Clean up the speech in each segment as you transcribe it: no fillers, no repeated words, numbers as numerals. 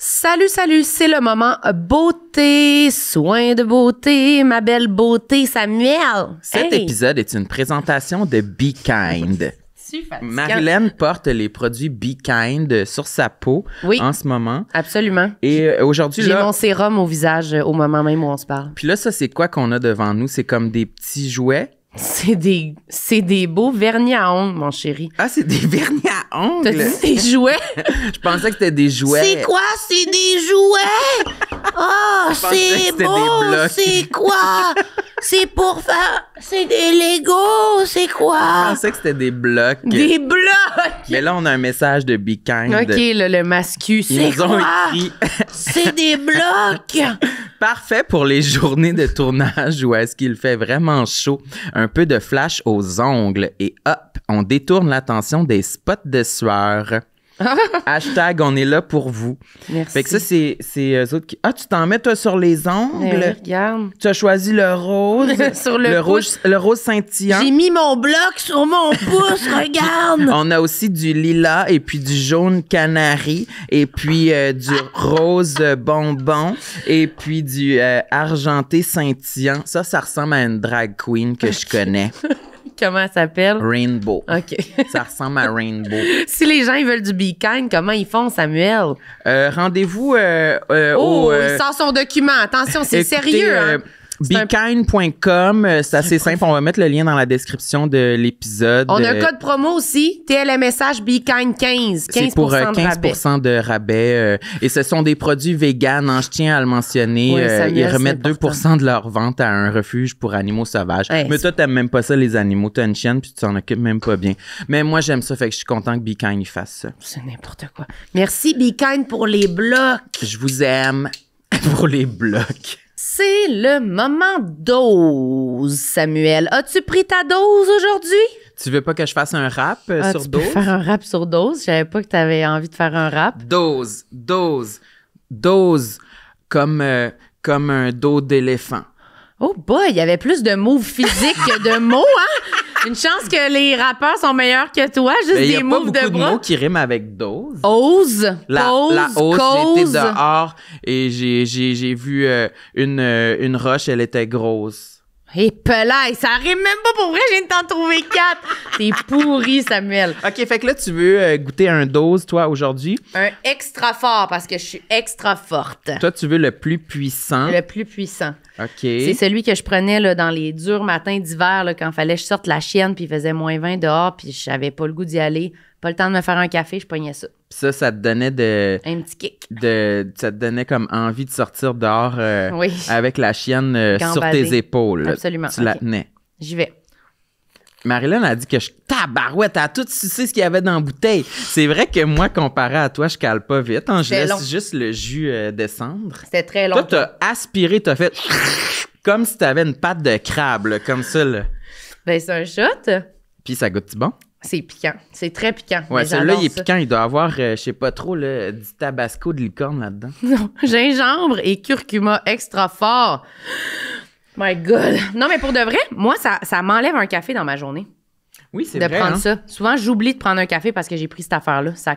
Salut, c'est le moment beauté, soin de beauté, ma belle beauté Samuel. Cet épisode est une présentation de Be Kind. Marilyn porte les produits Be Kind sur sa peau en ce moment. Absolument. Et aujourd'hui, j'ai mon sérum au visage au moment même où on se parle. Puis là, ça, c'est quoi qu'on a devant nous? C'est comme des petits jouets? C'est des beaux vernis à ongles, mon chéri. Ah, c'est des vernis à ongles? T'as dit des jouets? Je pensais que c'était des jouets. C'est quoi? C'est des jouets? Oh, c'est beau! C'est quoi? C'est pour faire... C'est des Legos! C'est quoi? Je pensais que c'était des blocs. Des blocs! Mais là, on a un message de Be Kind. OK, le mascu. C'est quoi? C'est des blocs! Parfait pour les journées de tournage où est-ce qu'il fait vraiment chaud. Un peu de flash aux ongles et hop, on détourne l'attention des spots de sueur. Hashtag, on est là pour vous. Merci. Fait que ça, c'est eux autres qui... Ah, tu t'en mets, toi, sur les ongles? Oui, regarde. Tu as choisi le rose. Sur le rose scintillant. J'ai mis mon bloc sur mon pouce, regarde! On a aussi du lilas et puis du jaune canari et puis du rose bonbon et puis du argenté scintillant. Ça ressemble à une drag queen que je connais. Comment elle s'appelle? Rainbow. OK. Ça ressemble à Rainbow. Si les gens ils veulent du Be Kind, comment ils font, Samuel? Rendez-vous il sort son document. Attention, c'est sérieux, hein? Bekind.com, c'est assez simple. On va mettre le lien dans la description de l'épisode. On a un code promo aussi, TLMSH Bekind 15. 15% c'est pour 15% de rabais. Et ce sont des produits véganes, hein, je tiens à le mentionner. Oui, Samuel, ils remettent 2% de leur vente à un refuge pour animaux sauvages. Hey, mais toi, t'aimes même pas ça, les animaux. T'as une chienne puis tu t'en occupes même pas bien. Mais moi, j'aime ça, fait que je suis content que Bekind il fasse ça. C'est n'importe quoi. Merci Bekind pour les blocs. Je vous aime pour les blocs. C'est le moment dose, Samuel. As-tu pris ta dose aujourd'hui? Tu veux pas que je fasse un rap sur tu dose? Peux faire un rap sur dose? Je savais pas que tu avais envie de faire un rap. Dose, comme un dos d'éléphant. Oh boy, il y avait plus de moves physiques que de mots, hein? Une chance que les rappeurs sont meilleurs que toi, juste des moves de bras. Il y a pas beaucoup de mots qui riment avec dose. Ose, la hausse, cause. j'étais dehors et j'ai vu une roche, elle était grosse. Hé, pelaille, ça rime même pas pour vrai, je viens de t'en trouver 4. T'es pourri, Samuel. OK, fait que là, tu veux goûter un dose, toi, aujourd'hui? Un extra fort, parce que je suis extra forte. Toi, tu veux le plus puissant? Le plus puissant. OK. C'est celui que je prenais là, dans les durs matins d'hiver, là, quand fallait que je sorte la chienne, puis il faisait moins 20 dehors, puis j'avais pas le goût d'y aller. Pas le temps de me faire un café, je pognais ça. Puis ça te donnait un petit kick. Ça te donnait comme envie de sortir dehors avec la chienne sur tes épaules. Absolument. Tu la tenais. J'y vais. Marilyn a dit que tabarouette, t'as tout sucé ce qu'il y avait dans la bouteille. C'est vrai que moi, comparé à toi, je cale pas vite. Hein, je laisse juste le jus descendre. C'était très long. Toi, t'as aspiré, t'as fait comme si t'avais une patte de crabe, là, comme ça. Là. Ben, c'est un shot. Puis ça goûte-tu bon? C'est piquant. C'est très piquant. Ouais, celui-là, il est piquant. Il doit avoir, je sais pas trop, là, du tabasco de licorne là-dedans. Non, gingembre et curcuma extra fort. My God. Non, mais pour de vrai, moi, ça m'enlève un café dans ma journée. Oui, c'est vrai. De prendre ça. Souvent, j'oublie de prendre un café parce que j'ai pris cette affaire-là. Ça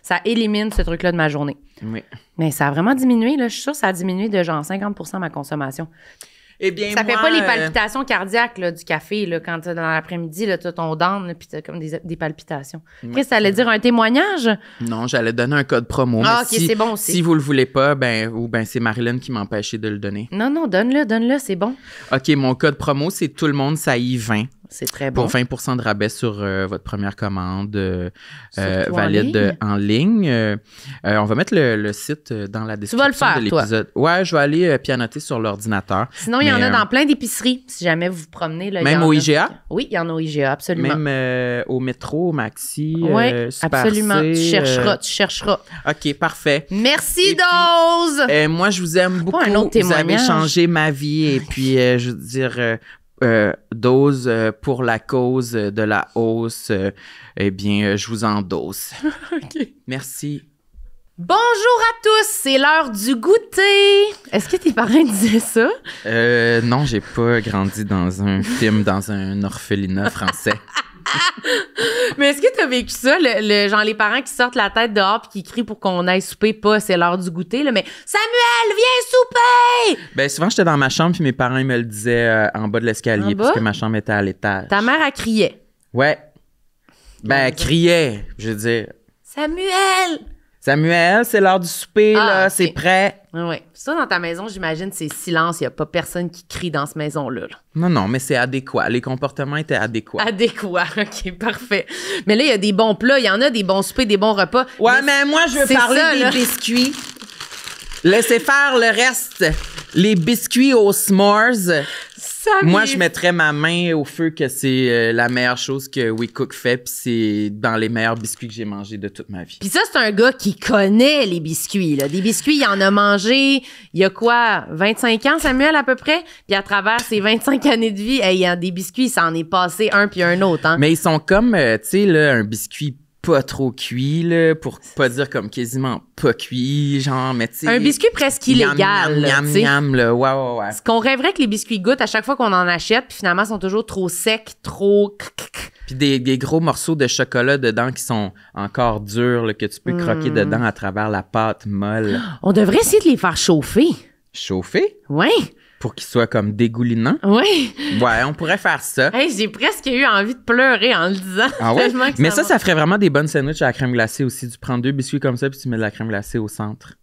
ça élimine ce truc-là de ma journée. Oui. Mais ça a vraiment diminué, là. Je suis sûre que ça a diminué de genre 50% ma consommation. Eh bien, ça fait pas les palpitations cardiaques là, du café là, quand dans l'après-midi, tu as ton down puis tu as comme des palpitations. Qu'est-ce que ça allait dire, un témoignage? Non, j'allais donner un code promo. Ah, OK, c'est bon aussi. Si vous le voulez pas, c'est Marilyn qui m'empêchait de le donner. Non, donne-le, c'est bon. OK, mon code promo, c'est tout le monde, ça y 20. C'est très bon. Pour 20% de rabais sur votre première commande valide en ligne. On va mettre le site dans la description de l'épisode. Toi? Ouais, je vais aller pianoter sur l'ordinateur. Sinon, il y en a dans plein d'épiceries, si jamais vous vous promenez. Là, même au IGA? Oui, il y en a au IGA, absolument. Même au métro, au Maxi, oui, absolument. Tu chercheras. OK, parfait. Merci, Dose! Moi, je vous aime beaucoup. Vous avez changé ma vie et puis, je veux dire... dose pour la cause de la hausse, je vous endosse. OK. Merci. Bonjour à tous, c'est l'heure du goûter. Est-ce que tes parents disaient ça? Non, j'ai pas grandi dans un film, dans un orphelinat français. Mais est-ce que t'as vécu ça, genre les parents qui sortent la tête dehors puis qui crient pour qu'on aille souper, pas c'est l'heure du goûter, là, mais « Samuel, viens souper! » Ben souvent, j'étais dans ma chambre puis mes parents ils me le disaient en bas de l'escalier parce que ma chambre était à l'étage. Ta mère, elle criait. Ouais. Ben, elle criait, je veux dire. « Samuel! » Samuel, c'est l'heure du souper, là, okay. C'est prêt. Oui. Ça, dans ta maison, j'imagine, c'est silence. Il n'y a pas personne qui crie dans cette maison-là. Là. Non, mais c'est adéquat. Les comportements étaient adéquats. Adéquat, OK, parfait. Mais là, il y a des bons plats. Il y en a des bons soupers, des bons repas. Ouais, mais moi, je veux parler des biscuits. Laissez faire le reste. Les biscuits aux s'mores. Moi, je mettrais ma main au feu que c'est la meilleure chose que We Cook fait, puis c'est dans les meilleurs biscuits que j'ai mangés de toute ma vie. Puis ça, c'est un gars qui connaît les biscuits, là. Des biscuits, il en a mangé, il y a quoi, 25 ans, Samuel, à peu près? Puis à travers ses 25 années de vie, il y a des biscuits, ça en est passé un puis un autre, hein. Mais ils sont comme, tu sais, là, un biscuit pas trop cuit, là, pour pas dire comme quasiment pas cuit, genre, mais tu sais... Un biscuit presque illégal, Miam, là, ouais. Ce qu'on rêverait que les biscuits goûtent à chaque fois qu'on en achète, puis finalement, sont toujours trop secs, trop... Puis des gros morceaux de chocolat dedans qui sont encore durs, là, que tu peux croquer dedans à travers la pâte molle. On devrait essayer de les faire chauffer. Chauffer? Ouais. Pour qu'ils soient comme dégoulinants? Oui. Ouais, on pourrait faire ça. Hey, j'ai presque eu envie de pleurer en le disant. Ah ouais? Mais ça ferait vraiment des bonnes sandwichs à la crème glacée aussi. Tu prends 2 biscuits comme ça puis tu mets de la crème glacée au centre.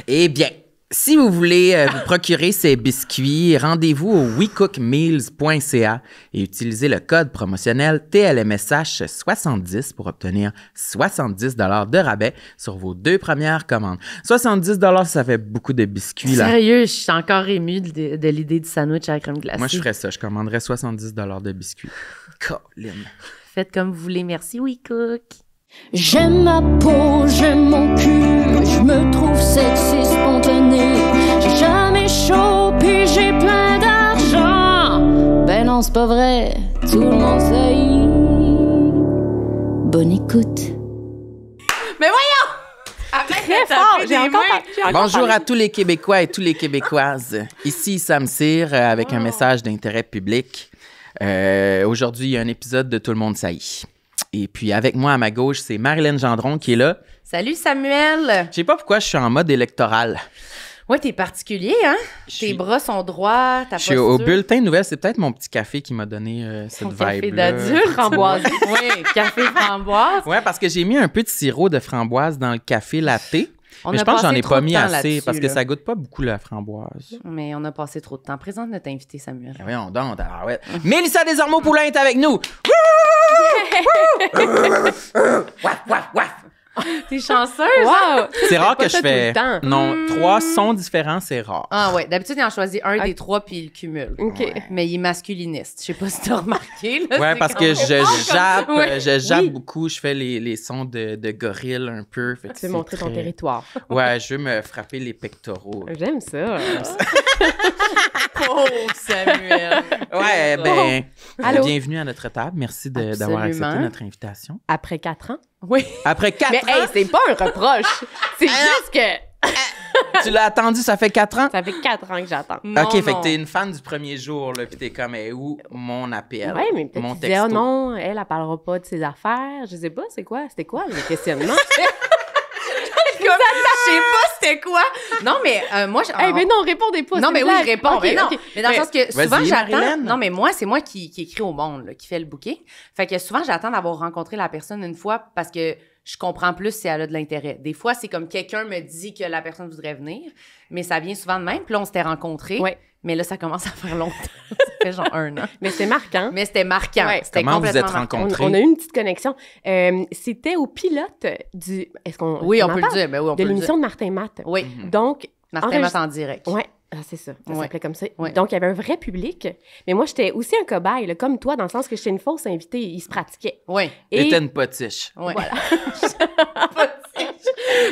Eh bien, si vous voulez vous procurer ces biscuits, rendez-vous au wecookmeals.ca et utilisez le code promotionnel TLMSH70 pour obtenir 70 $ de rabais sur vos 2 premières commandes. 70 $, ça fait beaucoup de biscuits, là. Sérieux, je suis encore émue de l'idée du sandwich à la crème glacée. Moi, je ferais ça. Je commanderais 70 $ de biscuits. Colin. Faites comme vous voulez. Merci, We Cook. J'aime ma peau, j'aime mon cul, je me trouve sexy spontané. J'ai jamais chaud, puis j'ai plein d'argent. Ben non, c'est pas vrai, tout le monde sait. Bonne écoute. Mais voyons! Très fort, j'ai encore Bonjour à tous les Québécois et toutes les Québécoises. Ici Sam Cyr avec un message d'intérêt public. Aujourd'hui, il y a un épisode de Tout le monde saillit. Et puis, avec moi à ma gauche, c'est Marilyn Gendron qui est là. Salut, Samuel! Je sais pas pourquoi je suis en mode électoral. Ouais, t'es particulier, hein? Tes bras sont droits, ta posture... Je suis au bulletin de nouvelles. C'est peut-être mon petit café qui m'a donné cette vibe-là. Café d'adulte, framboise. Oui, café framboise. Ouais, parce que j'ai mis un peu de sirop de framboise dans le café latte. Mais je pense que j'en ai pas mis assez parce que ça goûte pas beaucoup la framboise. Mais on a passé trop de temps. Présente notre invité, Samuel. Ah, voyons donc. Ouais. Mélissa Desormeaux-Poulain est avec nous. Waf. T'es chanceuse. Wow! C'est rare que je ça fais. tout le temps. Non, 3 sons différents, c'est rare. Ah ouais, d'habitude, il en choisit un des 3 puis il le cumule. OK. Ouais. Mais il est masculiniste. Je sais pas si t'as remarqué. Là, Ouais, parce que je jappe Oui. beaucoup. Je fais les sons de gorille un peu. Fait que Tu c'est veux montrer ton très- territoire. Ouais, je veux me frapper les pectoraux. J'aime ça. Oh, Samuel. Ouais, ben, Allô? bienvenue à notre table. Merci d'avoir accepté Absolument. notre invitation. Après 4 ans. Oui. Après 4 Mais ans, hey, c'est pas un reproche. C'est juste que tu l'as attendu, ça fait 4 ans? ça fait 4 ans que j'attends. Non, OK, fait non. que t'es une fan du premier jour, là, pis t'es comme, où mon appel? Ouais, mais peut-être mon tu disais, oh texto. non, elle parlera pas de ses affaires. Je sais pas, c'est quoi? C'était quoi le questionnement? Je sais pas c'était quoi. Non, mais moi... Eh mais non, répondez pas. Non, c'est mais une oui, je blague. réponds. Ok, mais non. ok. Mais dans le sens que souvent, Vas-y, j'attends. Marilyn. Non, mais moi, c'est moi qui écris au monde, là, qui fait le bouquet. Fait que souvent, j'attends d'avoir rencontré la personne une fois parce que je comprends plus si elle a de l'intérêt. Des fois, c'est comme quelqu'un me dit que la personne voudrait venir, mais ça vient souvent de même. Puis là, on s'était rencontrés. Ouais. Mais là, ça commence à faire longtemps. Ça fait genre 1 an. Mais c'est marquant. Mais c'était marquant. Ouais. C'était Comment vous complètement êtes marquant. rencontrés? On a eu une petite connexion. C'était au pilote du... Est-ce qu'on Oui, on en peut le parle? dire. Ben oui, on De peut le dire. l'émission de Martin Matt. Oui. Donc, Martin Matt en direct. Ouais, c'est ça. Ça Ouais. s'appelait comme ça. Ouais. Donc, il y avait un vrai public. Mais moi, j'étais aussi un cobaye, là, comme toi, dans le sens que j'étais une fausse invitée. Il se pratiquait. Oui. Et t'es une potiche. Oui. Voilà.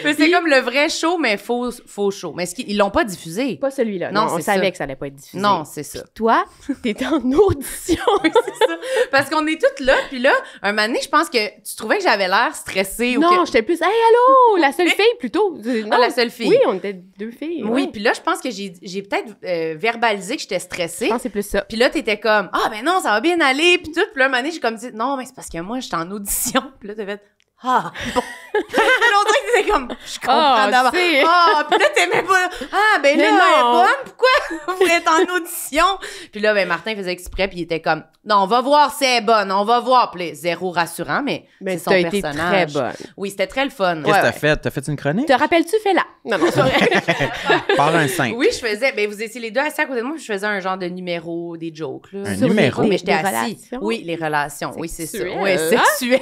Mais c'est comme le vrai show, mais faux show. Mais est-ce qu'ils l'ont pas diffusé? Pas celui-là. Non, Non, on c'est savait ça. que ça allait pas être diffusé. Non, c'est ça. Toi, t'étais en audition. C'est ça. Parce qu'on est toutes là, puis là, un moment donné, je pense que tu trouvais que j'avais l'air stressée. Non, ou que... j'étais plus, hey, allô, la seule fille plutôt. Non, la seule fille. Oui, on était 2 filles. Oui, ouais. puis là, je pense que j'ai peut-être verbalisé que j'étais stressée. Je pense que c'est plus ça. Puis là, t'étais comme, ah, ben non, ça va bien aller, puis tout. Puis là, un moment donné, j'ai comme dit, non, mais c'est parce que moi, j'étais en audition. Puis là, t'as fait, ah, bon. Puis là, on dirait que t'étais comme, je comprends d'abord. tu sais. Ah, puis là, t'aimais pas. Ah, ben là, Mais elle est non. bonne, pourquoi vous êtes en audition? Puis là, ben Martin faisait exprès, puis il était comme, non, on va voir si elle est bonne, on va voir. Puis là, zéro rassurant, mais Mais c'est son t'as été personnage. très bonne. Oui, c'était très le fun. Qu'est-ce que t'as fait? T'as fait une chronique? Te rappelles-tu, fais-la? Non, non, c'est vrai. Parle un 5. Oui, je faisais. Ben, vous étiez les deux assis à côté de moi, puis je faisais un genre de numéro, des jokes, là. Un Sur les- numéro? des- Mais j'étais des assis. relations. Oui, les relations. Oui, c'est ça. Sexuelles. Oui, Hein? sexuel.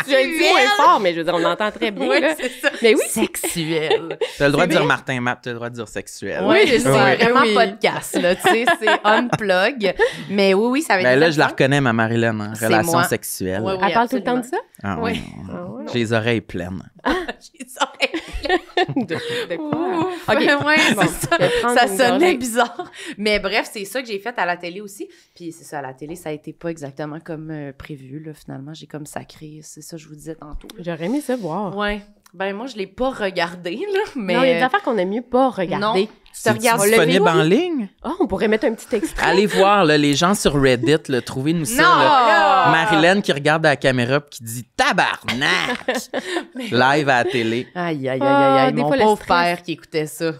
Je le dis moins fort, mais je veux dire, on l'entend très bien. Oui, là. c'est ça. Mais oui. Sexuel. T'as le droit de C'est dire bien. Martin Matt, t'as le droit de dire sexuel. Oui, c'est Ouais. vraiment Oui. podcast, là, tu sais, c'est unplug. Mais oui, oui, ça avait Ben été là, très je la fun. reconnais, ma Marilyn, hein, C'est relation moi. sexuelle. Oui, oui, Elle parle tout le temps de absolument. ça? Ah, Oui. oui. Ah ouais. J'ai les oreilles pleines. J'ai les oreilles. De quoi? Ouf, OK. ouais, Bon, c'est ça. je vais prendre Ça une sonnait gorgée. bizarre. Mais bref, c'est ça que j'ai fait à la télé aussi. Puis c'est ça, à la télé, ça a été pas exactement comme prévu, là, finalement. J'ai comme sacré, c'est ça que je vous disais tantôt. là. J'aurais aimé ça voir. Ouais. Ben moi, je l'ai pas regardé, là, mais... Non, il y a des affaires qu'on aime mieux pas regarder. Non. Tu te C'est regardes disponible le en ligne? Ah, on pourrait mettre un petit extrait. Allez voir là, les gens sur Reddit, là, trouvez-nous ça. Non! là. Marilyn qui regarde à la caméra puis qui dit « Tabarnak! » Live à la télé. Aïe, aïe, aïe, Ah, aïe, aïe, des mon fois, le pauvre stress. père qui écoutait ça.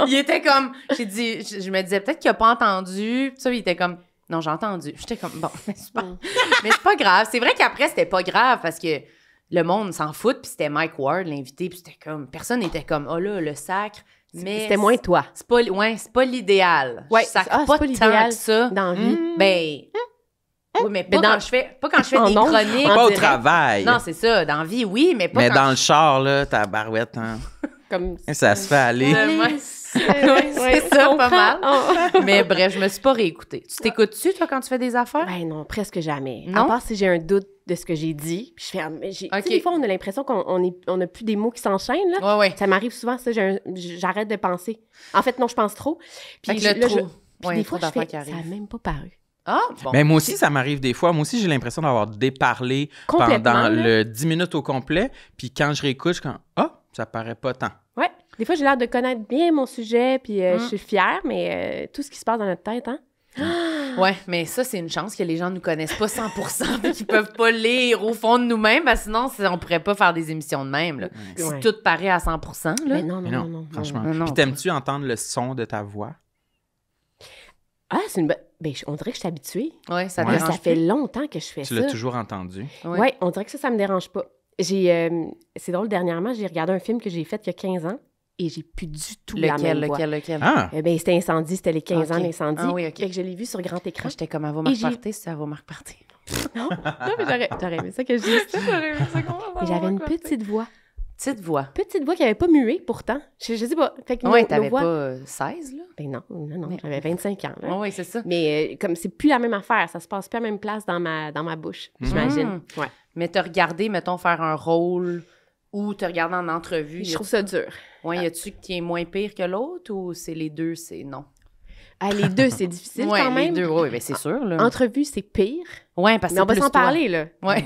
Il était comme... J'ai dit... Je me disais, peut-être qu'il a pas entendu. Puis ça, il était comme... Non, j'ai entendu. J'étais comme... Bon, mais c'est pas, mais c'est pas grave. C'est vrai qu'après, c'était pas grave parce que le monde s'en fout. Puis c'était Mike Ward, l'invité. Puis c'était comme... Personne n'était comme... Oh là, le sacre. Mais C'était moins toi. C'est pas, c'est pas l'idéal. Ouais, je sacre c'est pas pas tant l'idéal que ça. dans la vie. Ben... Oui, mais pas, Mais quand je fais En des ondes, chroniques. en Pas au direct. travail. Non, c'est ça. Dans la vie, oui, mais pas mais quand dans le char, là, ta barouette, hein, Comme ça se fait aller. Ouais, c'est ça, pas mal. Oh. Mais bref, je me suis pas réécoutée. Tu t'écoutes-tu, toi, quand tu fais des affaires? Ben non, presque jamais. Non? À part si j'ai un doute de ce que j'ai dit. Puis je fais, mais tu Ok. sais, des fois, on a l'impression qu'on a plus des mots qui s'enchaînent, là. Ouais, ouais. Ça m'arrive souvent, ça, j'arrête de penser. En fait, non, je pense trop. Fait Puis que le trop. puis Ouais, des trop fois, je d'affaires fais, qui ça arrivent. n'a même pas paru. Ah, bon. Mais moi aussi, ça m'arrive des fois. Moi aussi, j'ai l'impression d'avoir déparlé Complètement, pendant là. le 10 minutes au complet. Puis quand je réécoute, je suis comme « Ah, ça paraît pas tant. Ouais. Des fois, j'ai l'air de connaître bien mon sujet, puis je suis fière, mais tout ce qui se passe dans notre tête, hein? Ouais, mais ça, c'est une chance que les gens nous connaissent pas 100% et qu'ils peuvent pas lire au fond de nous-mêmes, parce que sinon, on pourrait pas faire des émissions de même, là. Si Ouais. tout paraît à 100%, là. Mais non, Mais non, non, non, non. franchement. non, non. Puis t'aimes-tu entendre le son de ta voix? Ah, c'est une bonne... Ben, on dirait que je suis habituée. Ouais, ça te Ouais. Mais dérange ça fait plus? longtemps que je fais Tu ça. l'as toujours entendu? Ouais. Ouais, on dirait que ça me dérange pas. C'est drôle, dernièrement, j'ai regardé un film que j'ai fait il y a 15 ans et j'ai plus du tout la même voix. Lequel? Ah! Eh ben, c'était Incendie, c'était les 15 ans Ok. d'Incendie. Ah oui, ok. Fait que je l'ai vu sur grand écran. Moi, j'étais comme à vos Et marques j'ai- party, c'est à vos marques party. Non, mais j'aurais aimé ça que je dise ça. Mais j'avais une petite voix. Petite voix. Petite voix qui avait pas mué, pourtant. Je sais pas. Fait que Ouais, nos t'avais voix... pas 16, là? Ben non, Mais- j'avais 25 ans. Là. Ouais, ouais, c'est ça. Mais comme c'est plus la même affaire, ça se passe plus à la même place dans ma bouche, j'imagine. Ouais. Mais t'as regardé, mettons, faire un rôle ou t'as regardé en entrevue. Je trouve ça dur. Ouais, y a-tu qui est moins pire que l'autre ou c'est les deux, c'est non? Ah, les deux, c'est difficile Ouais, quand même. les deux, oui, ben c'est sûr, là. Entrevue, c'est pire. Ouais, parce que Mais on va c'est s'en plus toi. parler, là. Ouais.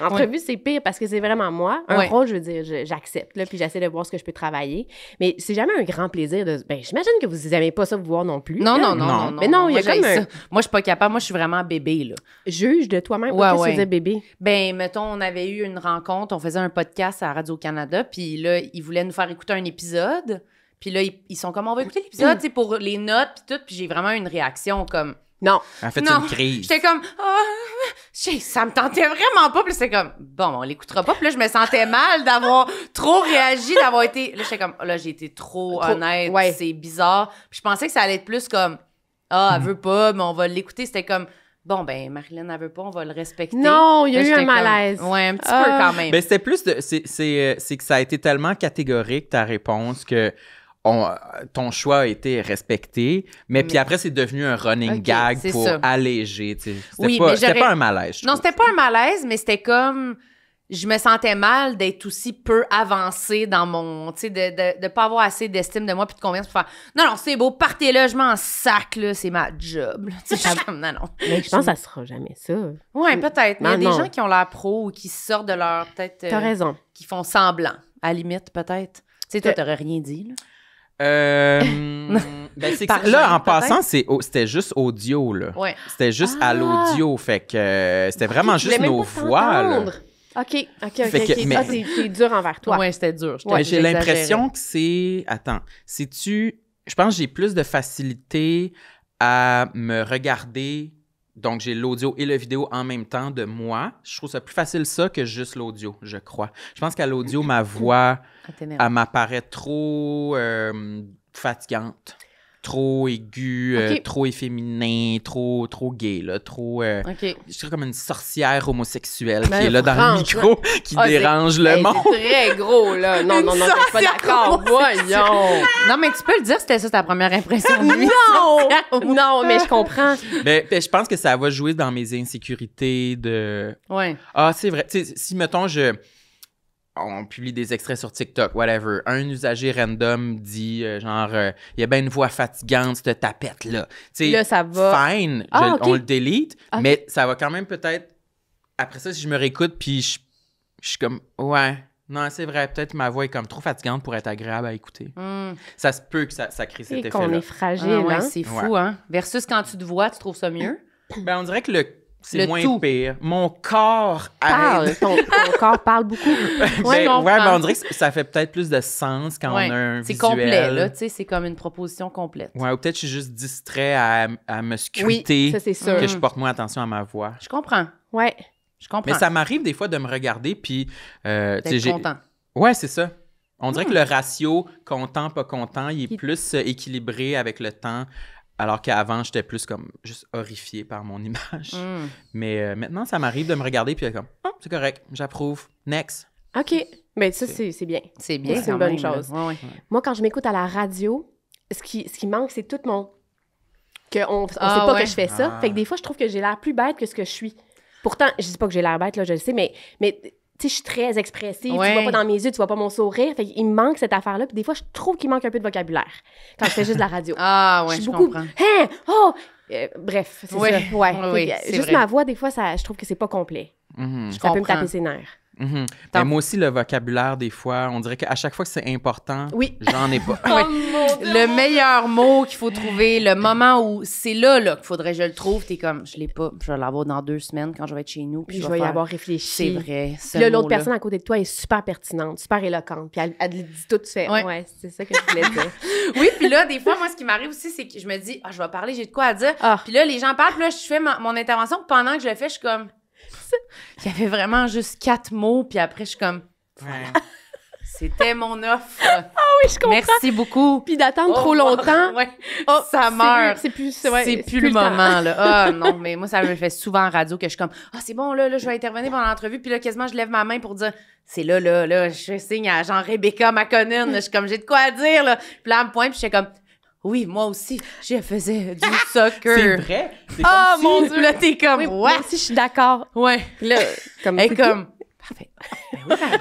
Entrevue, c'est pire parce que c'est vraiment moi. Un Ouais. rôle, je veux dire, j'accepte, là, puis j'essaie de voir ce que je peux travailler. Mais c'est jamais un grand plaisir de... Ben, j'imagine que vous aimez pas ça vous voir non plus. Non, là. non, non, Non. non, non. Mais non, il y a moi, j'haïs comme un- ça. Moi, je suis pas capable. Moi, je suis vraiment bébé, là. Juge de toi-même. Ouais, Qu'est-ce que ouais. tu veux dire, bébé? Ben, mettons, on avait eu une rencontre, on faisait un podcast à Radio-Canada, puis là, ils voulaient nous faire écouter un épisode. Puis là, ils sont comme, on va écouter l'épisode, tu sais, pour les notes, puis tout. Puis j'ai vraiment eu une réaction comme... Non. En fait, Non, une crise. J'étais comme, ça me tentait vraiment pas. Puis c'est comme, bon, on l'écoutera pas. Puis là, je me sentais mal d'avoir trop réagi, d'avoir été. Là, j'étais comme, là, j'ai été trop honnête. ouais. C'est bizarre. Puis je pensais que ça allait être plus comme, elle veut pas, mais on va l'écouter. C'était comme, bon, ben, Marilyn, elle veut pas, on va le respecter. Non, il y a Là, eu j'étais un comme, malaise. ouais, un petit Ah. peu quand même. Ben, c'était plus de. C'est que ça a été tellement catégorique, ta réponse, que ton choix a été respecté. Mais puis après, c'est devenu un running Ok, gag c'est pour ça. alléger. Tu sais. Oui, C'était mais pas, c'était j'aurais- pas un malaise. je Non, trouve. c'était pas un malaise, mais c'était comme. je me sentais mal d'être aussi peu avancée dans mon... Tu sais, de pas avoir assez d'estime de moi puis de confiance pour faire « Non, c'est beau, partez là, je m'en sac, là, c'est ma job. » Tu sais, comme « Non. » Mais je pense que ça sera jamais ça. Ouais, peut-être. Mais il y a des gens qui ont l'air pro ou qui sortent de leur... peut-être... T'as raison. Qui font semblant, à la limite, peut-être. Tu sais, toi, t'aurais rien dit, là. C'est que, là, en passant, c'était juste audio, là. Ouais. C'était juste à l'audio, fait que c'était vraiment juste nos voix, là. OK. Mais... t'es dur envers toi. Ouais, c'était dur. Mais j'ai l'impression que c'est... Attends, sais-tu... Je pense que j'ai plus de facilité à me regarder... Donc, j'ai l'audio et la vidéo en même temps de moi. Je trouve ça plus facile ça que juste l'audio, je crois. Je pense qu'à l'audio, ma voix, elle m'apparaît trop fatigante, trop aiguë, trop efféminé, trop gay, là, trop... Je serais comme une sorcière homosexuelle qui est là dans le micro, qui dérange le monde. C'est très gros, là. Non, t'es pas d'accord. Voyons. Non, mais tu peux le dire, c'était ça ta première impression de lui. Non, mais je comprends. Ben, je pense que ça va jouer dans mes insécurités de... Ouais. Ah, c'est vrai. Tu sais, si, mettons, on publie des extraits sur TikTok, whatever. Un usager random dit, il y a bien une voix fatigante, cette tapette-là. Tu sais, là, ça va. Fine, on le delete, mais ça va quand même peut-être... Après ça, si je me réécoute, puis je suis comme, ouais, non, c'est vrai, peut-être ma voix est comme trop fatigante pour être agréable à écouter. Ça se peut que ça crée cet effet-là. Qu'on est fragile, ouais, c'est fou, hein? Versus quand tu te vois, tu trouves ça mieux? Ben, on dirait que c'est moins tout. Pire. Mon corps parle. Ton corps parle beaucoup. Mais on dirait que ça fait peut-être plus de sens quand on a un c'est visuel. Complet, là, tu sais, c'est comme une proposition complète. Ouais, ou peut-être que je suis juste distrait à me scruter. Oui, ça, c'est sûr. Que je porte moins attention à ma voix. Je comprends. Ouais. Je comprends. Mais ça m'arrive des fois de me regarder, puis... d'être content. Ouais, c'est ça. On dirait que le ratio content, pas content, il est plus équilibré avec le temps. Alors qu'avant, j'étais plus comme juste horrifié par mon image. Mais maintenant, ça m'arrive de me regarder puis comme « Oh, c'est correct, j'approuve. Next. » OK. Mais ça, c'est bien. C'est bien, c'est une bonne chose. Ouais. Moi, quand je m'écoute à la radio, ce qui manque, c'est tout mon... On sait pas que je fais ça. Fait que des fois, je trouve que j'ai l'air plus bête que ce que je suis. Pourtant, je dis pas que j'ai l'air bête, là, je le sais, mais tu sais, je suis très expressive. Tu vois pas dans mes yeux, tu vois pas mon sourire. Fait qu'il me manque cette affaire-là. Puis des fois, je trouve qu'il manque un peu de vocabulaire quand je fais juste de la radio. Je comprends. Bref, c'est ça. Oui, juste vrai. ma voix, des fois, je trouve que c'est pas complet. Ça peut me taper ses nerfs. Mais moi aussi, le vocabulaire, des fois, on dirait qu'à chaque fois que c'est important, j'en ai pas. Le meilleur mot qu'il faut trouver, le moment où c'est là qu'il faudrait que je le trouve, t'es comme, je l'ai pas, je vais l'avoir dans 2 semaines quand je vais être chez nous. Puis je vais y avoir réfléchi. C'est vrai. Puis là, l'autre personne à côté de toi est super pertinente, super éloquente. Puis elle dit tout, tu fais, ouais, c'est ça que je voulais dire. Oui, puis là, des fois, moi, ce qui m'arrive aussi, c'est que je me dis, je vais parler, j'ai de quoi à dire. Puis là, les gens parlent, puis là, je fais mon intervention, puis pendant que je le fais, je suis comme... Il y avait vraiment juste 4 mots, puis après, je suis comme... C'était mon offre. Oui, je comprends. Merci beaucoup. Puis d'attendre trop longtemps, ça meurt. C'est plus le moment, là. Non, mais moi, ça me fait souvent en radio que je suis comme, c'est bon, là, je vais intervenir pendant l'entrevue, puis là, quasiment, je lève ma main pour dire, c'est là, je signe à Jean-Rebecca McConnell, je suis comme, j'ai de quoi à dire, là. Puis là, elle me pointe, puis je suis comme... Oui, moi aussi, je faisais du soccer. C'est vrai? Mon Dieu! Là, t'es comme, moi aussi, je suis d'accord. Ouais. Là, parfait.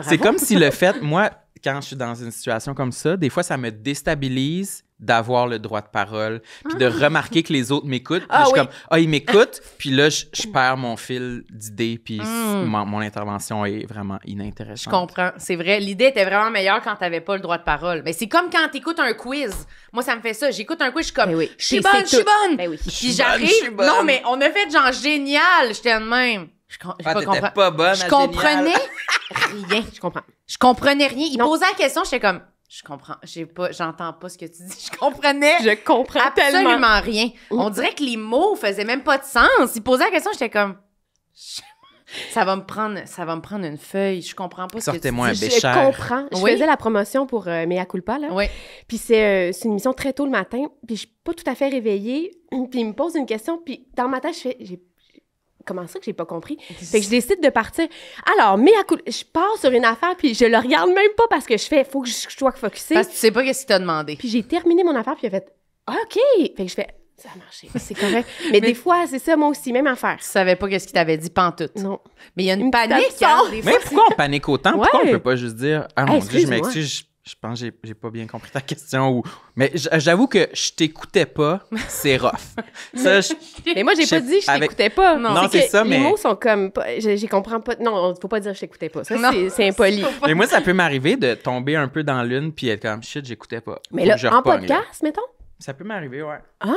C'est comme si le fait, moi, quand je suis dans une situation comme ça, des fois, ça me déstabilise d'avoir le droit de parole, puis de remarquer que les autres m'écoutent. Puis je suis comme, ils m'écoutent, puis là, je perds mon fil d'idées, puis mon intervention est vraiment inintéressante. Je comprends. C'est vrai. L'idée était vraiment meilleure quand t'avais pas le droit de parole. Mais c'est comme quand t'écoutes un quiz. Moi, ça me fait ça. J'écoute un quiz, je suis comme, je suis bonne. Ben oui. Puis j'arrive. Non, mais on a fait genre génial. J'étais de même. T'étais pas bonne. Je comprenais rien. Je comprenais rien. Il posait la question, j'étais comme, je comprends. J'entends pas ce que tu dis. Je comprenais. Je comprends tellement. Absolument rien. On dirait que les mots faisaient même pas de sens. Il posait la question, j'étais comme, ça va me prendre une feuille. Je comprends pas ce que tu dis. Sortez-moi un Je bécher. comprends. Je faisais la promotion pour Mea Culpa, là. Oui. Puis c'est une émission très tôt le matin. Puis je suis pas tout à fait réveillée. Puis il me pose une question. Puis dans ma tête, comment ça que j'ai pas compris? Fait que je décide de partir. Alors, je pars sur une affaire, puis je le regarde même pas parce que faut que je sois focusée. Parce que tu sais pas qu'est-ce qu'il t'a demandé. Puis j'ai terminé mon affaire, puis il a fait OK! Fait que je fais Ça a marché. C'est correct. Mais des fois, c'est ça, moi aussi, même affaire. Tu savais pas qu'est-ce qu'il t'avait dit pantoute. Non. Mais il y a une Une petite panique, absence. hein, des fois. Mais pourquoi on panique autant? Pourquoi on peut pas juste dire « Ah mon Dieu, je excuse-moi. m'excuse, je pense que j'ai pas bien compris ta question. » ou Mais j'avoue que je t'écoutais pas, c'est rough. Ça, Mais moi, j'ai pas dit que je t'écoutais pas. Non, c'est que ça, les mais... mots sont comme... J'y comprends pas. Non, faut pas dire que je t'écoutais pas. Ça, Non. c'est impoli. Mais moi, ça peut m'arriver de tomber un peu dans l'une puis être comme « Shit, j'écoutais pas. » Mais Faut là, que je en repogne, là. podcast, mettons? Ça peut m'arriver, ouais. Ah,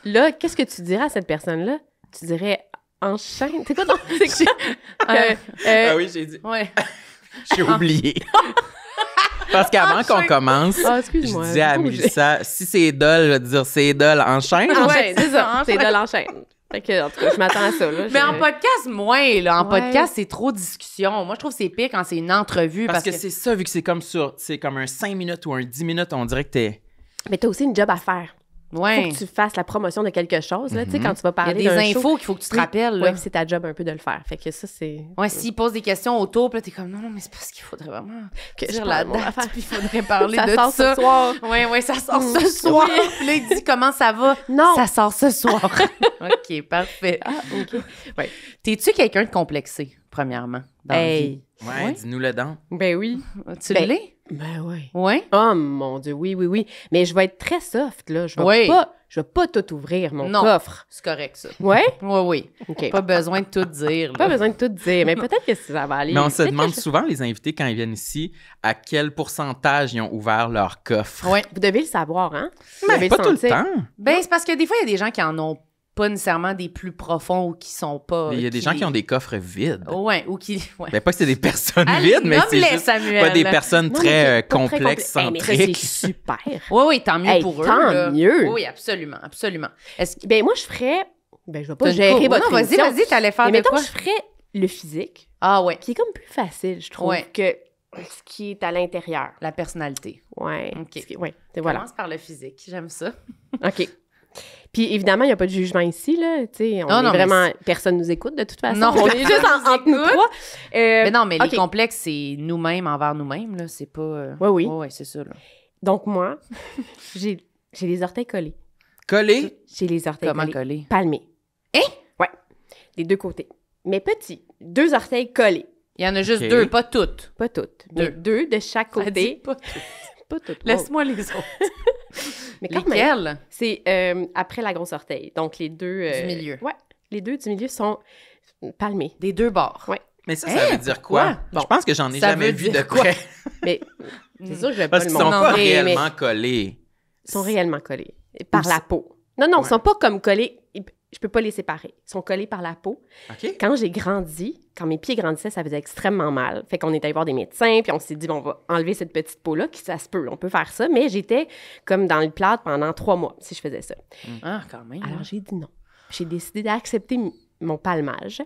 là, qu'est-ce que tu dirais à cette personne-là? Tu dirais enchaîne. C'est quoi ton. C'est quoi? Ah oui, j'ai dit. Ouais. J'ai oublié. Parce qu'avant qu'on commence, Ah, je excuse-moi. disais à Mélissa, si c'est Idole, je vais te dire c'est Idole, enchaîne. Ouais, c'est ça. C'est de l'enchaîne. Fait que, en tout cas, je m'attends à ça. Là. Mais en podcast, moins, là. En Ouais. podcast, c'est trop discussion. Moi, je trouve que c'est pire quand c'est une entrevue. Parce que c'est ça, vu que c'est comme un 5 minutes ou un 10 minutes, on dirait que t'es... Mais t'as aussi une job à faire. Ouais. Faut que tu fasses la promotion de quelque chose, là, tu sais, quand tu vas Il y a parler des d'un infos show. qu'il faut que tu te Oui. rappelles, là. Ouais, puis c'est ta job un peu de le faire. Fait que ça, c'est... Ouais, s'ils posent des questions autour, puis là, t'es comme, non, mais c'est parce qu'il faudrait vraiment Que je dire parle la de mon date, affaire. puis il faudrait parler Ça de sort ça. ce soir. Ouais, ça sort ce Mm. soir. Oui. Puis là, il dit comment ça va. Non. Ça sort ce soir. OK, parfait. Ah, OK. Ouais. T'es-tu quelqu'un de complexé, premièrement, dans la vie? Ouais, Ouais. dis-nous le dent. Ben oui. Tu Ben, l'es? Ben oui. Ouais. Oh mon Dieu, oui. Mais je vais être très soft, là. Je Oui. vais pas tout ouvrir, mon Non. coffre. C'est correct, ça. Ouais? Oui. OK. Pas besoin de tout dire, là. Pas besoin de tout dire, mais peut-être que ça va aller. Mais on se Peut-être demande que souvent, les invités, quand ils viennent ici, à quel pourcentage ils ont ouvert leur coffre. Ouais. Vous devez le savoir, hein? Vous Mais devez pas le tout le sentir. temps. Ben, c'est parce que des fois, il y a des gens qui en ont pas nécessairement des plus profonds ou qui sont pas... Il y a des gens qui ont des coffres vides. Ouais, ou qui... Ouais. Ben, pas que c'est des personnes Allez, vides, mais c'est nomme-les, juste Samuel. pas des personnes Non, mais très c'est pas très complexes, complexe. Hey, mais ça, centriques. c'est super. Oui, tant mieux Hey, pour eux. tant là. mieux. Oui, absolument. Est-ce que... Ben moi, je ferais... Ben, je vais pas T'as une gérer cour- votre Non, émission. vas-y, t'allais faire Mais de mettons, quoi? je ferais le physique, Ah ouais, qui est comme plus facile, je trouve, Ouais. que ce qui est à l'intérieur. la personnalité. Ouais. OK. Ouais, voilà. Commence par le physique, j'aime ça. OK. Puis évidemment, il n'y a pas de jugement ici, là. Tu sais, on Non, est non, mais vraiment... Personne nous écoute, de toute façon. Non, on est juste personne nous entre nous écoute. trois. Mais non, mais OK. les complexes, c'est nous-mêmes envers nous-mêmes, là. C'est pas... Oui. Ouais, c'est ça, là. Donc moi, j'ai les orteils collés. Collé. J'ai les orteils Comment collés. coller? Palmés. Hein? Ouais. Des deux côtés. Mais petits. 2 orteils collés. Il y en a juste OK. 2, pas toutes. Pas toutes. Mais 2 de chaque Elle dit côté. pas toutes. Pas toutes. Laisse-moi les autres. Mais quand même, Lesquelles? c'est après la grosse orteil. Donc les deux... Du milieu. Ouais. Les deux du milieu sont palmés. Des deux bords. Ouais. Mais ça Hein? veut dire quoi? Bon. Je pense que j'en ai Ça jamais veut vu de dire quoi? près. Mais c'est sûr que je vais pas Parce le qu'ils sont montrer. pas mais réellement collés. Ils sont réellement collés. Par Ou la peau. Non, ils Ouais. sont pas comme collés. Je peux pas les séparer. Ils sont collés par la peau. OK? Quand j'ai grandi, quand mes pieds grandissaient, ça faisait extrêmement mal. Fait qu'on est allé voir des médecins, puis on s'est dit, bon, on va enlever cette petite peau-là, qui ça se peut, on peut faire ça. Mais j'étais comme dans le plâtre pendant 3 mois, si je faisais ça. Ah, quand même. Alors j'ai dit non. J'ai décidé d'accepter mon palmage.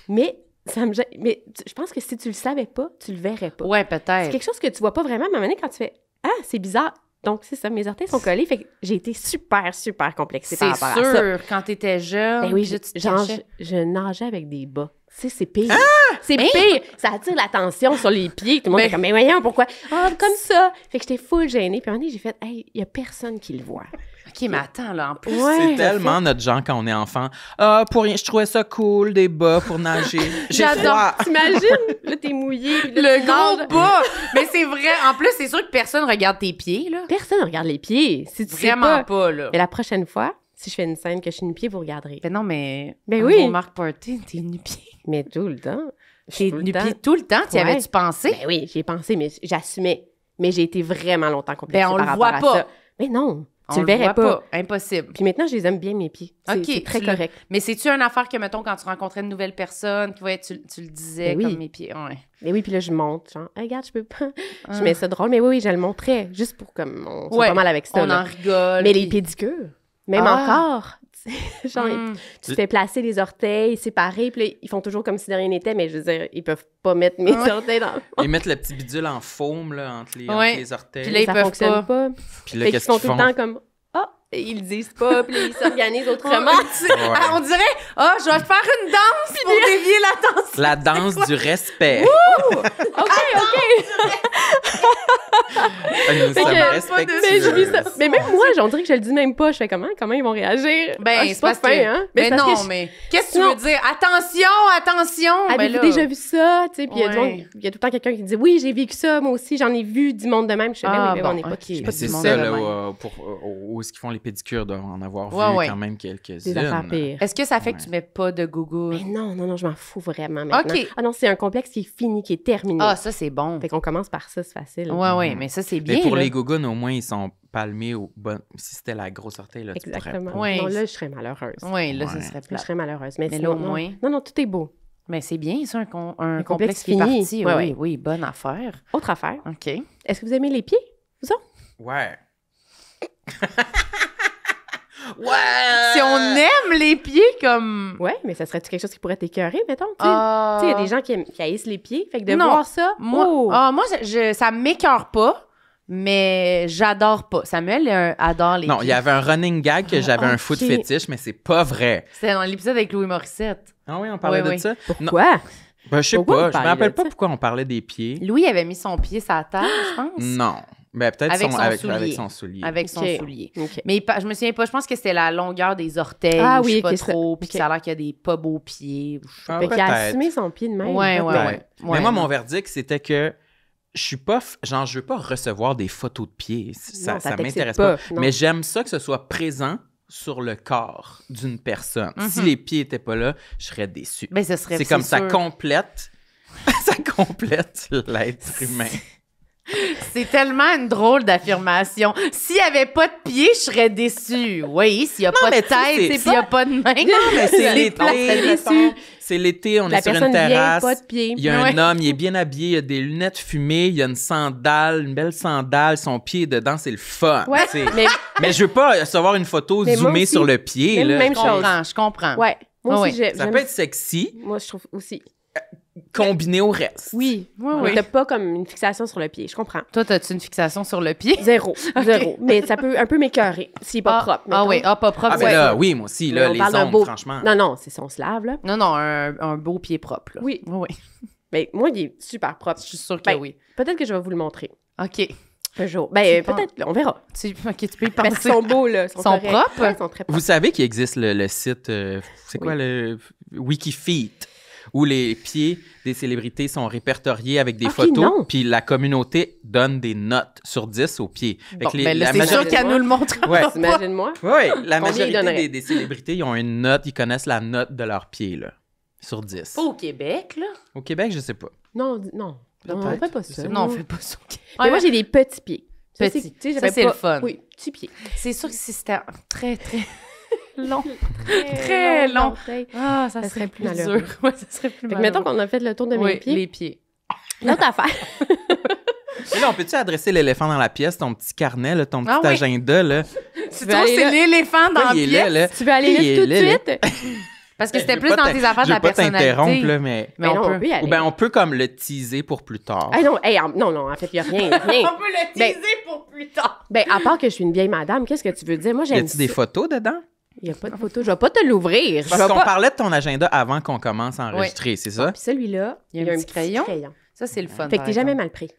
Mais ça me gêne. Mais je pense que si tu le savais pas, tu le verrais pas. Ouais, C'est peut-être. quelque chose que tu vois pas vraiment, mais à un moment donné, quand tu fais « Ah, c'est bizarre », donc c'est ça, mes orteils sont collés, fait que j'ai été super, super complexée C'est par rapport à ça. sûr, quand t'étais jeune, Ben oui, puis là, tu te genre, cachais. je nageais avec des bas. Tu sais, c'est pire. C'est pire. Ça attire l'attention sur les pieds. Tout le monde est comme, mais voyons, pourquoi? Ah, comme ça. Fait que j'étais full gênée. Puis à un moment donné, j'ai fait, hey, il y a personne qui le voit. OK, mais attends, là, en plus... Ouais. C'est tellement notre genre quand on est enfant. Ah, pour rien, je trouvais ça cool, des bas pour nager. J'ai froid. T'imagines? Là, t'es mouillé. puis là, Le tu gros nages. bas! Mais c'est vrai, en plus, c'est sûr que personne regarde tes pieds, là. Personne ne regarde les pieds. Si tu sais Vraiment pas. pas, là. Mais la prochaine fois, si je fais une scène que je suis nu-pied, vous regarderez. Ben non, mais... Ben en oui. gros, Marc Party, t'es nu-pied. Mais tout le temps. T'es Tout le nu-pied temps. tout le temps? T'y Ouais. avais-tu pensé? Ben oui, j'y ai pensé, mais j'assumais. Mais j'ai été vraiment longtemps complexée Ben, on par le rapport voit à pas. ça. Mais non, On tu le verrais voit pas. Impossible. Puis maintenant, je les aime bien, mes pieds. C'est OK, c'est très tu l'as- correct. Mais c'est-tu une affaire que, mettons, quand tu rencontrais une nouvelle personne, tu le disais Ben oui. comme mes pieds? Ouais. Mais oui, puis là, je monte, genre, hey, regarde, je peux pas. Ah. Je mets ça drôle, mais oui, je le montrais, juste pour comme on soit Ouais, pas mal avec ça. On là. en rigole. Mais puis- les pédicures, même Ah. encore. Genre, Hmm. tu te fais placer les orteils séparés, puis là, ils font toujours comme si de rien n'était, mais je veux dire, ils peuvent pas mettre mes Ouais. orteils dans. Ils mettent le petit bidule en faume là, entre les Ouais. orteils. Puis là, ils ça peuvent fonctionne pas. Puis là, Fait qu'ils qu'est-ce sont qu'ils tout le font? temps comme ah, et ils le disent pas, puis là, ils s'organisent autrement. Ouais. Ah, on dirait, je vais faire une danse pour dévier l'attention. La danse du respect. OK. Nous sommes Mais je vis ça. respectueuses. Mais même moi, on dirait que je le dis même pas. Je fais comment ils vont réagir? Ben, c'est pas fin, hein? Mais parce non, que mais qu'est-ce que tu Non. veux dire? Attention! Ben avez-vous là. déjà vu ça? Tu sais, puis il y a du Ouais. monde- il y a tout le temps quelqu'un qui dit oui, j'ai vécu ça, moi aussi, j'en ai vu du monde de même. Je fais Ah, oui, bon, on n'est pas, ok. je suis Mais pas c'est du monde ça, de là, même. où est-ce qu'ils font les pédicures, doivent en avoir Ouais, vu ouais. quand même quelques-unes. Des affaires pires. Est-ce que ça fait que tu mets pas de gougou? Mais non, je m'en fous vraiment maintenant. OK. Ah non, c'est un complexe qui est fini, qui est terminé. Ah, ça, c'est bon. Fait qu'on commence par ça, c'est facile. Ouais, mais ça, c'est bien. Mais pour là. les gougounes, au moins, ils sont palmés au bon. Si c'était la grosse orteil, là, tu pourrais Exactement. pas. Ouais. Non, là, je serais malheureuse. Oui, là, Ouais. ça serait Là, je plat. serais malheureuse. Mais, Mais sinon, là, au non. moins- Non, tout est beau. Mais c'est bien, ça, un complexe complexe qui est fini. parti. Ouais, oui, ouais. oui, bonne affaire. Autre affaire. OK. Est-ce que vous aimez les pieds? Vous autres? Ouais. Si on aime les pieds comme... Ouais, mais ça serait quelque chose qui pourrait t'écœurer, mettons? Tu sais, Ah. il y a des gens qui haïssent les pieds. Fait que de Non. voir ça, Moi, oh! moi ça m'écœure pas, mais j'adore pas. Samuel adore les Non, il pieds. y avait un running gag que j'avais un foot ok. fétiche, mais c'est pas vrai. C'était dans l'épisode avec Louis Morissette. Ah oui, on parlait Oui, de oui. ça? Non, Pourquoi? ben, je sais Pourquoi pas. vous Je me parlez rappelle de pas ça? pourquoi on parlait des pieds. Louis avait mis son pied sur la table, je pense. Non. Ben, peut-être Avec son avec soulier. son soulier. Avec son Ok. soulier. OK. Mais je me souviens pas, je pense que c'était la longueur des orteils. Ah ou je sais oui, pas ok, ça. trop. Puis Ok. que ça a l'air qu'il y a des pas beaux pieds. ou je sais Ah, Fait qu'il a peut-être. assumé son pied de même. Ouais, peut-être. ouais, Peut-être. ouais. Mais Ouais, moi, non. mon verdict, c'était que je suis pas... Genre, je veux pas recevoir des photos de pieds. Ça, Non, ça ça t'excite m'intéresse pas, pas. non. Mais j'aime ça que ce soit présent sur le corps d'une personne. Si Mhm. les pieds étaient pas là, je serais déçu. Ben, ce serait C'est comme ça sûr. complète... ça complète l'être humain. C'est tellement une drôle d'affirmation. S'il n'y avait pas de pied, je serais déçue. Oui, s'il n'y a pas de mais tu sais, tête, c'est s'il n'y a pas de main. Mais c'est Les l'été, places, c'est mettons. déçu. C'est l'été, on La est sur une personne vient, terrasse. pas de pied. Il y a Ouais. un homme, il est bien habillé, il a des lunettes fumées, il y a une sandale, une belle sandale, son pied est dedans, c'est le fun. Ouais, tu sais. mais Mais je veux pas recevoir une photo Mais moi zoomée aussi. sur le pied. Même- là. même Je comprends. ouais. Moi Ouais. aussi, Ça j'aime. peut être sexy, Moi, je trouve aussi. combiné au reste. Oui. Oui, Mais oui. t'as pas comme une fixation sur le pied. Je comprends. Toi, as-tu une fixation sur le pied? Zéro. Zéro. Mais ça peut un peu m'écœurer s'il est pas propre. Ah mettons. oui, pas propre. Ah, ben ouais. là, oui, moi aussi, Mais là, on les parle d'un ongles, beau- franchement. Non, c'est son se lave, là. Non, un beau pied propre. Là. Oui. Oui. Mais moi, il est super propre. Je suis sûre que Ben, oui. Peut-être que je vais vous le montrer OK. un jour. Ben, penses? peut-être, on verra. Tu peux y Parce penser. qu'ils sont beaux, là. Ils Sont corrects. propres? Ouais, ils sont très propres. Vous savez qu'il existe le site, c'est quoi le Wikifeet, où les pieds des célébrités sont répertoriés avec des Ok, photos, non. puis la communauté donne des notes sur 10 aux pieds. Fait Bon, que ben là, la c'est sûr majorité- qu'elle nous le montrera Ouais. pas. Imagine-moi. Oui, la Combien ils majorité donneraient? des célébrités, ils ont une note, ils connaissent la note de leurs pieds, là, sur 10. Pas au Québec, là. Au Québec, je sais pas. Non, non. On Peut-être. fait pas Je ça. sais Non, on fait pas ça. Mais moi, j'ai des petits pieds. Ça, Petits. c'est- tu sais, Ça, j'avais c'est pas- le fun. Oui, petits pieds. C'est sûr que si c'était très, très long. Très long. orteils. Ah, ça Ça serait serait plus plus malheureux. dur. Ouais, ça serait plus Fait que malheureux. mettons qu'on a fait le tour de mes Oui, pieds. les pieds. L'autre affaire. Mais là, on peut-tu adresser l'éléphant dans la pièce, ton petit carnet, là, ton petit Ah oui. agenda, là? C'est veux trop, aller c'est là? l'éléphant dans Pourquoi la il est là, pièce. là? Tu veux aller Il est là tout de là, là. suite? Parce que c'était Je veux plus pas dans tes affaires de je la veux pas t'interrompre, personnalité. là, mais... Mais Ben on non, peut. peut y aller. Ou ben on peut comme le teaser pour plus tard. Ah non, hey, non, en fait, il n'y a rien. rien. On peut le Ben- teaser pour plus tard. Ben, à part que je suis une vieille madame, qu'est-ce que tu veux dire? Moi, Y j'aime a-tu des ça. photos dedans? Il n'y a pas de photo. Je vais pas te l'ouvrir. Je Parce vais qu'on pas... parlait de ton agenda avant qu'on commence à enregistrer, c'est ça? Puis celui-là, Il y a un petit crayon. Ça, c'est le fun. Fait que t'es jamais mal pris.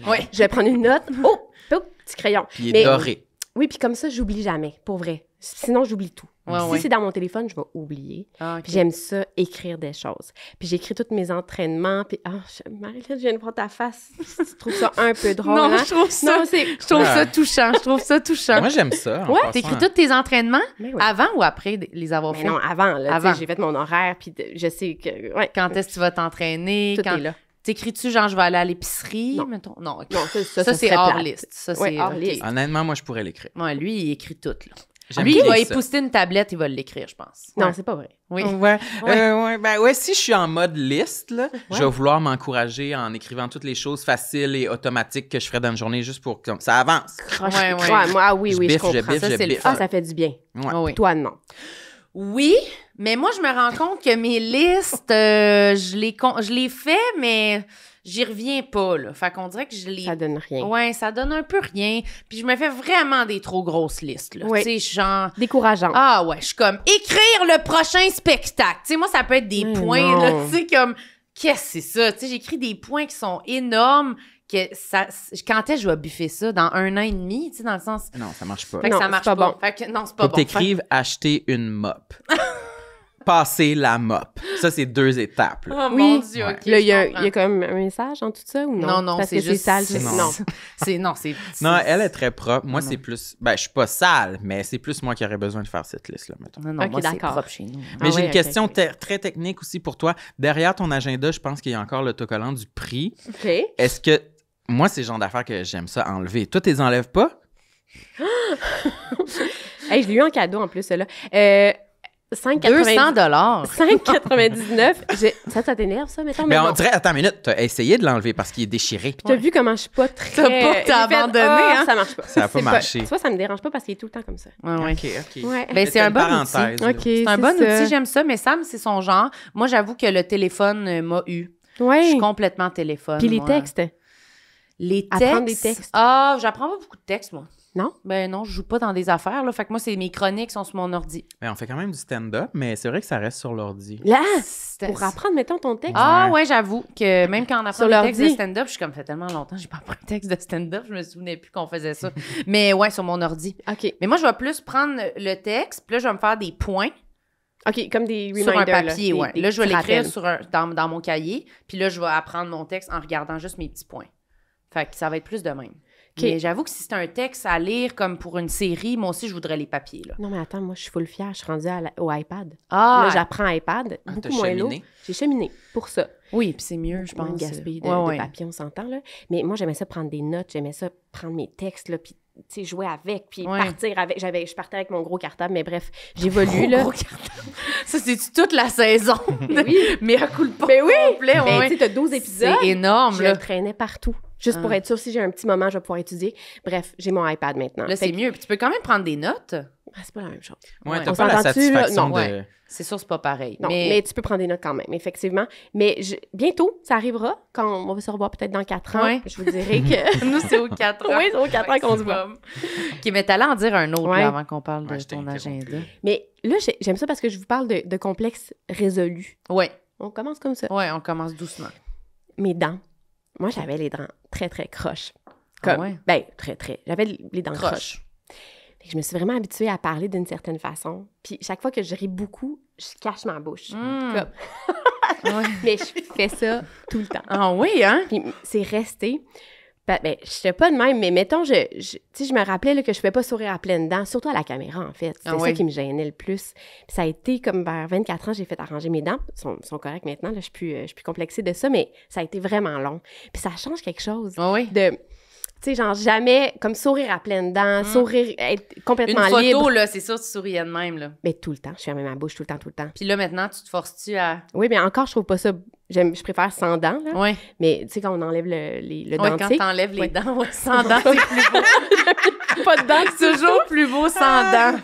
Oui. Je vais prendre une note. Oh, petit crayon. Puis il est Mais- doré. Oui, puis comme ça, j'oublie jamais, pour vrai. Sinon, j'oublie tout. Ouais, si ouais. c'est dans mon téléphone, je vais oublier. Ah, ok. Puis j'aime ça, écrire des choses. Puis j'écris tous mes entraînements. Puis, Marie-Laure, je viens de voir ta face. Tu trouves ça un peu drôle, Non, hein? je trouve ça, Non, c'est... je trouve Ouais. ça touchant. Je trouve ça touchant. Moi, j'aime ça. en Ouais, passant. T'écris tous tes entraînements Mais oui. avant ou après les avoir Mais faits? non, avant, là. Avant. Tu sais, j'ai fait mon horaire, puis je sais que... Ouais, Quand est-ce que tu vas t'entraîner? tout Quand... est là. T'écris-tu genre je vais aller à l'épicerie? Non. Mettons? Non, ok. Non, ça Ça, c'est serait hors plate. liste. Ça, Ouais, c'est hors ok. liste. Honnêtement, moi, je pourrais l'écrire. Ouais, lui, il écrit tout. Là. J'aime Lui, il bien va ça. épouster une tablette, il va l'écrire, je pense. Non, Ouais. c'est pas vrai. Oui. Ouais, Ouais. ben ouais, si je suis en mode liste, là, je vais vouloir m'encourager en écrivant toutes les choses faciles et automatiques que je ferais dans une journée juste pour que ça avance. Croche, Ouais, ouais. croche. Moi, ah oui, Je oui, biffe, je comprends. je biffe, Ça, je c'est le biffe. Ah, ça fait du bien. Ouais. Ah oui. Toi, non. Oui, mais moi, je me rends compte que mes listes, je les fais, mais j'y reviens pas, là. Fait qu'on dirait que je les... Ça donne rien. Ouais, ça donne un peu rien. Puis je me fais vraiment des trop grosses listes, là. Ouais. Tu sais, je suis genre... Décourageant. Ah ouais, je suis comme écrire le prochain spectacle. Tu sais, moi, ça peut être des Mais points, non. là. Tu sais, comme, qu'est-ce que c'est ça? Tu sais, j'écris des points qui sont énormes, Quand est-ce que je vais buffer ça? Dans 1 an et demi, tu sais, dans le sens... Non, ça marche pas. Fait que Non, ça marche c'est pas bon. Fait que, non, c'est pas Faut bon. que t'écrives acheter une mop. Passer la mop. Ça, c'est 2 étapes. Là. Oh Oui. mon Dieu, OK, Là, il y je a comprends. quand même un message en tout ça ou non? Non, Parce c'est que juste... sale. Non. c'est... Non, elle est très propre. Moi, c'est plus... Ben, je suis pas sale, mais c'est plus moi qui aurais besoin de faire cette liste-là, mettons. Non, Ok, moi, c'est d'accord. propre chez nous. Mais j'ai ouais, une ok, question ok. très technique aussi pour toi. Derrière ton agenda, je pense qu'il y a encore l'autocollant du prix. OK. Est-ce que... Moi, c'est le genre d'affaires que j'aime ça enlever. Toi, tu les enlèves pas? Hey, je l'ai eu en cadeau en plus, là. 5,99. 5,99. Ça t'énerve, ça, mettons? Mais Mais on bon. dirait... Attends une minute. T'as essayé de l'enlever parce qu'il est déchiré. T'as vu comment je suis pas très... T'as J'ai fait, abandonné, hein? Ça marche pas. Ça a pas C'est marché. Tu vois, ça me dérange pas parce qu'il est tout le temps comme ça. Ouais. OK. Ouais. Ben, c'est un bon outil. parenthèse, là. OK, C'est un bon outil, j'aime ça, mais Sam, c'est son genre. Moi, j'avoue que le téléphone m'a eu. Je Ouais. suis complètement téléphone. Puis les moi. textes. Les textes. Apprendre des textes. Ah, j'apprends pas beaucoup de textes, moi. Non? Ben non, je joue pas dans des affaires, là. Fait que moi, mes chroniques sont sur mon ordi. Mais on fait quand même du stand-up, mais c'est vrai que ça reste sur l'ordi. Là, C'était- pour apprendre, mettons, ton texte. Ah ouais, j'avoue que même quand on apprend Sur des textes de l'ordi. stand-up, je suis comme, fait tellement longtemps que j'ai pas appris un texte de stand-up, je me souvenais plus qu'on faisait ça. Mais ouais, sur mon ordi. OK. Mais moi, je vais plus prendre le texte, puis là, je vais me faire des points OK, comme des reminders. sur un papier, là, ouais. des Là, je vais petits l'écrire rappels. dans mon cahier, puis là, je vais apprendre mon texte en regardant juste mes petits points. Fait que ça va être plus de même. OK. Mais j'avoue que si c'est un texte à lire comme pour une série, moi aussi, je voudrais les papiers, là. Non, mais attends, moi, je suis full fière. Je suis rendue au iPad. Ah! Là, j'apprends iPad, Ah, beaucoup t'as moins cheminé. lourd. J'ai cheminé pour ça. Oui, puis c'est mieux, je Moins pense. de gaspiller de, Ouais. de papier, on s'entend, là. Mais moi, j'aimais ça prendre des notes, j'aimais ça prendre mes textes, là, puis, tu sais, jouer avec, puis Ouais. partir avec. Je partais avec mon gros cartable, mais bref, j'évolue, là. Gros cartable. Ça, c'est toute la saison. Oui. Mais un coup de pas Ben oui! complet, Ben, ouais. tu sais, t'as 12 épisodes. C'est énorme, Je là. le traînais partout. Juste pour Ah. être sûre, si j'ai un petit moment, je vais pouvoir étudier. Bref, j'ai mon iPad maintenant. Là, Fait c'est que- mieux. Puis tu peux quand même prendre des notes. Ah, c'est pas la même chose. Ouais, Ouais. t'as On pas la s'entend-tu, là? satisfaction Non, de... ouais. C'est sûr, c'est pas pareil. Non, mais tu peux prendre des notes quand même, effectivement. Mais bientôt, ça arrivera, quand on va se revoir peut-être dans 4 ans. Ouais. Je vous dirai que... Nous, c'est aux 4 ans. Oui, c'est aux 4 ans qu'on se voit. OK, mais t'allais en dire un autre, Ouais. là, avant qu'on parle Ouais, de je t'ai ton interrompu. agenda. Mais là, j'aime ça parce que je vous parle de complexes résolus. Ouais. On commence comme ça. Ouais, on commence doucement. Mes dents. Moi, j'avais les dents très, très croches. Ah ouais? Ben, très, très. J'avais les dents croches. Croche. Fait que je me suis vraiment habituée à parler d'une certaine façon. Puis chaque fois que je ris beaucoup, je cache ma bouche. Mm. Comme- Ouais. Mais je fais ça tout le temps. Ah oui, hein? Puis c'est resté. Ben, je sais pas de même, mais mettons, tu sais, je me rappelais là, que je ne pouvais pas sourire à pleines dents, surtout à la caméra, en fait. C'était Ah ça ouais. qui me gênait le plus. Puis ça a été comme vers 24 ans, j'ai fait arranger mes dents. Elles sont correctes maintenant, là, je suis plus complexée de ça, mais ça a été vraiment long. Puis ça change quelque chose Ah oui. de... Tu sais, genre, jamais, comme sourire à pleines dents, sourire, être Une complètement photo, libre. là, c'est sûr, tu souriais de même, là. Mais tout le temps, je fermais ma bouche tout le temps, tout le temps. Puis là, maintenant, tu te forces-tu à... Oui, mais encore, je trouve pas ça... Je préfère sans dents, là. Ouais. Mais tu sais, quand on enlève le Ouais, dentier... quand t'enlèves les Ouais. dents, ouais, sans dents, c'est plus beau. pas de dents, C'est toujours plus beau sans dents.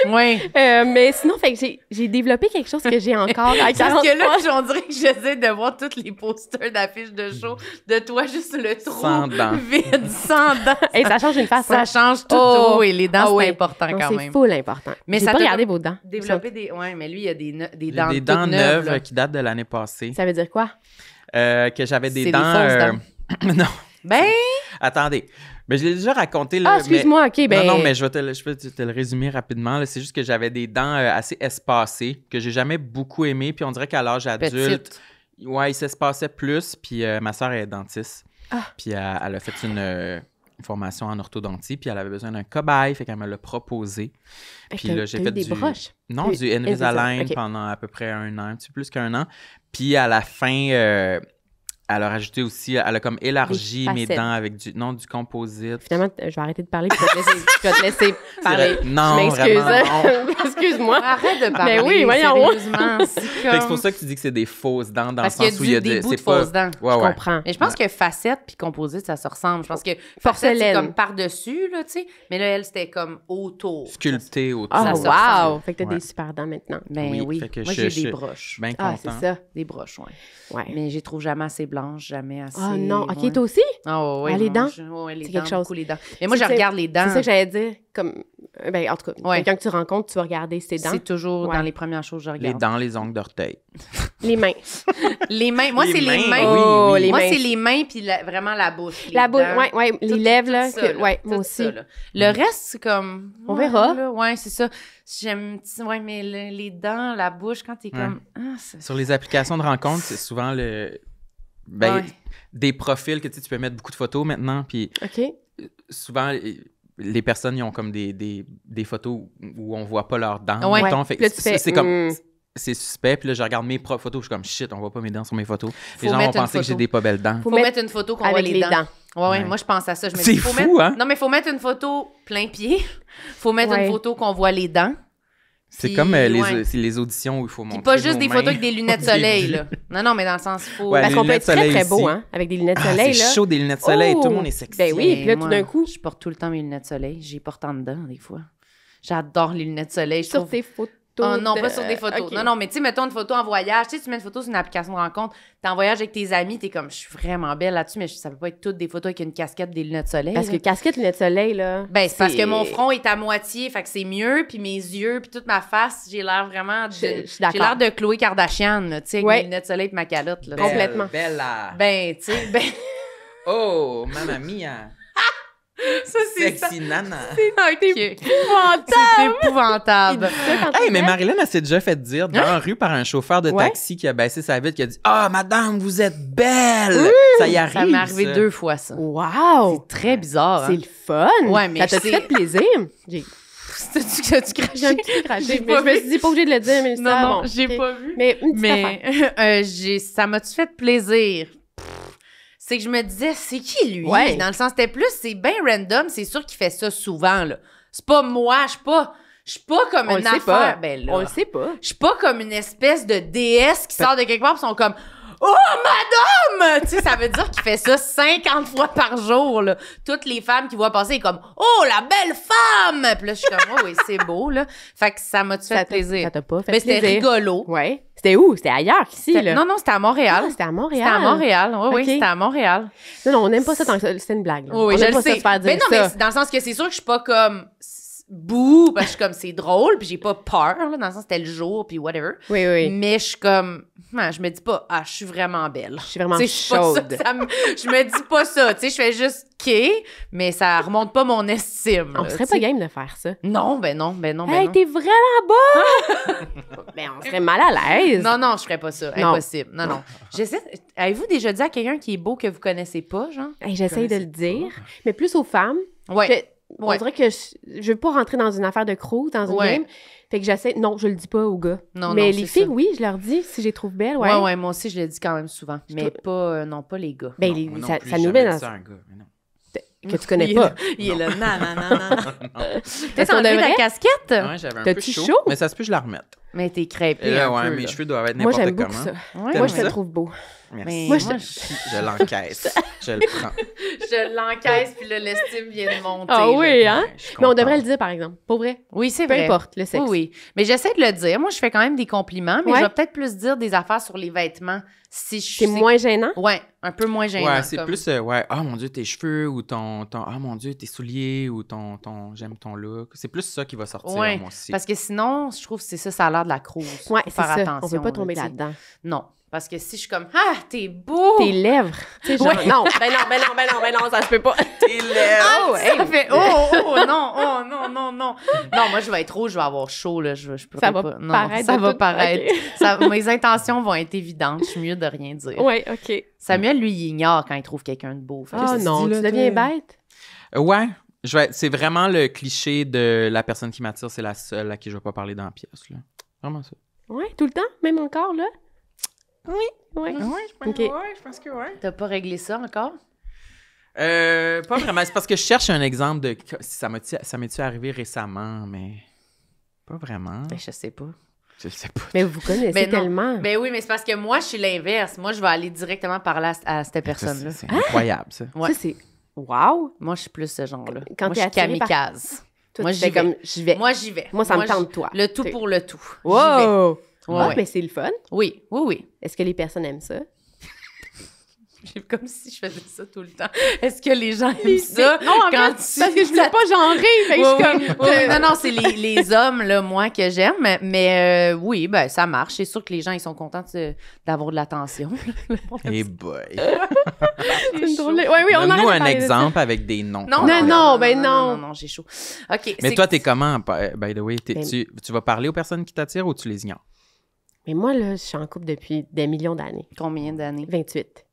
Oui. Mais sinon, fait que j'ai développé quelque chose que j'ai encore à 40 Parce que là, ans. on dirait que j'essaie de voir tous les posters d'affiches de show de toi, juste le trou Sans dents. vide, sans dents. Hey, ça change une face. Ça hein? change tout. Oh. Oh, et les dents, Ah c'est oui. important Non, quand c'est même. full important. Mais J'ai ça pas t'a regardé comme vos dents. Développer des... Ouais, mais lui, il y a des J'ai dents des toutes dents neuves là. qui datent de l'année passée. Ça veut dire quoi? Que j'avais des C'est des dents... fausses non, Ben, attendez. Mais je l'ai déjà raconté, là. Ah, excuse-moi, OK, ben... Non, mais je vais te le résumer rapidement. là. C'est juste que j'avais des dents assez espacées, que j'ai jamais beaucoup aimées. Puis on dirait qu'à l'âge adulte, petite. ouais, il s'espaçait plus. Puis ma soeur est dentiste. Ah. Puis elle a fait une formation en orthodontie. Puis elle avait besoin d'un cobaye, fait qu'elle me l'a proposé. Puis là, j'ai T'as fait eu des du... broches? Non, Oui, du Invisalign OK. pendant à peu près 1 an, un petit peu plus qu'1 an. Puis à la fin... elle a rajouté aussi, elle a comme élargi Des mes facettes. dents avec du composite. Finalement, je vais arrêter de parler puis je vais te laisser parler. Non, Je m'excuse. vraiment, non. Excuse-moi. Arrête de parler. Mais oui, voyons. Sérieusement, c'est Fait que comme... c'est pour ça que tu dis que c'est des fausses dents dans Parce le sens où il y a des bouts de c'est pas... fausses dents. Ouais, Je ouais. comprends. Mais je pense que facette puis composite, ça se ressemble. Je pense que facette, c'est Porcelaine. comme par-dessus, là, tu sais. Mais là, elle, c'était comme autour. Sculpté autour. Ah, Ça se wow! ressemble. Fait que t'as Ouais. des super dents maintenant. Ben Oui, oui. fait que Moi, je j'ai des suis broches. bien Ah, c'est content. ça. Des broches, oui. Ouais. Mais je les trouve jamais assez blanches, jamais assez... Ah non, OK, ouais. toi aussi? Ah ouais, Ah, les moi, dents? ouais, les C'est dents, quelque chose. beaucoup les dents. Mais moi, je C'est- regarde les dents. C'est ça que j'allais dire. Comme Ben, en tout cas, Ouais. quelqu'un que tu rencontres, tu vas regarder ses dents. C'est toujours Ouais. dans les premières choses que je Les regarde. dents, les ongles d'orteil. Les mains. Les mains. Moi, Les c'est les mains, mains. oui, Oh, oui. les Moi, mains. c'est les mains puis vraiment la bouche. La bouche, dents. ouais, les Tout- lèvres, tout là. ça, que- ouais, tout moi ça, aussi. là. Le reste, c'est comme... On verra. là, ouais, c'est ça. J'aime... Ouais, mais les dents, la bouche, quand t'es comme... Ah, Sur les applications de rencontres, c'est souvent Ouais. des profils que tu peux mettre beaucoup de photos maintenant, puis OK. souvent, les personnes, ils ont comme des photos où on voit pas leurs dents. Ouais. mettons. Fait que Puis là, tu fais, c'est comme... C'est suspect, puis là, je regarde mes propres photos, je suis comme, shit, on voit pas mes dents sur mes photos. Les gens vont mettre une penser que j'ai photo. des pas belles dents. Faut Faut mettre une photo qu'on voit avec les les dents. dents. Ouais, Ouais. moi, je pense à ça. Je me C'est dis, faut fou, mettre... hein? Non, mais faut mettre une photo plein pied. Faut mettre Ouais. une photo qu'on voit les dents. C'est Puis, comme ouais. c'est les auditions où il faut montrer Puis pas juste nos des mains photos avec des lunettes au soleil, début. là. Non, mais dans le sens, il faut... Ouais, Parce les qu'on peut lunettes être très, soleil très beau, aussi. hein, avec des lunettes Ah, soleil, c'est là. chaud des lunettes soleil, Oh! tout le monde est sexy. Ben oui, puis là, tout moi, d'un coup- Je porte tout le temps mes lunettes soleil. J'y porte en dedans, des fois. J'adore les lunettes soleil. Je Sur trouve... tes photos. Oh, non, de- pas sur des photos. OK. Non, mais tu sais, mettons une photo en voyage. Tu sais, tu mets une photo sur une application de rencontre, t'es en voyage avec tes amis, t'es comme, je suis vraiment belle là-dessus, mais ça peut pas être toutes des photos avec une casquette, des lunettes soleil. Parce que là. casquette, lunettes soleil, là. Ben, c'est parce que mon front est à moitié, fait que c'est mieux, puis mes yeux, puis toute ma face, j'ai l'air vraiment de... Je suis J'ai d'accord. l'air de Khloé Kardashian, là, tu sais, avec Ouais. mes lunettes soleil et ma calotte, là. Complètement. Bella. Ben, tu sais, ben... Oh, mamma mia. ça, c'est ça. Sexy nana. OK. épouvantable. C'est Il épouvantable. dit ça quand Hey, il mais est- Marilyn, elle s'est déjà fait dire dans la rue par un chauffeur de Ouais. taxi qui a baissé sa vitre, qui a dit « Ah, madame, vous êtes belle! Ça y arrive, Ça m'est arrivé ça. 2 fois, ça. Wow! C'est très bizarre, C'est hein? le fun! Ouais, mais ça t'a c'est- fait plaisir? J'ai T'as-tu j'ai un craché? petit peu craché, J'ai mais pas je me vu. suis dit, pas obligé de le dire, mais Non, ça, non, bon, j'ai ok. pas vu. Mais une petite affaire. Mais ça m'a-tu fait plaisir? C'est que je me disais, c'est qui lui? Ouais. Dans le sens, c'était plus, c'est bien random, c'est sûr qu'il fait ça souvent, là. C'est pas moi, je suis pas comme On une le sait affaire. pas. Ben là, On le sait pas. je suis pas comme une espèce de déesse qui sort de quelque part pis sont comme oh madame, tu sais, ça veut dire qu'il fait ça 50 fois par jour là. Toutes les femmes qui voient passer comme oh la belle femme, puis là je suis comme oh oui c'est beau là. Fait que ça m'a fait Ça plaisir. t'a pas fait Mais c'était plaisir. rigolo. Ouais. C'était où? C'était ailleurs qu'ici, là. Non, c'était à Montréal. Ah, c'était à Montréal. C'était à Montréal. Oui, oui, Ok. c'était à Montréal. Non, on n'aime pas ça tant que ça. C'était une blague. Là. Oui, oui, on je aime le pas ça sais. se faire dire Mais non, ça. mais c'est dans le sens que c'est sûr que je suis pas comme bouh, parce que je suis comme c'est drôle, puis j'ai pas peur, là, dans le sens c'était le jour, puis whatever. Oui, oui. Mais je suis comme, je me dis pas, je suis vraiment belle. Je suis vraiment Tu sais, je suis pas chaude. ça, je me dis pas ça, tu sais, je fais juste mais ça remonte pas mon estime. On là, serait tu sais. pas game de faire ça. Non, ben non. Hey, t'es vraiment beau! Ben, on serait mal à l'aise. Non, je ferais pas ça. Non. Impossible. Non. Avez-vous déjà dit à quelqu'un qui est beau que vous connaissez pas, genre? Hey, j'essaye de le dire, mais plus aux femmes. Ouais. On Ouais. dirait que je veux pas rentrer dans une affaire de crew, dans une Ouais. game. Fait que j'essaie... Non, je le dis pas aux gars. Non, mais non, les c'est filles, ça. oui, je leur dis si je les trouve belles, ouais. Ouais, moi aussi, je le dis quand même souvent. Mais pas, non, pas les gars. Ben, Non, les- moi non ça, plus, ça j'ai nous met jamais dans... dit ça à un gars, mais non. Que tu connais Il est pas. là- Il est là, non. Est-ce T'as qu'on enlevé devrait? ta casquette? Ouais, j'avais un peu T'as-tu chaud, chaud? mais ça se peut que je la remette. Mais t'es crêpé Et là, un ouais, peu, mes là. cheveux doivent être Moi, n'importe j'aime comment. beaucoup ça. Ouais. Moi, je ça? te trouve beau. Merci. Mais Moi, Je l'encaisse. Je le prends. je l'encaisse, puis là, l'estime vient de monter. Ah là. oui, hein? Ouais, je suis Mais on contente. devrait le dire, par exemple. Pour vrai. Oui, c'est Peu vrai. importe, le sexe. Oui. Mais j'essaie de le dire. Moi, je fais quand même des compliments, mais Ouais. je vais peut-être plus dire des affaires sur les vêtements si je C'est moins gênant? Ouais, un peu moins gênant. Ouais, c'est comme. plus, ouais, ah mon Dieu, tes cheveux ou ah mon Dieu, tes souliers ou j'aime ton look. C'est plus ça qui va sortir, Ouais, moi aussi. parce que sinon, je trouve que c'est ça, ça a l'air de la crouse. Ouais, Faut c'est faire ça. attention. On veut pas tomber tu sais. là-dedans. Non, parce que si je suis comme, t'es beau! Tes lèvres. Tu sais, genre, Ouais. non, ben non, ça se peut pas. Tes lèvres! Oh, hey. Ça fait, non. Non, moi, je vais être rouge, je vais avoir chaud, là. Je pourrais Ça va pas. Non, paraître ça de va tout- paraître. ok. Mes intentions vont être évidentes. Je suis mieux de rien dire. Ouais, OK. Samuel, lui, il ignore quand il trouve quelqu'un de beau. Fait que Oh c'est- non, dis, là, tu deviens toi? bête. Ouais, c'est vraiment le cliché de la personne qui m'attire, c'est la seule à qui je vais pas parler dans la pièce, là. Vraiment ça. Ouais, tout le temps, même encore, là? Oui. Ouais. Ouais, je pense Ok. que ouais, je pense que ouais. T'as pas réglé ça encore? Pas vraiment. C'est parce que je cherche un exemple de si ça m'est-tu arrivé récemment, mais pas vraiment. Ben, je sais pas. Je sais pas. Mais vous connaissez Ben non. tellement. Ben oui, mais c'est parce que moi, je suis l'inverse. Moi, je vais aller directement parler à cette personne-là. C'est incroyable, ça. Ouais. Ça, c'est... Wow! Moi, je suis plus ce genre-là. Quand Moi, t'es je suis attiré par- kamikaze. Toi, Moi, tu j'y fais vais. comme, j'y vais. Moi, j'y vais. Moi, ça me je- tente, toi. Le tout T'es- pour le tout. J'y vais. Wow! Ouais, Ah, ouais. mais c'est le fun. Oui. Est-ce que les personnes aiment ça? J'ai comme si je faisais ça tout le temps. Est-ce que les gens aiment ça? Non, en fait, parce que je voulais pas genrer. Fait que je suis comme... Non, c'est les hommes, là, moi, que j'aime. Mais oui, ben ça marche. C'est sûr que les gens, ils sont contents d'avoir de l'attention. Hey boy. C'est une drôle. Oui, on Donne-nous arrête de un parler de ça. exemple avec des noms. Non, j'ai chaud. OK. Mais toi, t'es comment, by the way? Tu vas parler aux personnes qui t'attirent ou tu les ignores? Mais moi, là, je suis en couple depuis des millions d'années. Combien d'années? 28.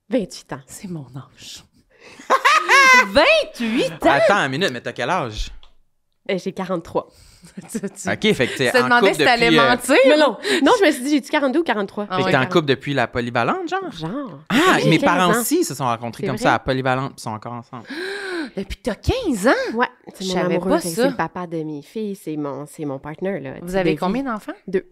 28 ans. C'est mon âge. 28 ans? Attends une minute, mais t'as quel âge? J'ai 43. OK, fait que t'es Je te en demandais couple si t'allais depuis... mentir. Non, je me suis dit, j'ai-tu 42 ou 43? Ah Fait que ouais, t'es en couple depuis la polyvalente, genre? Genre. Ah, J'ai mes 15 parents ans. aussi se sont rencontrés C'est comme vrai? ça à polyvalente puis sont encore ensemble. Depuis que t'as 15 ans? Ouais, c'est Je mon savais amoureux. pas fait que ça. C'est le papa de mes filles, c'est mon partner, là. Vous avez combien d'enfants? 2.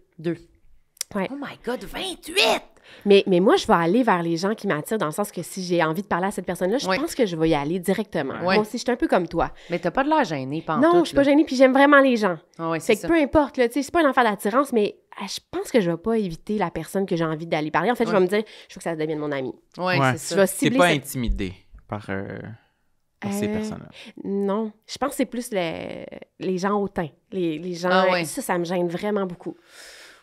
Ouais. Oh my God, 28! Mais moi, je vais aller vers les gens qui m'attirent dans le sens que si j'ai envie de parler à cette personne-là, je Ouais. pense que je vais y aller directement. Ouais. Moi aussi, je suis un peu comme toi. Mais t'as pas de l'air gêné, pantoute. Non, je suis pas gênée, puis j'aime vraiment les gens. Ah ouais, Fait c'est que ça. peu importe, là, tu sais, c'est pas une affaire d'attirance, mais je pense que je vais pas éviter la personne que j'ai envie d'aller parler. En fait, je vais me dire, je veux que ça devienne mon ami. Ouais, Ouais. c'est Je vais ça. T'es cibler pas cette- intimidé par ces personnes-là. Non, je pense que c'est plus les gens hautains. Les gens, Ah ouais. ça me gêne vraiment beaucoup.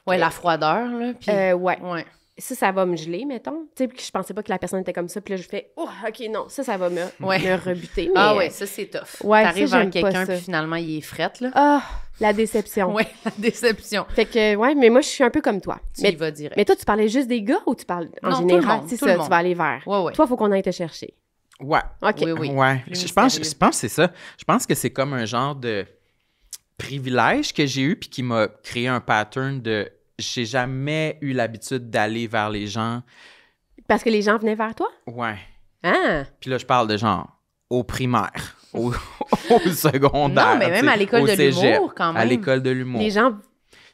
Ouais, la froideur, là. Puis... Ouais. Ouais. Ça va me geler, mettons. Tu sais, puis je pensais pas que la personne était comme ça. Puis là, je fais, oh, OK, non, ça va me rebuter. Mais, Ah ouais, ça, c'est tough. ouais, T'arrives ça, vers j'aime pas quelqu'un, ça. puis finalement, il est frette, là. Ah, la déception. Ouais, la déception. Fait que, ouais, mais moi, je suis un peu comme toi. Tu y vas direct. Mais toi, tu parlais juste des gars ou tu parles en Non, tout le général? monde, C'est tout le ça, monde. tu vas aller vers. Ouais, ouais. Toi, il faut qu'on aille te chercher. Ouais. OK. Oui, oui. Ouais. Plus Je pense mystérieux. que c'est ça. Je pense que c'est comme un genre de privilège que j'ai eu puis qui m'a créé un pattern de... J'ai jamais eu l'habitude d'aller vers les gens. Parce que les gens venaient vers toi? Ouais. Ah! Puis là, je parle de genre au primaire, au secondaire. Non, mais même tu sais, à l'école au de cégep, l'humour, quand À même. l'école de l'humour. Les gens...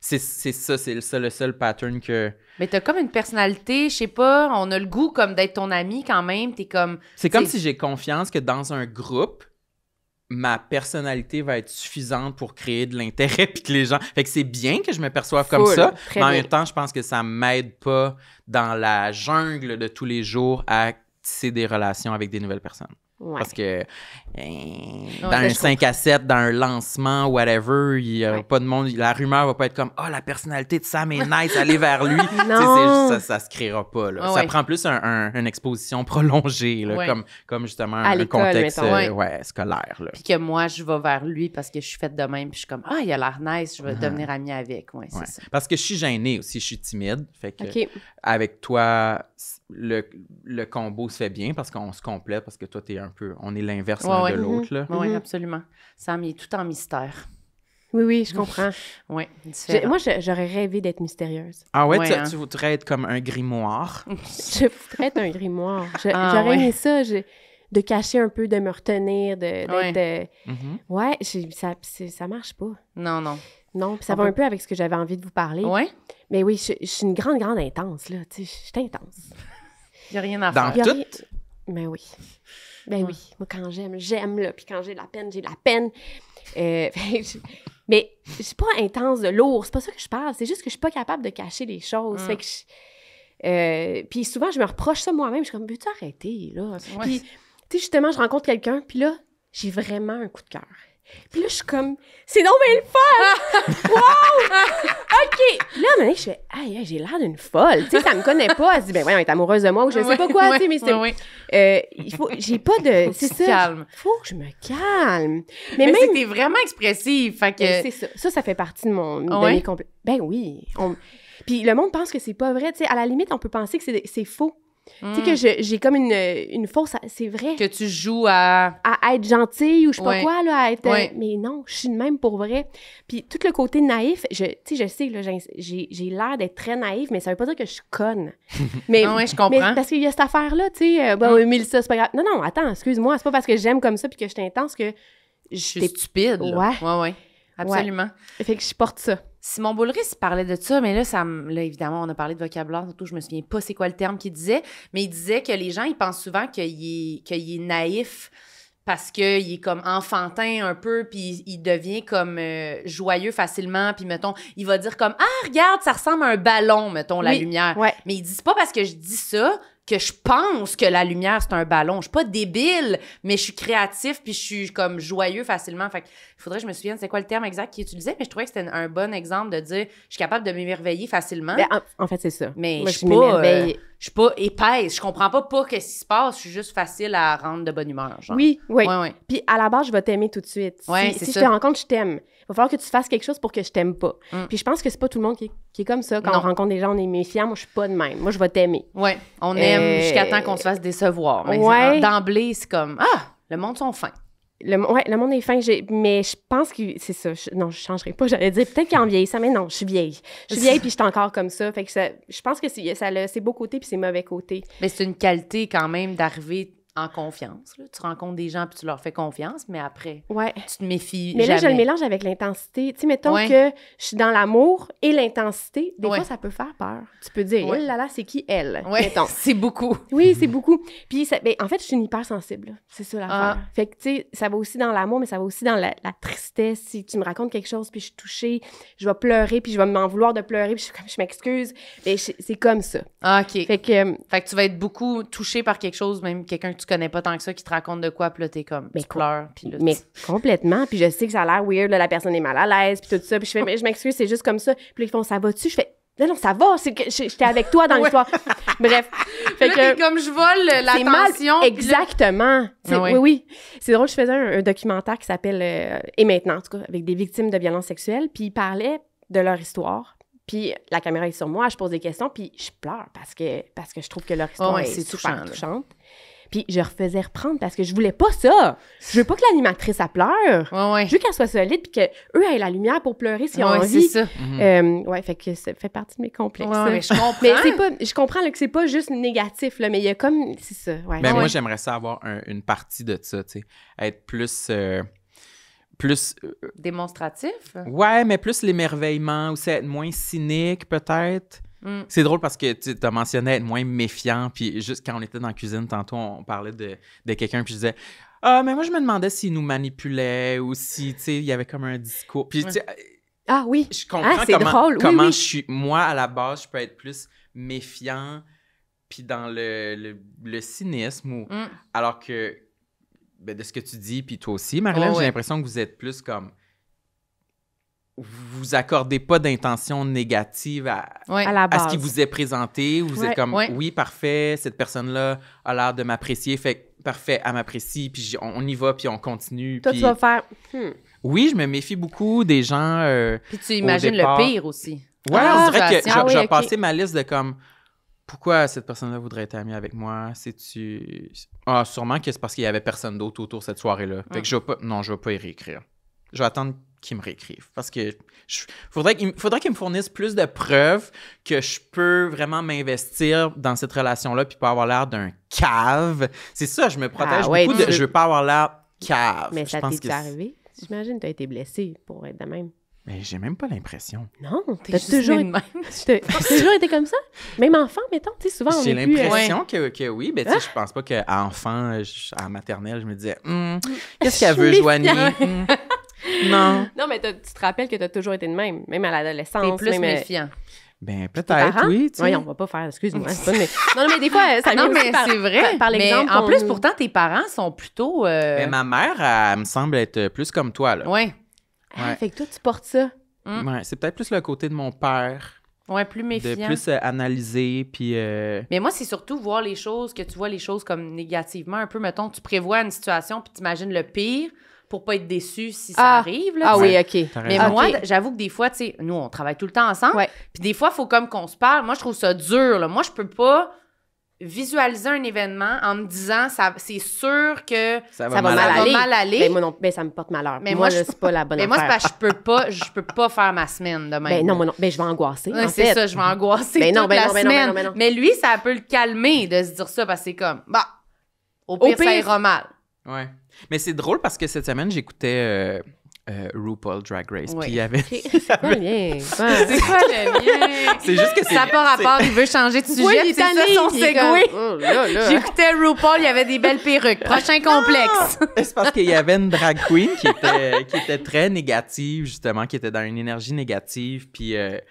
C'est ça, c'est le seul pattern que... Mais t'as comme une personnalité, je sais pas, on a le goût comme d'être ton ami quand même. T'es comme... C'est comme t'sais- si j'ai confiance que dans un groupe, ma personnalité va être suffisante pour créer de l'intérêt puis que les gens... Fait que c'est bien que je me perçoive comme Full, ça, très mais en bien. même temps, je pense que ça m'aide pas dans la jungle de tous les jours à tisser des relations avec des nouvelles personnes. Ouais. Parce que dans ça, un je 5 à 7, dans un lancement, whatever, il n'y a Ouais. pas de monde. La rumeur va pas être comme « Ah, la personnalité de Sam est nice, allez vers lui. » Tu sais, Non. ça se créera pas. Là. Ah ça ouais. prend plus une exposition prolongée, là, Ouais. comme justement À un l'école, contexte mettons. scolaire. Là. Puis que moi, je vais vers lui parce que je suis faite de même. Puis je suis comme, ah, il a l'air nice, je vais devenir amie avec. Ouais, c'est Ouais. ça. Parce que je suis gênée aussi, je suis timide. Fait que OK. avec toi, le combo se fait bien parce qu'on se complète, parce que toi, on est l'inverse l'un Ouais, de ouais. l'autre. Là. Oui, Mhm. absolument. Sam, il est tout en mystère. Oui, je comprends. Oui, différent. Moi, j'aurais rêvé d'être mystérieuse. Ah ouais, Ouais, hein. tu voudrais être comme un grimoire. Je voudrais être un grimoire. Ah, J'aurais ouais. aimé ça, de cacher un peu, de me retenir, d'être... Mhm. Ouais, ça marche pas. Non, non. Non, puis ça On va peut- un peu avec ce que j'avais envie de vous parler. Ouais? Mais oui, je suis une grande intense, là. Tu sais, je suis intense. Il n'y a rien à Dans faire. Y a tout? rien- Ben oui. Ben oui. Moi, quand j'aime, là. Puis quand j'ai de la peine, j'ai de la peine. Mais je suis pas intense de lourd. C'est pas ça que je parle. C'est juste que je suis pas capable de cacher les choses. Fait que puis souvent, je me reproche ça moi-même. Je suis comme, veux-tu arrêter, là? Ouais. Puis, tu sais, justement, je rencontre quelqu'un, puis là, j'ai vraiment un coup de cœur. Puis là, je suis comme, c'est donc bien le fun! Wow! OK! Puis là, à un moment donné, je fais, aïe, j'ai l'air d'une folle. Tu sais, ça me connaît pas. Elle se dit, ben voyons, elle est amoureuse de moi ou je sais pas quoi, tu sais, mais c'est. J'ai pas de. C'est tu te ça. calmes. Faut que je me calme. Mais Mais même. c'est que t'es vraiment expressive. Fait que. C'est ça. Ça fait partie de mon. Ah de ouais? mes Ben oui. Puis le monde pense que c'est pas vrai. Tu sais, à la limite, on peut penser que c'est faux. Tu sais, que j'ai comme une fausse. C'est vrai. Que tu joues à. À être gentille ou je sais pas Ouais. quoi, là, à être... Ouais. Mais non, je suis de même pour vrai. Puis tout le côté naïf, tu sais, je sais, là, j'ai l'air d'être très naïve, mais ça veut pas dire que je suis conne. Mais, Ah ouais, je comprends. mais parce qu'il y a cette affaire-là, tu sais, oui, Mélissa, c'est pas grave. Non, attends, excuse-moi, c'est pas parce que j'aime comme ça puis que je suis intense que Je suis t'es- stupide. Là. Ouais. Ouais. Absolument. Fait que je porte ça. Simon Boulris parlait de ça, mais là, là, évidemment, on a parlé de vocabulaire, surtout, je me souviens pas c'est quoi le terme qu'il disait, mais il disait que les gens, ils pensent souvent qu'il est naïf parce qu'il est comme enfantin un peu, puis il devient comme joyeux facilement, puis mettons, il va dire comme « Ah, regarde, ça ressemble à un ballon, mettons, la Oui, lumière. ouais. » Mais il dit « C'est pas parce que je dis ça que je pense que la lumière, c'est un ballon. Je suis pas débile, mais je suis créatif puis je suis comme joyeux facilement. Fait qu'il faudrait que je me souvienne c'est quoi le terme exact qu'il utilisait, mais je trouvais que c'était un bon exemple de dire je suis capable de m'émerveiller facilement. Ben, en fait, c'est ça. Mais moi, je suis pas épaisse. Je comprends pas qu'est-ce qui se passe. Je suis juste facile à rendre de bonne humeur. Genre. Oui. Ouais. Puis à la base, je vais t'aimer tout de suite. Ouais, si je te rencontre, je t'aime. Il va falloir que tu fasses quelque chose pour que je t'aime pas. Puis je pense que c'est pas tout le monde qui est comme ça. Quand on rencontre des gens, on est méfiant. Moi, je suis pas de même. Moi, je vais t'aimer. Ouais, on aime jusqu'à temps qu'on se fasse décevoir. Mais d'emblée, c'est comme le monde sont fins. Le monde est fin. Mais je pense que c'est ça. Non, je changerai pas. J'allais dire peut-être qu'en vieillissant, mais non, je suis vieille. Je suis vieille puis je suis encore comme ça. Fait que je pense que ça a ses beaux côtés puis ses mauvais côtés. Mais c'est une qualité quand même d'arriver en confiance. Là. Tu rencontres des gens puis tu leur fais confiance, mais après, tu te méfies mais jamais. Là, je le mélange avec l'intensité. Tu sais, mettons que je suis dans l'amour et l'intensité. Des fois, ça peut faire peur. Tu peux dire, oh là là, c'est qui elle? Mettons. C'est beaucoup. Oui, c'est beaucoup. Puis, en fait, je suis une hypersensible. Là. C'est ça l'affaire. Fait que, tu sais, ça va aussi dans l'amour, mais ça va aussi dans la tristesse. Si tu me racontes quelque chose puis je suis touchée, je vais pleurer puis je vais m'en vouloir de pleurer puis je m'excuse. Mais c'est comme ça. OK. Fait que tu vas être beaucoup touchée par quelque chose, même quelqu'un que tu connais pas tant que ça, qui te raconte de quoi, puis là, t'es comme, tu pleures, puis là... Mais complètement, puis je sais que ça a l'air weird, là, la personne est mal à l'aise, puis tout ça, puis je fais, mais je m'excuse, c'est juste comme ça. Puis là, ils font, ça va-tu? Je fais, non, ça va, c'est que j'étais avec toi dans l'histoire. Bref. Fait que t'es comme, je vole l'attention. Exactement. Oui. C'est drôle, je faisais un documentaire qui s'appelle Et maintenant, en tout cas, avec des victimes de violences sexuelles, puis ils parlaient de leur histoire. Puis la caméra est sur moi, je pose des questions, puis je pleure parce que je trouve que leur histoire est super touchante. Puis je refaisais reprendre parce que je voulais pas ça. Je veux pas que l'animatrice, elle pleure. Je veux qu'elle soit solide puis qu'eux aient la lumière pour pleurer s'ils ont envie. C'est ça. Fait que ça fait partie de mes complexes. Mais je comprends. Mais je comprends là, que c'est pas juste négatif, là, mais il y a comme... C'est ça, moi, j'aimerais ça avoir une partie de ça, tu sais. Être plus... démonstratif? Ouais, mais plus l'émerveillement, aussi être moins cynique, peut-être. C'est drôle parce que tu as mentionné être moins méfiant, puis juste quand on était dans la cuisine, tantôt, on parlait de quelqu'un, puis je disais « Ah, mais moi, je me demandais s'il nous manipulait ou si, tu sais, il y avait comme un discours. » Puis, tu sais, ah oui! Je comprends comment je suis... Moi, à la base, je peux être plus méfiant, puis dans le cynisme, alors que, de ce que tu dis, puis toi aussi, Marilyn, j'ai l'impression que vous êtes plus comme... Vous accordez pas d'intention négative à ce qui vous est présenté. Vous êtes comme, oui, parfait, cette personne-là a l'air de m'apprécier, fait parfait, elle m'apprécie, puis on y va, puis on continue. Toi, puis... tu vas faire... Oui, je me méfie beaucoup des gens puis tu imagines le pire aussi. Ouais, on dirait que je vais passer ma liste de comme... Pourquoi cette personne-là voudrait être amie avec moi? C'est-tu... Ah, sûrement que c'est parce qu'il y avait personne d'autre autour cette soirée-là. Fait que je vais pas y réécrire. Je vais attendre qu'ils me réécrivent. Parce que faudrait qu'ils me fournissent plus de preuves que je peux vraiment m'investir dans cette relation-là puis pas avoir l'air d'un cave. C'est ça, je me protège beaucoup de... Je veux pas avoir l'air cave. Mais ça t'est arrivé? J'imagine que t'as été blessée pour être de même. Mais j'ai même pas l'impression. Non, t'as toujours été comme ça? Même enfant, mettons, tu sais, souvent on est plus... J'ai l'impression que oui, mais tu sais, je pense pas qu'à enfant, à maternelle, je me disais, qu'est-ce qu'elle veut, Joanie? Non. Non, mais tu te rappelles que t'as toujours été de même à l'adolescence. T'es plus méfiant. Ben, peut-être, oui. Tu sais. Oui, on va pas faire, excuse-moi. Non, mais des fois, ça vient aussi c'est vrai. Par l'exemple. Mais en plus, pourtant, tes parents sont plutôt... Mais ma mère, elle me semble être plus comme toi, là. Ouais. Fait que toi, tu portes ça. Ouais, c'est peut-être plus le côté de mon père. Ouais, plus méfiant. De plus analyser, puis... Mais moi, c'est surtout voir les choses, que tu vois les choses comme négativement. Un peu, mettons, tu prévois une situation, puis tu imagines le pire pour pas être déçu si ça arrive. Là, oui, OK. Mais moi, j'avoue que des fois, tu sais, nous, on travaille tout le temps ensemble. Puis des fois, il faut comme qu'on se parle. Moi, je trouve ça dur. Là. Moi, je peux pas visualiser un événement en me disant c'est sûr que ça va mal aller. Ben, moi non, ça me porte malheur. Mais moi, c'est pas la bonne affaire. Mais moi, c'est parce que je peux pas faire ma semaine de même. Ben non, moi non. Ben je vais angoisser. C'est ça, je vais angoisser toute la semaine. Non. Mais lui, ça peut le calmer de se dire ça parce que c'est comme, au pire, ça ira mal. Ouais. Mais c'est drôle parce que cette semaine, j'écoutais RuPaul Drag Race. Puis il y avait... C'est quoi le lien? C'est quoi le lien? C'est juste que c'est... Ça n'a pas rapport, il veut changer de sujet, c'est ça son segway. J'écoutais RuPaul, il y avait des belles perruques. Prochain complexe. C'est parce qu'il y avait une drag queen qui était très négative, justement, qui était dans une énergie négative, puis... elle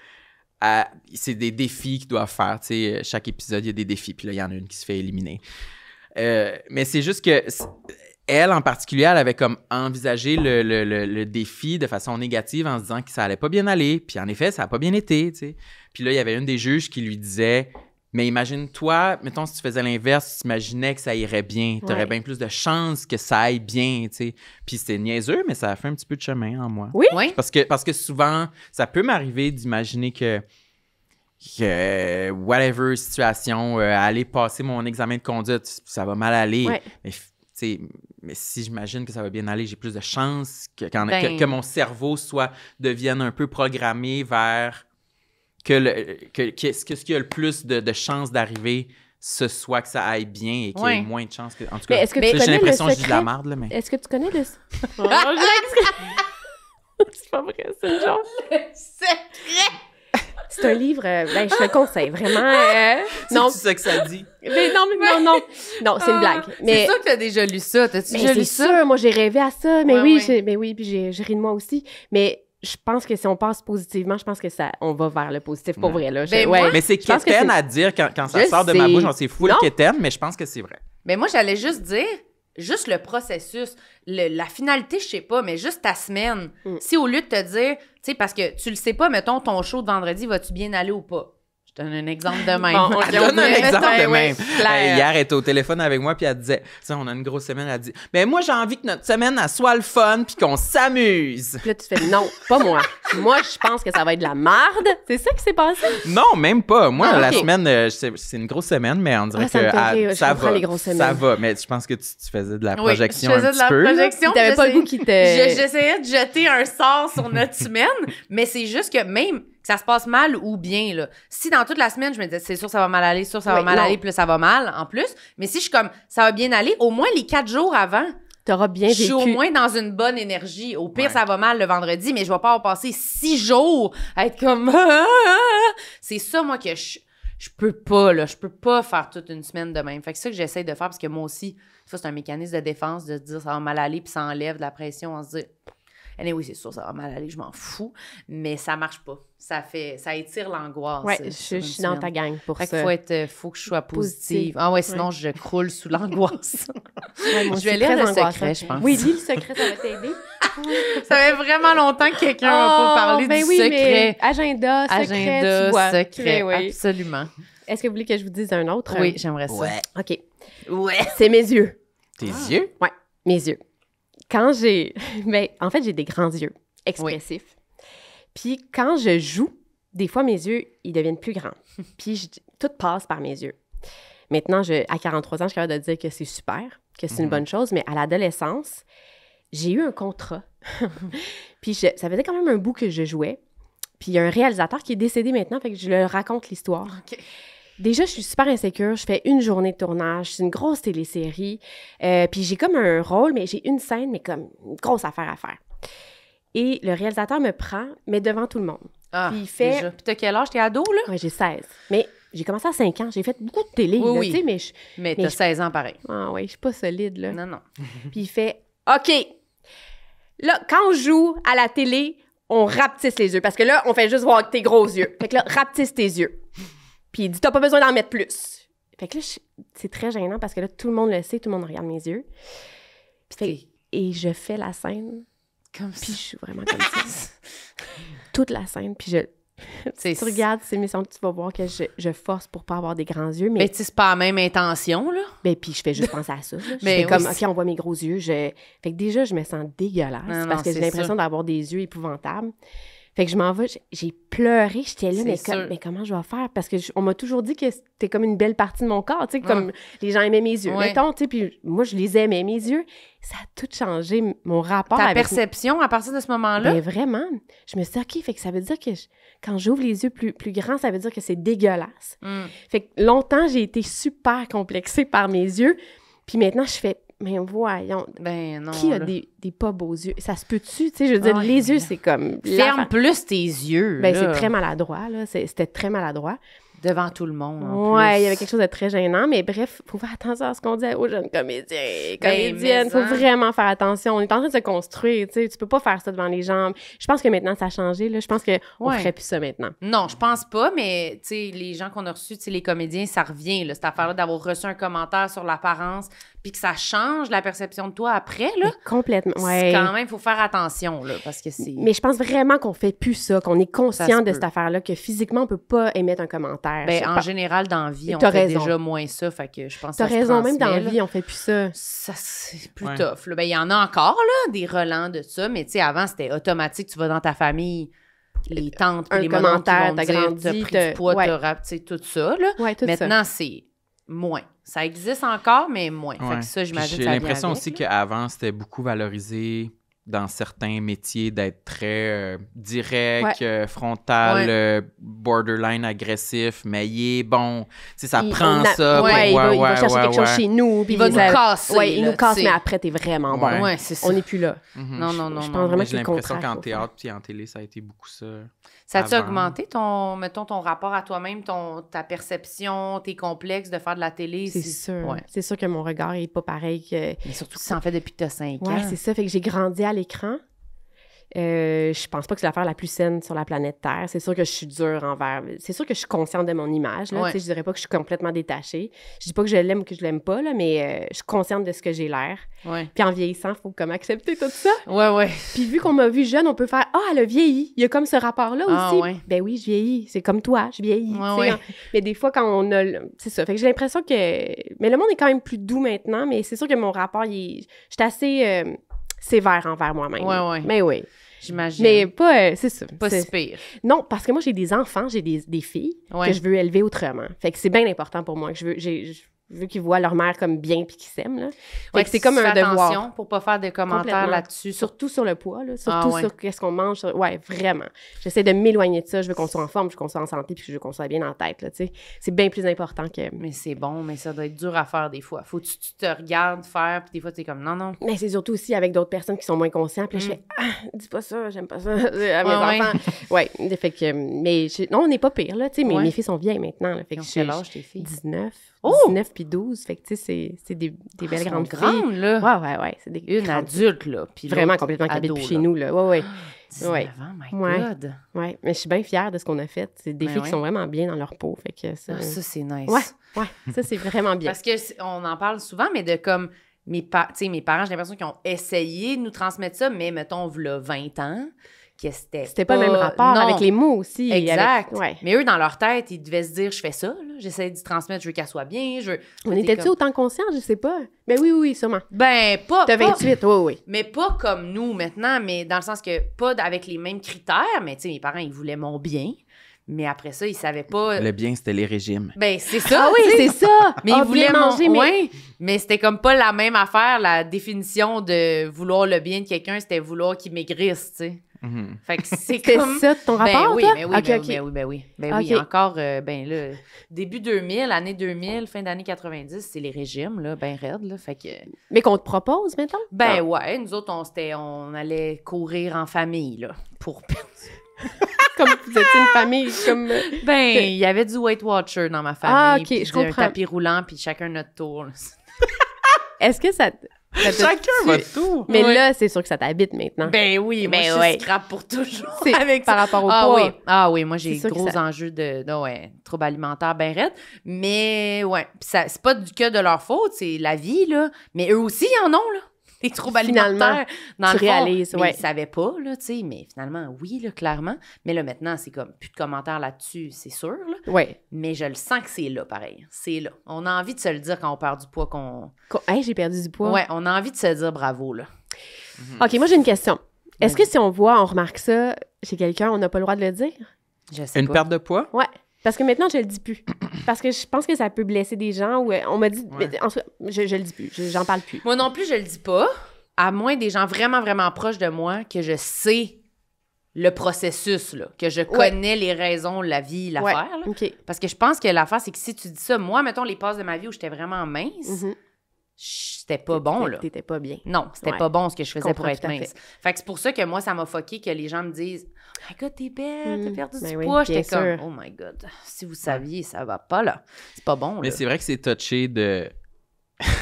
c'est des défis qu'ils doivent faire. Tu sais, chaque épisode, il y a des défis. Puis là, il y en a une qui se fait éliminer. Mais c'est juste que elle, en particulier, elle avait comme envisagé le défi de façon négative en se disant que ça allait pas bien aller. Puis en effet, ça a pas bien été, tu sais. Puis là, il y avait une des juges qui lui disait... Mais imagine-toi, mettons, si tu faisais l'inverse, tu t'imaginais que ça irait bien. Tu aurais bien plus de chances que ça aille bien, tu sais. Puis c'est niaiseux, mais ça a fait un petit peu de chemin en moi. Oui? Parce que souvent, ça peut m'arriver d'imaginer que whatever situation, aller passer mon examen de conduite, ça va mal aller. Ouais. Mais si j'imagine que ça va bien aller, j'ai plus de chances que mon cerveau devienne un peu programmé vers... ce qui a le plus de chances d'arriver, ce soit que ça aille bien et qu'il y ait moins de chances que... En tout cas, est-ce que tu j'ai connais l'impression le que je dis de la secret? merde, là, mais... Est-ce que tu connais le... C'est pas vrai, c'est une genre. C'est un livre, je te le conseille, vraiment. Non, C'est ça que ça dit. mais non, c'est une blague. Mais C'est sûr que t'as déjà lu ça. T'as-tu déjà c'est lu ça? sûr, moi j'ai rêvé à ça, mais Ouais, oui, ouais. Puis j'ai ri de moi aussi. Mais je pense que si on passe positivement, je pense que on va vers le positif pour vrai là. Ben, moi, Mais c'est je pense que quétaine c'est- à dire quand ça Je sort de ma sais. bouche, c'est full Non. quétaine, mais je pense que c'est vrai. Mais moi, j'allais juste dire, juste le processus, la finalité, je sais pas, mais juste ta semaine. Si au lieu de te dire, tu sais, parce que tu le sais pas, mettons, ton show de vendredi, vas-tu bien aller ou pas? Je te donne un exemple de même. Bon, ok, Elle donne un exemple de même. clair. Hier, elle était au téléphone avec moi, puis elle disait, tu sais, on a une grosse semaine, elle dit, mais moi, j'ai envie que notre semaine, elle soit le fun, puis qu'on s'amuse. Puis là, tu fais non, pas moi. Moi, je pense que ça va être de la marde. C'est ça qui s'est passé? Non, même pas. Moi, Ah, la ok. semaine, c'est une grosse semaine, mais on dirait Ah, ça me fait rire. que Je ça comprends va. les grosses semaines. Ça va, mais je pense que tu faisais de la Oui, projection je faisais un de petit la peu. là. projection. Puis t'avais pas le goût qui te... J'essayais de jeter un sort sur notre semaine, mais c'est juste que même que ça se passe mal ou bien, là, si dans toute la semaine, je me disais, c'est sûr ça va mal aller, ça va Oui, mal non. aller, puis là, ça va mal en plus, mais si je suis comme, ça va bien aller, au moins les 4 jours avant, T'auras bien je suis au vécu. moins dans une bonne énergie. Au pire, Ouais. ça va mal le vendredi, mais je vais pas avoir passé 6 jours à être comme... C'est ça, moi, que je peux pas, là. Je peux pas faire toute une semaine de même. Fait que c'est ça que j'essaie de faire, parce que moi aussi, ça, c'est un mécanisme de défense, de se dire ça va mal aller, puis ça enlève de la pression, on se dit... oui, c'est sûr, ça va mal aller, je m'en fous. Mais ça marche pas. Ça étire l'angoisse. Ouais, sur je une suis dans semaine. ta gang pour Fait ça. qu'il faut que je sois positive. Positive. Ah ouais, sinon je croule sous l'angoisse. Ouais, moi Je vais aussi, lire très Le angoissant. Secret, je pense. Oui, lis Le Secret, ça va t'aider. Ça fait vraiment longtemps que quelqu'un m'a pas parlé ben du oui, secret. mais agenda, secret, Agenda, tu vois. secret, Oui. absolument. Est-ce que vous voulez que je vous dise un autre? Oui, j'aimerais ça. OK. Ouais. C'est mes yeux. Tes yeux? Ouais, mes yeux. Quand j'ai... Ben, en fait, j'ai des grands yeux expressifs. Puis quand je joue, des fois, mes yeux, ils deviennent plus grands. Puis tout passe par mes yeux. Maintenant, à 43 ans, je suis capable de dire que c'est super, que c'est une bonne chose, mais à l'adolescence, j'ai eu un contrat. Puis ça faisait quand même un bout que je jouais. Puis il y a un réalisateur qui est décédé maintenant, fait que je leur raconte l'histoire. OK. Déjà, je suis super insécure. Je fais une journée de tournage. C'est une grosse télésérie. Puis j'ai comme un rôle, mais j'ai une scène, mais comme une grosse affaire à faire. Et le réalisateur me prend, mais devant tout le monde. Ah, Puis il fait... déjà. Puis t'as quel âge? T'es ado, là? Ouais, j'ai 16. Mais j'ai commencé à 5 ans. J'ai fait beaucoup de télé, Oui, là, oui. tu sais, mais Mais Mais t'as je- 16 ans, pareil. Ah ouais, je suis pas solide, là. Non, non. Puis il fait « OK, là, quand on joue à la télé, on rapetisse les yeux. Parce que là, on fait juste voir tes gros yeux. Fait que là, rapetisse tes yeux. » Puis il dit « T'as pas besoin d'en mettre plus. » Fait que là, c'est très gênant parce que là, tout le monde le sait, tout le monde regarde mes yeux. Et je fais la scène, Comme puis ça. je suis vraiment comme ça. Toute la scène, puis C'est- tu regardes ces émissions, tu vas voir que je force pour pas avoir des grands yeux, Mais mais tu sais, c'est pas la même intention, là. ben, puis je fais juste penser à ça. Là. Je Mais fais comme, oui, OK, on voit mes gros yeux. Fait que déjà, je me sens dégueulasse Non, non, parce que j'ai c'est l'impression sûr. d'avoir des yeux épouvantables. Fait que je m'en vais, j'ai pleuré, j'étais là, C'est sûr. mais comment je vais faire? Parce que on m'a toujours dit que c'était comme une belle partie de mon corps, tu sais, comme les gens aimaient mes yeux. Ouais. Mettons, tu sais, puis moi, je les aimais, mes yeux. Ça a tout changé, mon rapport Ta avec... perception à partir de ce moment-là. Ben vraiment. Je me suis dit, OK, fait que ça veut dire que quand j'ouvre les yeux plus grands, ça veut dire que c'est dégueulasse. Mm. Fait que longtemps, j'ai été super complexée par mes yeux. Puis maintenant, je fais, mais voyons, Ben non. qui a là. des pas beaux yeux? Ça se peut-tu? Tu sais, je veux dire, Ouais, les yeux, mais c'est comme... Ferme plus tes yeux. Ben, là. c'est très maladroit, là. C'était très maladroit. Devant tout le monde, en Ouais, plus. il y avait quelque chose de très gênant, mais bref, faut faire attention à ce qu'on dit aux jeunes comédiens, Ben, comédiennes. mais Faut hein. vraiment faire attention. On est en train de se construire, tu sais. Tu peux pas faire ça devant les gens. Je pense que maintenant, ça a changé, là. Je pense qu'on Ouais. ferait plus ça maintenant. Non, je pense pas, mais tu sais, les gens qu'on a reçus, tu sais, les comédiens, ça revient, là, cette affaire-là d'avoir reçu un commentaire sur l'apparence, puis que ça change la perception de toi après, là. Mais complètement, ouais. Quand même, il faut faire attention, là, parce que c'est... Mais je pense vraiment qu'on fait plus ça, qu'on est conscient de peut. cette affaire-là, que physiquement, on peut pas émettre un commentaire. Ben, sur- en général, dans la vie, on T'as fait raison. déjà moins ça, fait que je pense que T'as ça se raison, même dans la transmet, vie, on fait plus ça. Ça, c'est plus Ouais. tough, là. Ben, il y en a encore, là, des relents de ça, mais tu sais, avant, c'était automatique, tu vas dans ta famille, les tantes, puis Un les mamans qui commentaire, vont t'as te dire, grandi, t'as pris t'as- du poids, ouais. tu sais, tout ça, là. Ouais, tout ça. Maintenant, c'est moins. Ça existe encore, mais moins. Fait Ouais. que ça, Puis j'imagine j'ai ça vient l'impression avec, aussi là. qu'avant, c'était beaucoup valorisé dans certains métiers d'être très direct, frontal, borderline agressif, mais il est bon. Tu sais, ça prend ça. Ouais, pour- il va chercher quelque chose chez nous. puis Il va nous casser, Ouais, il là, nous casse, tu sais. mais après, t'es vraiment bon. Ouais. Ouais, c'est ça. On n'est plus là. Mhm. Non, non, non, Je non. pense vraiment Mais que j'ai c'est le l'impression contraire qu'en qu'il faut théâtre puis en télé, ça a été beaucoup ça. Ça a-tu avant. augmenté mettons, ton rapport à toi-même, ta perception, tes complexes de faire de la télé? C'est sûr. Ouais. C'est sûr que mon regard est pas pareil que... Mais surtout que ça en fait depuis que tu as 5 ans. Ouais, c'est ça. Fait que j'ai grandi à l'écran. Je pense pas que c'est l'affaire la plus saine sur la planète Terre. C'est sûr que je suis dure envers... C'est sûr que je suis consciente de mon image. Là. Ouais. Tu sais, je dirais pas que je suis complètement détachée. Je dis pas que je l'aime ou que je l'aime pas, là, mais je suis consciente de ce que j'ai l'air. Ouais. Puis en vieillissant, il faut comme accepter tout ça. Ouais. Puis vu qu'on m'a vu jeune, on peut faire « Ah, elle a vieilli ». Il y a comme ce rapport-là Ah, aussi. ouais. Ben oui, je vieillis. C'est comme toi, je vieillis. Ouais, tu sais, ouais. hein. Mais des fois, quand on a... C'est ça. Fait que j'ai l'impression que... Mais le monde est quand même plus doux maintenant, mais c'est sûr que mon rapport, j'étais assez sévère envers moi-même. Ouais. Mais oui. J'imagine. Mais pas... c'est ça. pas si pire. Non, parce que moi, j'ai des enfants, j'ai des filles Ouais. que je veux élever autrement. Fait que c'est bien important pour moi. Que je veux qu'ils voient leur mère comme bien puis qu'ils s'aiment, là. Fait Ouais, que c'est comme un devoir. attention pour pas faire de commentaires Complètement. là-dessus. Surtout sur le poids, là. Surtout ouais. sur qu'est-ce qu'on mange. Ouais, vraiment. J'essaie de m'éloigner de ça. Je veux qu'on soit en forme, je veux qu'on soit en santé, puis je veux qu'on soit bien en tête, là, tu sais. C'est bien plus important que... Mais c'est bon, mais ça doit être dur à faire des fois. Faut que tu te regardes faire, puis des fois, t'es comme non. Mais c'est surtout aussi avec d'autres personnes qui sont moins conscientes. Puis là, je fais « Ah, dis pas ça, j'aime pas ça. » à mes Ouais. enfants. Ouais, fait que... Mais non, on n'est pas pire, là, tu sais. Mais Ouais. mes filles sont vieilles maintenant, là. Fait Ils que ont quel âge, tes filles? 19. Oh! 19 puis 12. Fait que, tu sais, c'est des belles Elles sont grandes filles. grandes, là. Ouais. C'est des Une grandes adulte, là. Puis Vraiment l'autre, complètement qui habite ado, plus chez là. nous, là. Ouais. 19 Ouais. ans, my Ouais. God. Ouais, mais je suis bien fière de ce qu'on a fait. C'est des Ben filles ouais. qui sont vraiment bien dans leur peau. Fait que ça... Ah, ça, c'est nice. Ouais, ça, c'est vraiment bien. Parce que on en parle souvent, mais de comme mes parents, j'ai l'impression qu'ils ont essayé de nous transmettre ça, mais mettons, v'là 20 ans, que C'était pas le même rapport non. avec les mots aussi. Exact. Ouais. Mais eux, dans leur tête, ils devaient se dire, je fais ça, là. J'essaie d'y transmettre, je veux qu'elle soit bien, On T'es était-tu comme- autant conscients? Je sais pas. Ben oui, sûrement. Ben, pas. T'as pas- 28, oui. Mais pas comme nous maintenant, mais dans le sens que pas avec les mêmes critères, mais tu sais, mes parents, ils voulaient mon bien. Mais après ça, ils savaient pas. Le bien, c'était les régimes. Ben, c'est ça. Ah oui, tu sais. c'est ça! Mais Ah, ils voulaient bien manger, mais... ouais, mais c'était comme pas la même affaire. La définition de vouloir le bien de quelqu'un, c'était vouloir qu'il maigrisse, tu sais. Mhm. Fait que c'est C'était comme... ça ton rapport, ben oui, toi? ben oui, Ok, ben, ok. ben oui, ben oui. Ben Ok. oui, encore, ben là, début 2000, année 2000, fin d'année 90, c'est les régimes, là, ben raides, là, fait que... Mais qu'on te propose, maintenant? Ben Ah. ouais, nous autres, on allait courir en famille, là, pour... Comme vous étiez une famille, comme... Ben, il y avait du Weight Watcher dans ma famille. Ah, ok, puis je un comprends. tapis roulant, puis chacun notre tour, là. Est-ce que ça... Chacun votre tour! Mais Ouais. là, c'est sûr que ça t'habite maintenant. Ben oui, moi, Ben je suis ouais. scrap pour toujours C'est avec par ça. rapport au Ah poids. oui, moi, j'ai C'est sûr que gros ça- enjeux de troubles alimentaires ben raides. Mais ouais, pis ça, c'est pas que de leur faute, c'est la vie, là. Mais eux aussi, ils en ont, là. Des troubles Finalement, alimentaires. Dans tu le fond. réalises, Mais ouais. ils savaient pas, là, tu sais. Mais finalement, oui, là, clairement. Mais là, maintenant, c'est comme plus de commentaires là-dessus, c'est sûr, là. Ouais. Mais je le sens que c'est là, pareil. C'est là. On a envie de se le dire quand on perd du poids, Hey, j'ai perdu du poids. Ouais, on a envie de se dire bravo, là. OK, moi, j'ai une question. Est-ce que si on remarque ça chez quelqu'un, on n'a pas le droit de le dire? Je sais Une pas. perte de poids? Ouais. Parce que maintenant, je le dis plus. Parce que je pense que ça peut blesser des gens. Ou on m'a dit... Ouais. mais en tout cas, je le dis plus. J'en parle plus. Moi non plus, je le dis pas. À moins des gens vraiment, vraiment proches de moi que je sais le processus, là, que je connais les raisons, la vie, l'affaire. là. OK. Parce que je pense que l'affaire, c'est que si tu dis ça, moi, mettons les passes de ma vie où j'étais vraiment mince, Mhm. c'était pas bon, là. T'étais pas bien. Non, c'était pas bon ce que je faisais pour être mince. Fait que c'est pour ça que moi, ça m'a fucké que les gens me disent « Oh my God, t'es belle, t'as perdu du poids. » J'étais comme « Oh my God, si vous saviez, ça va pas, là. C'est pas bon, là. » Mais c'est vrai que c'est touché de...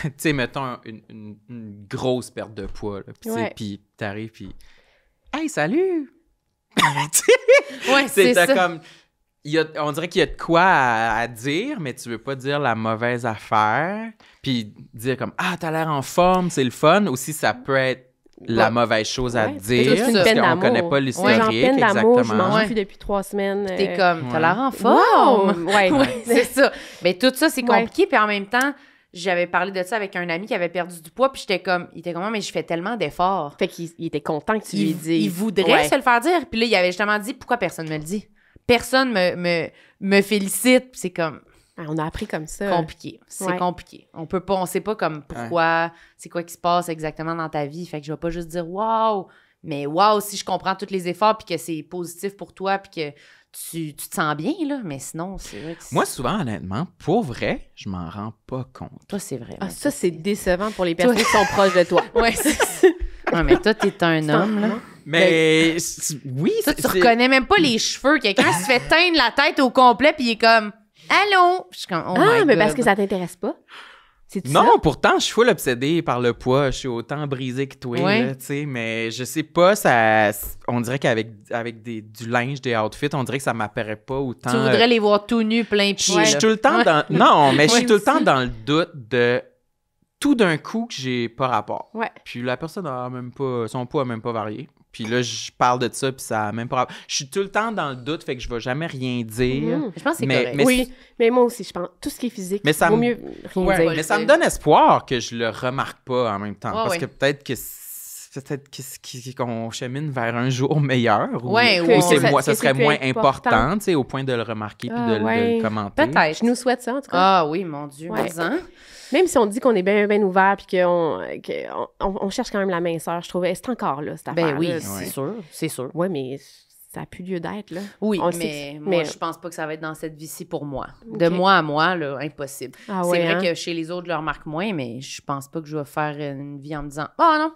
tu sais, mettons une grosse perte de poids, là. Puis t'arrives, puis « Hey, salut! » Ouais, c'est ça. Comme... on dirait qu'il y a de quoi à dire, mais tu veux pas dire la mauvaise affaire. Puis dire comme « Ah, t'as l'air en forme, c'est le fun. » Aussi, ça peut être la mauvaise chose à dire. C'est une peine parce qu'on d'amour. connaît pas l'historique. Peine d'amour, exactement. je mange plus depuis 3 semaines. T'es comme « T'as l'air en forme. » Ouais. C'est ça. Mais tout ça, c'est compliqué. Puis en même temps, j'avais parlé de ça avec un ami qui avait perdu du poids, puis il était comme, mais je fais tellement d'efforts. Fait qu'il était content que tu lui dises. Il voudrait se le faire dire. Puis là, il avait justement dit, pourquoi personne me le dit? Personne me félicite. Puis c'est comme... On a appris comme ça. Compliqué. C'est compliqué. On sait pas comme pourquoi, c'est quoi qui se passe exactement dans ta vie. Fait que je vais pas juste dire, waouh! Mais waouh, si je comprends tous les efforts, puis que c'est positif pour toi, puis que tu te sens bien, là. Mais sinon, c'est vrai que moi, souvent, honnêtement, pour vrai, je m'en rends pas compte. Toi, c'est vrai. Ah, ça, c'est décevant pour les personnes qui sont proches de toi. Ouais, c'est... Ouais, mais toi, t'es un homme, là. Mais oui, toi, tu reconnais même pas les cheveux. Quelqu'un se fait teindre la tête au complet, puis il est comme, allô? Je suis comme, oh my God. Mais parce que ça t'intéresse pas? Non, ça? Pourtant, je suis full obsédée par le poids. Je suis autant brisée que toi, là, tu sais. Mais je sais pas, on dirait qu'avec du linge, des outfits, on dirait que ça m'apparaît pas autant. Tu voudrais les voir tout nus, plein pied. Je suis tout le temps dans... Non, mais je suis tout le temps dans le doute de tout d'un coup que j'ai pas rapport. Ouais. Puis la personne a même pas... Son poids a même pas varié. Puis là, je parle de ça, puis ça a même pas rapport. Je suis tout le temps dans le doute, fait que je vais jamais rien dire. Je pense que c'est correct. Oui, mais moi aussi, je pense. Tout ce qui est physique, mais ça vaut mieux rien dire. Mais ça me donne espoir que je le remarque pas en même temps. Parce que peut-être qu'on chemine vers un jour meilleur. Ou ça serait moins important, tu sais, au point de le remarquer puis de le commenter. Peut-être. Je nous souhaite ça, en tout cas. Ah oui, mon Dieu. Même si on dit qu'on est bien ouvert puis qu'on cherche quand même la minceur, je trouvais c'est encore là, cette affaire-là. Ben oui, c'est sûr. Oui, mais ça n'a plus lieu d'être, là. Oui, mais moi, je pense pas que ça va être dans cette vie-ci pour moi. De moi à moi, là, impossible. Ah, c'est vrai que chez les autres, je le remarque moins, mais je pense pas que je vais faire une vie en me disant « Oh non,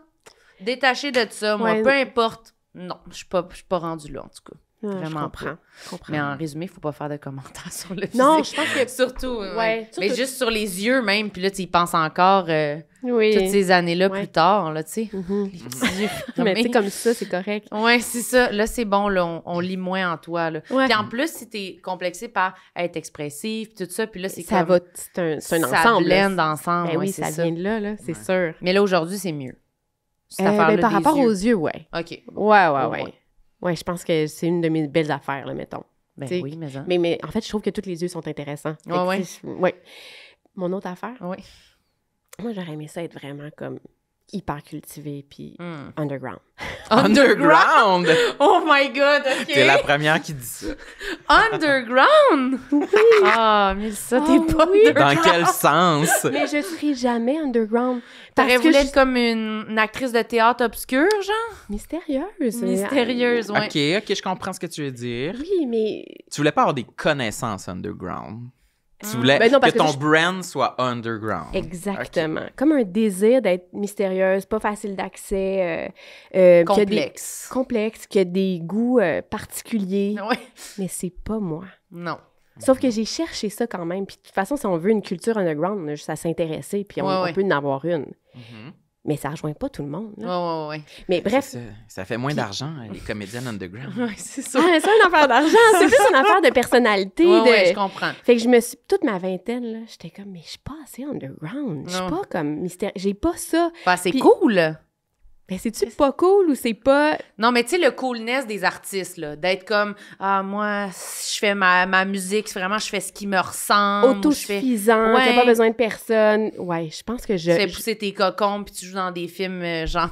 détaché de ça, moi, peu importe. » Non, je suis pas rendue là, en tout cas. Vraiment je comprends. Mais en résumé, il faut pas faire de commentaires sur le physique. Non, je pense que... Surtout, mais juste sur les yeux même, puis là, tu y penses encore toutes ces années-là plus tard, là, tu sais. Les petits yeux. Mais tu sais, comme ça, c'est correct. Ouais, c'est ça. Là, c'est bon, là, on lit moins en toi, là. Puis en plus, si t'es complexé par être expressif, tout ça, puis là, c'est ça comme... c'est un ensemble. Ça blende ensemble, oui, ça vient de là, c'est sûr. Mais là, aujourd'hui, c'est mieux. Par rapport aux yeux, ouais. OK. Ouais. Ouais, je pense que c'est une de mes belles affaires, là, mettons. Ben t'sais, oui, mais ça. Mais en fait, je trouve que tous les yeux sont intéressants. Ouais. Mon autre affaire? Oui. Moi, j'aurais aimé ça être vraiment comme hyper cultivé puis underground. Underground? Oh my God, OK. T'es la première qui dit ça. Underground? Oui. Ah, mais ça, t'es pas underground. Dans quel sens? Mais je serai jamais underground. T'aurais voulu être comme une actrice de théâtre obscure, genre? Mystérieuse, ouais. OK, je comprends ce que tu veux dire. Oui, mais... Tu voulais pas avoir des connaissances underground. Tu voulais que ton brand soit underground. Exactement. Okay. Comme un désir d'être mystérieuse, pas facile d'accès. Complexe, qui a des goûts particuliers. Ouais. Mais c'est pas moi. Non. Sauf que j'ai cherché ça quand même. Puis de toute façon, si on veut une culture underground, on a juste à s'intéresser, puis on peut en avoir une. Mais ça rejoint pas tout le monde. Ouais. Mais bref. Ça fait moins d'argent, les comédiennes underground. Oui, c'est ça. Ah, c'est une affaire d'argent. C'est plus une affaire de personnalité. Oui, je comprends. Fait que je me suis... Toute ma vingtaine, là, j'étais comme, mais je suis pas assez underground. Je suis pas comme mystère. J'ai pas ça. Bah, c'est cool. Ben, c'est-tu pas cool ou c'est pas... Non, mais tu sais, le coolness des artistes, là, d'être comme, moi, je fais ma musique, vraiment, je fais ce qui me ressemble. Autosuffisant, t'as pas besoin de personne. Ouais, je pense que Tu fais pousser tes cocombes, puis tu joues dans des films genre...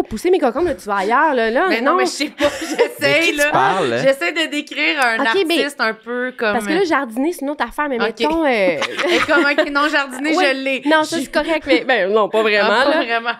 pousser mes cocombes, là, tu vas ailleurs, là. Mais non, mais je sais pas, j'essaie, là. J'essaie de décrire un artiste un peu comme... Parce que là, jardiner, c'est une autre affaire, mais mettons... Comme non, jardiner, je l'ai. Non, ça, c'est correct, mais... Ben, non, pas vraiment, Pas vraiment,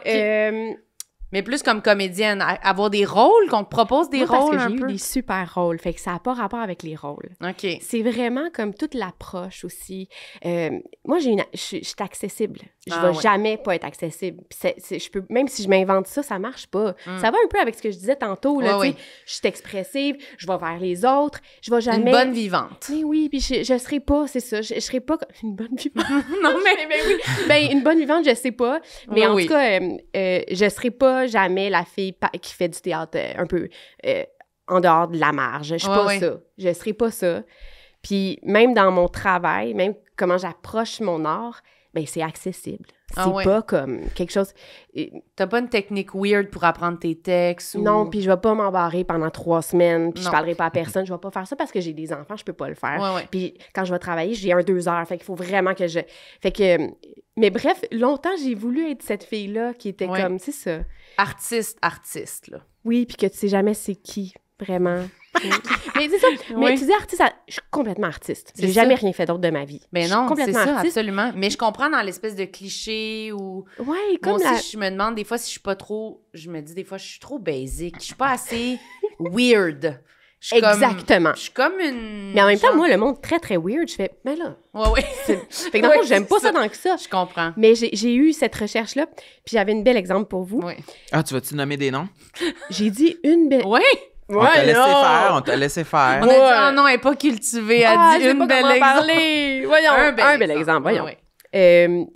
Mais plus comme comédienne, avoir des rôles, qu'on te propose des Moi, rôles parce un que j'ai peu. eu des super rôles, fait que ça n'a pas rapport avec les rôles. OK. C'est vraiment comme toute l'approche aussi. Moi, je suis accessible. Je Ah vais jamais pas être accessible. Puis je peux, même si je m'invente ça, ça marche pas. Ça va un peu avec ce que je disais tantôt. Là, Ouais, tu sais, je suis expressive, je vais vers les autres, je vais jamais... Une bonne vivante. Mais oui, puis je serai pas, c'est ça, je serai pas une bonne vivante. Non, mais... oui. Ben, une bonne vivante, je sais pas. Mais Oui, en oui. tout cas, je serai pas jamais la fille qui fait du théâtre un peu en dehors de la marge. Je suis Ouais, pas ouais. ça. Je serai pas ça. Puis même dans mon travail, même comment j'approche mon art, ben c'est accessible. C'est Ah ouais. pas comme quelque chose... T'as pas une technique weird pour apprendre tes textes? Ou... Non, puis je vais pas m'embarrer pendant 3 semaines, puis je Non. parlerai pas à personne. Je vais pas faire ça parce que j'ai des enfants, je peux pas le faire. Ouais, ouais. Puis quand je vais travailler, j'ai 2 heures. Fait qu'il faut vraiment que je... Fait que... Mais bref, longtemps, j'ai voulu être cette fille-là qui était Ouais. comme... C'est ça. Artiste, là. Oui, puis que tu sais jamais c'est qui, vraiment. Mais c'est ça. Mais Oui. tu dis artiste, je suis complètement artiste. C'est J'ai jamais ça. rien fait d'autre de ma vie. Mais Je suis non, c'est complètement ça, artiste. absolument. Mais je comprends dans l'espèce de cliché ou... Ouais, Moi comme aussi, la... je me demande des fois si je suis pas trop... Je me dis des fois, je suis trop basic. Je suis pas assez weird. Je suis Exactement. Comme, je suis comme une... Mais en même temps, genre- moi, le monde très, très weird, je fais, mais là... Ouais, ouais. Fait que dans le fond, Ouais, j'aime pas c'est ça tant que ça. Je comprends. Mais j'ai eu cette recherche-là, puis j'avais une belle exemple pour vous. Oui. Ah, tu vas-tu nommer des noms? J'ai dit une belle... Oui! On t'a laissé faire, on t'a laissé faire. On a dit, oh non, elle est pas cultivée. Elle Ah, dit je sais une pas belle comment exemple. parler. Voyons, un bel exemple, voyons. Ouais,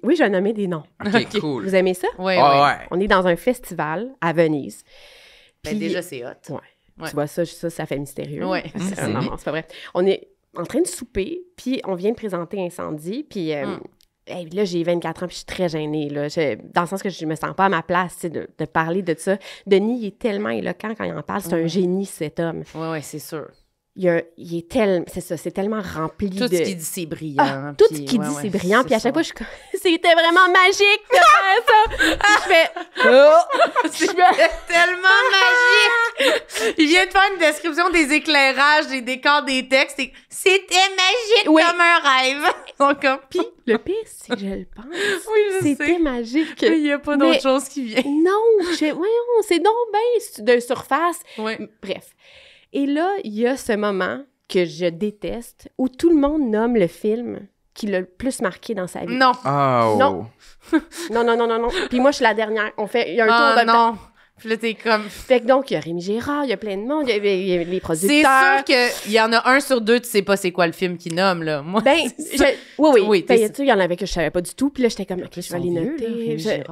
Oui, je vais nommer des noms. OK, cool. Vous aimez ça? ouais. Ah, ouais. ouais. On est dans un festival à Venise. Ben, Puis- déjà, c'est hot. Ouais. Ouais. Tu vois, ça fait mystérieux. Ouais. Non, non, c'est pas vrai. On est en train de souper, puis on vient de présenter Incendie, puis hey, là, j'ai 24 ans, puis je suis très gênée, là. Dans le sens que je me sens pas à ma place, tu sais, de parler de ça. Denis, il est tellement éloquent quand il en parle. C'est un génie, cet homme. Ouais, ouais, c'est sûr. Il est tellement... C'est ça, c'est tellement rempli Tout de... ce qu'il dit, c'est brillant. Ah, tout ce qu'il dit, c'est brillant. Puis à chaque fois, je suis comme... C'était vraiment magique de faire ça! Puis je fais... Oh! C'est tellement magique! Il vient de faire une description des éclairages, des décors, des textes. Et c'était magique Oui. comme un rêve. Donc, comme... Puis le pire, c'est que je le pense. Oui, je C'était sais. magique. Il n'y a pas d'autre chose qui vient. Non, voyons, c'est donc bien de surface. Oui. Bref. Et là, il y a ce moment que je déteste où tout le monde nomme le film qui l'a le plus marqué dans sa vie. Non. Oh. Non. Non. Puis moi, je suis la dernière. Il y a un tour Ah de temps. non. Puis là, t'es comme... Fait que donc, il y a Rémi Gérard, il y a plein de monde, il y a les C'est producteurs. sûr qu'il y en a 1 sur 2, tu sais pas c'est quoi le film qu'il nomme, là. Moi, Ben, c'est ça. oui. Oui, Ben, t'es- tu sais, il y en avait que je savais pas du tout. Puis là, j'étais comme, OK, je vais les noter. C'est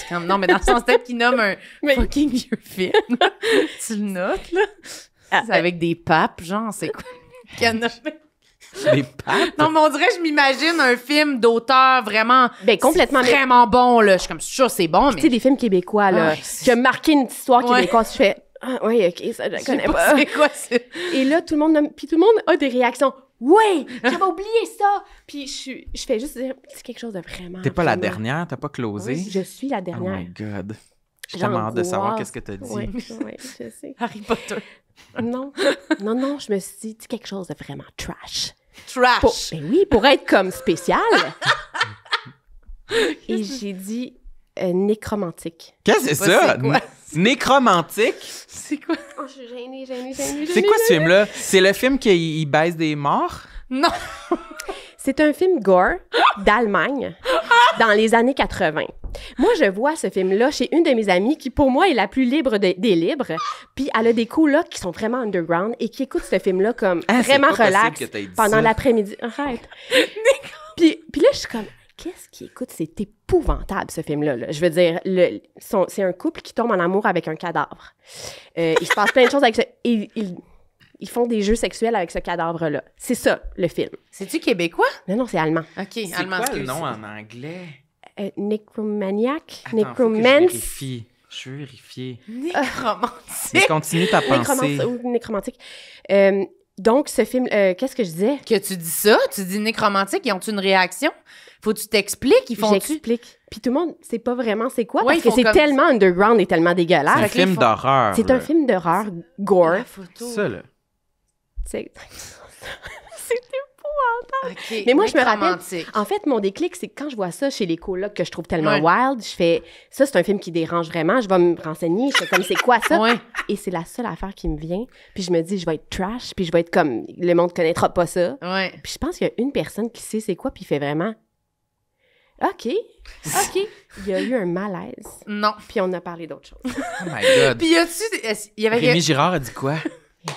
comme... Non, mais dans le sens peut-être qu'il nomme un Mais- fucking vieux film. Tu le notes, là? C'est avec des papes, genre, c'est quoi? Qu'il y en a... Les pattes. Non, mais on dirait, je m'imagine un film d'auteur vraiment... Ben, complètement. Mais- Vraiment bon, là. Je suis comme, sûr, c'est bon, Tu mais... sais, des films québécois, là, Ouais, qui a marqué une histoire Ouais. québécoise. Je fais, ah, oui, OK, ça, je Je sais connais pas pas. c'est quoi, c'est... Et là, tout le monde a des réactions. Oui, j'avais oublié ça. Puis je fais juste dire, c'est quelque chose de vraiment. T'es pas la vraiment- dernière, t'as pas closé. Oui, je suis la Oh dernière. my God. J'ai tellement hâte de savoir qu'est-ce que t'as dit. Oui, je sais. Harry Potter. Non, je me suis dit, dis quelque chose de vraiment trash. Trash. Ben oui, pour être comme spécial. Et j'ai dit nécromantique. Qu'est-ce que c'est pas ça? c'est quoi. Nécromantique? C'est quoi? Oh, je suis gênée. C'est quoi ce film-là? C'est le film qui baise des morts? Non. C'est un film gore d'Allemagne dans les années 80. Moi, je vois ce film-là chez une de mes amies qui, pour moi, est la plus libre des libres. Puis elle a des colocs qui sont vraiment underground et qui écoutent ce film-là comme Ah, c'est vraiment pas possible relax que t'aies dit pendant ça. l'après-midi. Arrête. Puis là, je suis comme, qu'est-ce qu'ils écoutent? C'est épouvantable, ce film-là. Là. Je veux dire, c'est un couple qui tombe en amour avec un cadavre. Il se passe plein de choses avec ça. Ils font des jeux sexuels avec ce cadavre-là. C'est ça, le film. C'est-tu québécois? Non, c'est allemand. OK, C'est allemand, quoi le excuse. nom en anglais? Necromaniac? Attends, faut que je Necromance? vérifie. Je veux vérifier. Mais Nécromantique. continue ta pensée. Nécromantique. Donc, ce film, qu'est-ce que je disais? Que tu dis ça, tu dis nécromantique, ils ont-tu une réaction? Faut que tu t'expliques, ils font-tu... J'explique. Puis tout le monde sait pas vraiment c'est quoi, Ouais, parce ils que font c'est comme- tellement underground et tellement C'est un dégueulasse. Fait que là, film ils font- d'horreur. C'est là. un film d'horreur gore. La photo. Ça, là. C'est épouvantable. OK. Mais moi, je me rappelle. romantique. En fait, mon déclic, c'est que quand je vois ça chez les colocs que je trouve tellement wild, je fais ça, c'est un film qui dérange vraiment. Je vais me renseigner. Je fais comme, c'est quoi ça? Ouais. Et c'est la seule affaire qui me vient. Puis je me dis, je vais être trash. Puis je vais être comme, le monde connaîtra pas ça. Ouais. Puis je pense qu'il y a une personne qui sait c'est quoi. Puis il fait vraiment, OK. Il y a eu un malaise. Non. Puis on a parlé d'autre chose. Oh my God. Puis il y avait Rémi Girard a dit quoi?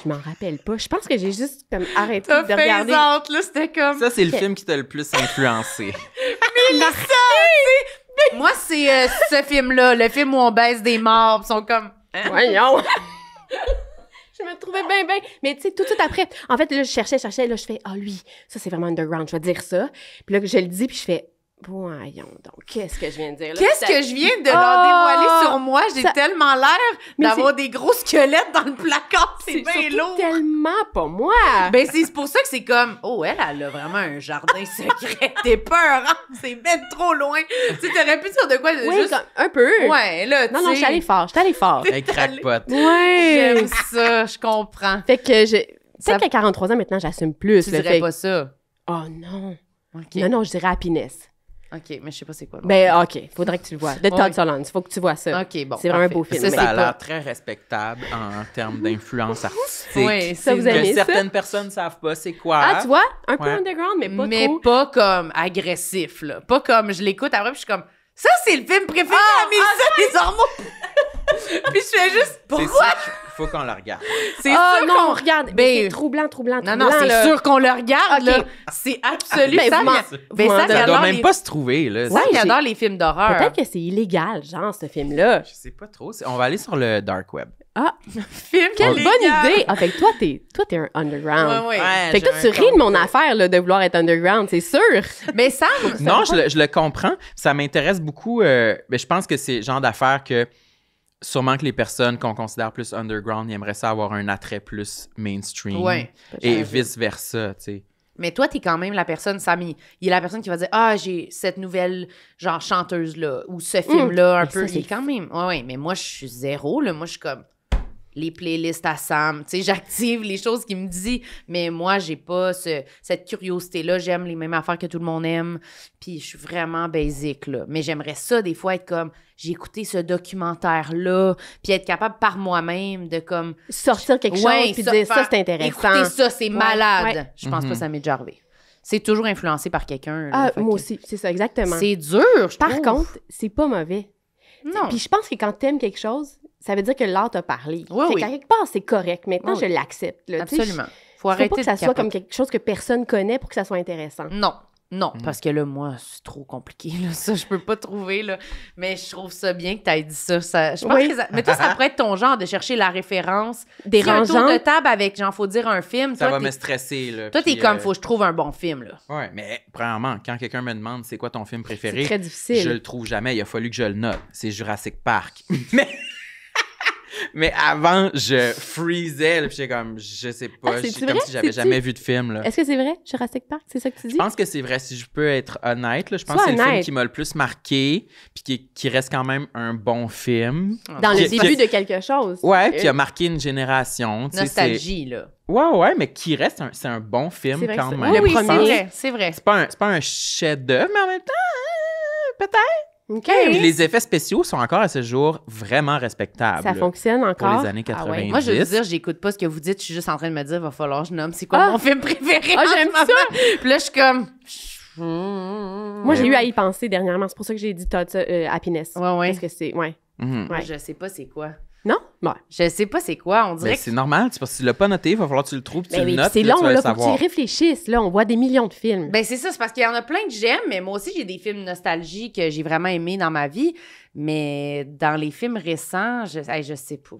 Je m'en rappelle pas. Je pense que j'ai juste comme arrêté T'as de regarder. faisante, là, c'était comme... Ça, c'est le film qui t'a le plus influencé. Moi, c'est ce film-là, le film où on baisse des morts, pis sont comme... Hein? Voyons! Je me trouvais bien. Mais tu sais, tout de suite après, en fait, là, je cherchais, là, je fais, lui, ça, c'est vraiment underground, je vais dire ça. Puis là, je le dis, puis je fais, voyons donc, qu'est-ce que je viens de dire là? Qu'est-ce que je viens de leur dévoiler sur moi? J'ai ça- tellement l'air Mais d'avoir des gros squelettes dans le placard, c'est bien surtout lourd. tellement pas moi! Ben, c'est pour ça que c'est comme, elle a vraiment un jardin secret. T'es peur, hein? C'est ben trop loin. Tu sais, t'aurais pu dire de quoi? Oui, Juste... comme, un peu. Ouais, là, tu Non, je suis allée fort. Hey, crackpot. Ouais! J'aime ça, je comprends. Fait que Ça- peut-être qu'à 43 ans, maintenant, j'assume plus Tu le dirais fait. pas ça. Oh non! OK. Non, je dirais happiness. OK, mais je sais pas c'est quoi. non. Ben, OK, faudrait que tu le vois. De Todd Ouais. Solondz, faut que tu vois ça. OK, bon. C'est vraiment un parfait. beau film. Ça, mais ça a c'est l'air pas- très respectable en termes d'influence artistique. Ouais, Ça, vous Que aimez ça? certaines personnes savent pas c'est quoi. Ah, tu vois? Un peu Ouais. underground, mais pas mais trop. pas comme agressif, là. Pas comme je l'écoute après, puis je suis comme, ça, c'est le film préféré à Mélissa Desormeaux. Puis je fais juste, C'est pourquoi? sûr qu'il faut qu'on le regarde. C'est Ah sûr non, qu'on... regarde, Ben, ben, c'est troublant. Non, c'est là. sûr qu'on le regarde, Ok. là. C'est absolu. Ben, ça, vous m'en- ben, vous m'en ça, Ça donnez- doit j'adore même les... pas se trouver, là. Ça, Ouais, j'adore les films d'horreur. Peut-être que c'est illégal, genre, ce film-là. Je sais pas trop. On va aller sur le dark web. Ah, Film quelle illégal. bonne idée! Ah, fait que toi, t'es un underground. Ouais. Fait que toi, tu ris de mon affaire, là, de vouloir être underground, c'est sûr. Mais Sam... Non, je le comprends. Ça m'intéresse beaucoup. Mais je pense que c'est le genre d'affaires que sûrement que les personnes qu'on considère plus underground, ils aimeraient ça avoir un attrait plus mainstream. Ouais. Et vice-versa, tu sais. Mais toi, t'es quand même la personne, Sam, il est la personne qui va dire j'ai cette nouvelle, genre, chanteuse-là, ou ce film-là, un mais peu. ça, Il est c'est quand même... Ouais, mais moi, je suis zéro, là. Moi, je suis comme... Les playlists à Sam, tu sais, j'active les choses qu'il me dit, mais moi, j'ai pas cette curiosité-là. J'aime les mêmes affaires que tout le monde aime, puis je suis vraiment basic, là. Mais j'aimerais ça, des fois, être comme... J'ai écouté ce documentaire-là, puis être capable par moi-même de, comme... Sortir quelque chose, puis dire ça, c'est intéressant. Écoutez ça, c'est malade. ouais. Je pense pas que ça m'est déjà arrivé. C'est toujours influencé par quelqu'un. là, Ah, fait moi que aussi, c'est ça, exactement. C'est dur, je Par trouve. contre, c'est pas mauvais. Non. Puis je pense que quand t'aimes quelque chose, ça veut dire que l'art t'a parlé. Oui, Fait oui. qu'à quelque part, c'est correct. Maintenant, Oui, je l'accepte. là. Tu sais, Absolument. Faut Faut arrêter pas que de ça soit capoter. comme quelque chose que personne connaît pour que ça soit intéressant. Non, parce que là, moi, c'est trop compliqué, là. Ça, je peux pas trouver, là. Mais je trouve ça bien que t'aies dit ça. Je pense Oui. que ça... Mais toi, ça pourrait être ton genre de chercher la référence. Dérangeant. Si un tour de table avec, genre, faut dire un film. Ça toi, va t'es... me stresser, là. Toi, t'es puis, comme, faut que je trouve un bon film, là. Ouais, mais premièrement, quand quelqu'un me demande c'est quoi ton film préféré, C'est très difficile. je le trouve jamais. Il a fallu que je le note. C'est Jurassic Park. Mais avant, je freezais, là, puis j'étais comme, je sais pas, Ah, c'est-tu comme vrai? si j'avais C'est-tu? jamais vu de film, là. Est-ce que c'est vrai, Jurassic Park? C'est ça que tu dis? Je pense que c'est vrai, si je peux être honnête, là, je pense Sois que c'est le film honnête. qui m'a le plus marqué, puis qui reste quand même un bon film. Dans le Qui- début de quelque chose. Ouais, qui a marqué une génération. tu sais, Nostalgie, là. Ouais, mais qui reste, c'est un bon film C'est vrai quand que même. Le oui, premier. c'est vrai, c'est vrai. C'est pas un chef-d'œuvre, mais en même temps, peut-être. OK. Puis les effets spéciaux sont encore à ce jour vraiment respectables. Ça fonctionne pour encore. les années 90. Ah ouais. Moi, je veux dire, j'écoute pas ce que vous dites. Je suis juste en train de me dire, va falloir que je nomme c'est quoi Ah! mon film préféré. Ah, en j'aime ce moment. Puis là, je suis comme... Moi, j'ai eu à y penser dernièrement. C'est pour ça que j'ai dit Happiness. Ouais. Parce que c'est... Ouais. Mhm. Ouais. Je sais pas c'est quoi. Non? Ouais. Je sais pas c'est quoi. On dirait Ben, que c'est normal, c'est parce que tu l'as pas noté, il va falloir que tu le trouves, puis tu Mais le oui, notes, c'est puis là, long, tu vas là. le Faut que tu savoir. y réfléchisses. Là, on voit des millions de films. Ben c'est ça, c'est parce qu'il y en a plein que j'aime, mais moi aussi j'ai des films nostalgie que j'ai vraiment aimés dans ma vie, mais dans les films récents, je sais pas.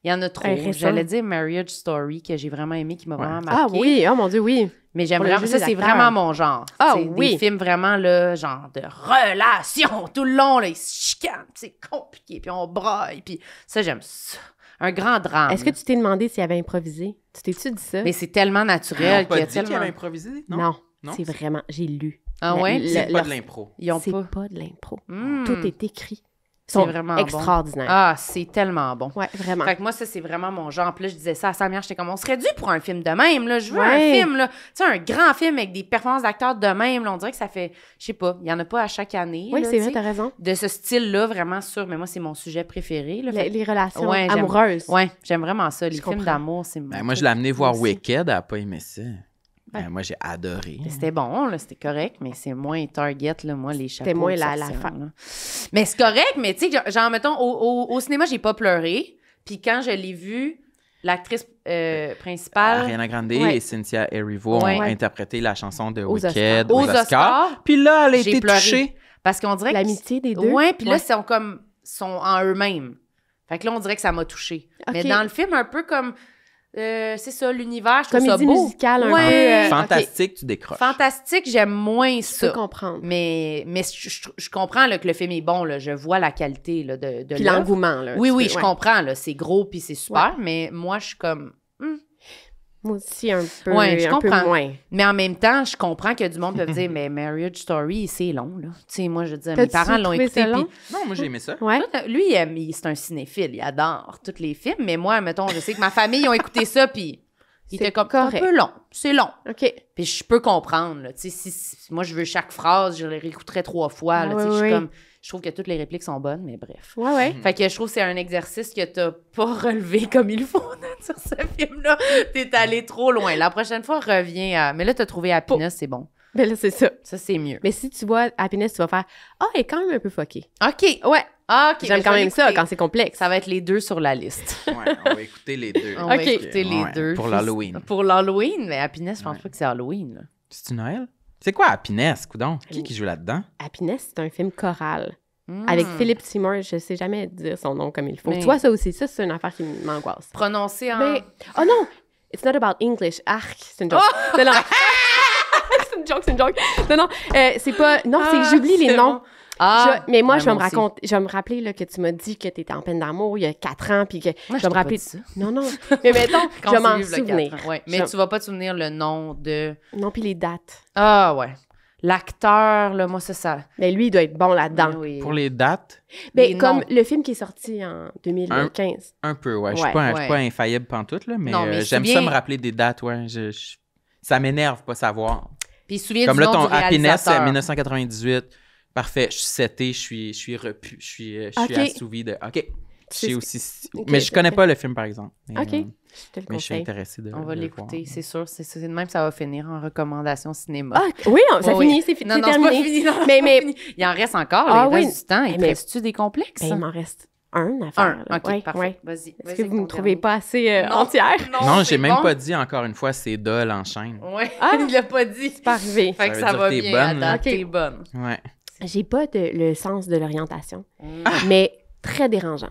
Il y en a trop. Récent. J'allais dire Marriage Story que j'ai vraiment aimé, qui m'a vraiment marqué. Ah oui, oh mon Dieu, oui. Mais j'aime Pour le vraiment jeu ça, des c'est acteurs. vraiment mon genre. Ah c'est oui. des films vraiment là, genre de relations tout le long, là, ils se chicanent, puis c'est compliqué, puis on braille, puis ça j'aime ça. Un grand drame. Est-ce que tu t'es demandé s'il avait improvisé? Tu t'es-tu dit ça? Mais c'est tellement Ils naturel ont pas qu'il y a dit qu'il tellement... avait improvisé? Non, Non? c'est vraiment... J'ai lu. Ah ouais? C'est pas de l'impro. Ils ont C'est pas... pas de l'impro. Hmm. Tout est écrit. C'est vraiment extraordinaires. bon. Ah, c'est tellement bon. Ouais, vraiment. Fait que moi, ça, c'est vraiment mon genre. Puis là, je disais ça à Samir, j'étais comme, on serait dû pour un film de même, là. Je veux un film, là. Tu sais, un grand film avec des performances d'acteurs de même, là. On dirait que ça fait, je sais pas, il y en a pas à chaque année. Oui, là, c'est vrai, t'as raison. De ce style-là, vraiment sûr. Mais moi, c'est mon sujet préféré, là. Les relations amoureuses. Ouais, j'aime vraiment ça. Les films d'amour, c'est mon moi, je l'ai amené voir Wicked, elle n'a pas aimé ça. Moi, j'ai adoré. C'était bon, là, c'était correct, mais c'est moins Target, là, moi, les chapeaux. C'était moins de la sorcière, femme. là. Mais c'est correct, mais tu sais, genre, mettons, au cinéma, j'ai pas pleuré. Puis quand je l'ai vu, l'actrice principale... Ariana Grande et Cynthia Erivo ont interprété la chanson de Wicked aux Oscars. Puis là, elle a été touchée. Parce qu'on dirait l'amitié des deux. Ouais, puis là, sont en eux-mêmes. Fait que là, on dirait que ça m'a touchée. Mais dans le film, un peu comme... c'est ça, l'univers, je trouve ça beau. Comédie musicale un peu. Fantastique, tu décroches. Fantastique, j'aime moins ça. Je peux comprendre. Mais je comprends là, que le film est bon. Là, je vois la qualité là, de puis l'engouement. Là, oui, je comprends. Là, c'est gros puis c'est super, mais moi, je suis comme... Moi aussi, un peu, je comprends. Peu moins. Mais en même temps, je comprends que du monde peut dire, mais Marriage Story, c'est long, là. Tu sais, moi, je veux dire, mes parents l'ont écouté. Non, moi, j'ai aimé ça. Ouais. Lui, c'est un cinéphile. Il adore tous les films. Mais moi, mettons, je sais que ma famille, ils ont écouté ça, puis il était comme, c'est un peu long. C'est long. OK. Puis je peux comprendre, là. Tu sais, si moi, je veux chaque phrase, je les réécouterais 3 fois, là. Tu sais, je trouve que toutes les répliques sont bonnes, mais bref. Ouais. Fait que je trouve que c'est un exercice que t'as pas relevé comme il faut sur ce film-là. T'es allé trop loin. La prochaine fois, reviens à... Mais là, t'as trouvé Happiness, c'est bon. Ben là, c'est ça. Ça, c'est mieux. Mais si tu vois Happiness, tu vas faire « Ah, elle est quand même un peu fuckée. » OK. Ouais. OK. J'aime quand même ça quand c'est complexe. Ça va être les deux sur la liste. Ouais, on va écouter les deux. On va écouter les deux. Pour l'Halloween. Pour l'Halloween, mais Happiness, je pense pas que c'est Halloween, là. C'est-tu Noël? C'est quoi Happiness, coudonc? Qui joue là-dedans? Happiness, c'est un film choral. Avec Philip Seymour, je sais jamais dire son nom comme il faut. Mais... Tu vois, ça aussi, ça, c'est une affaire qui m'angoisse. Prononcé en... Mais... Oh non! It's not about English. Arc, c'est une joke. Oh! Non. c'est une joke. Non, c'est pas... Non, c'est que j'oublie les noms. Bon. Mais moi, je vais me rappeler là, que tu m'as dit que tu étais en peine d'amour il y a 4 ans, puis que moi, je vais me rappeler... ça. Non. Mais mettons, je vais m'en souvenir. Ouais. Mais tu vas pas te souvenir le nom de... Non, puis les dates. Ah, ouais. L'acteur, là, moi, c'est ça. Mais lui, il doit être bon là-dedans. Oui. Pour les dates? Mais comme le film qui est sorti en 2015. Un peu, ouais. Je suis pas infaillible pantoute, là, mais, j'aime ça me rappeler des dates, ouais. Ça m'énerve pas savoir. Puis souviens comme du là, nom ton du Happiness, réalisateur. 1998. Parfait, je suis seté, je suis repu, je suis assouvi de... OK. Je sais aussi... Mais je connais pas le film, par exemple. Mais, OK. Je te le mais je suis conseille. intéressé de On va de le l'écouter, voir. c'est sûr. C'est de même que ça va finir en recommandation cinéma. Ah, oui, ça Oui. finit, c'est Non, terminé. c'est pas fini. Non, Mais- c'est pas fini. Il en reste encore, là, il reste du temps. Il te mais- reste-tu des complexes? Ben, il m'en reste un à faire. là. OK, Ouais, parfait. ouais. Vas-y. Est-ce que vous ne me trouvez pas assez Non. entière? Non, j'ai c'est même bon. pas dit, encore une fois, c'est Dol en chaîne. Ouais, Ah! il l'a pas dit. C'est pas arrivé. Fait que Ça ça veut va dire que t'es bien, bonne, là. Adam, t'es bonne. Ouais. J'ai pas le sens de l'orientation, mais très dérangeant.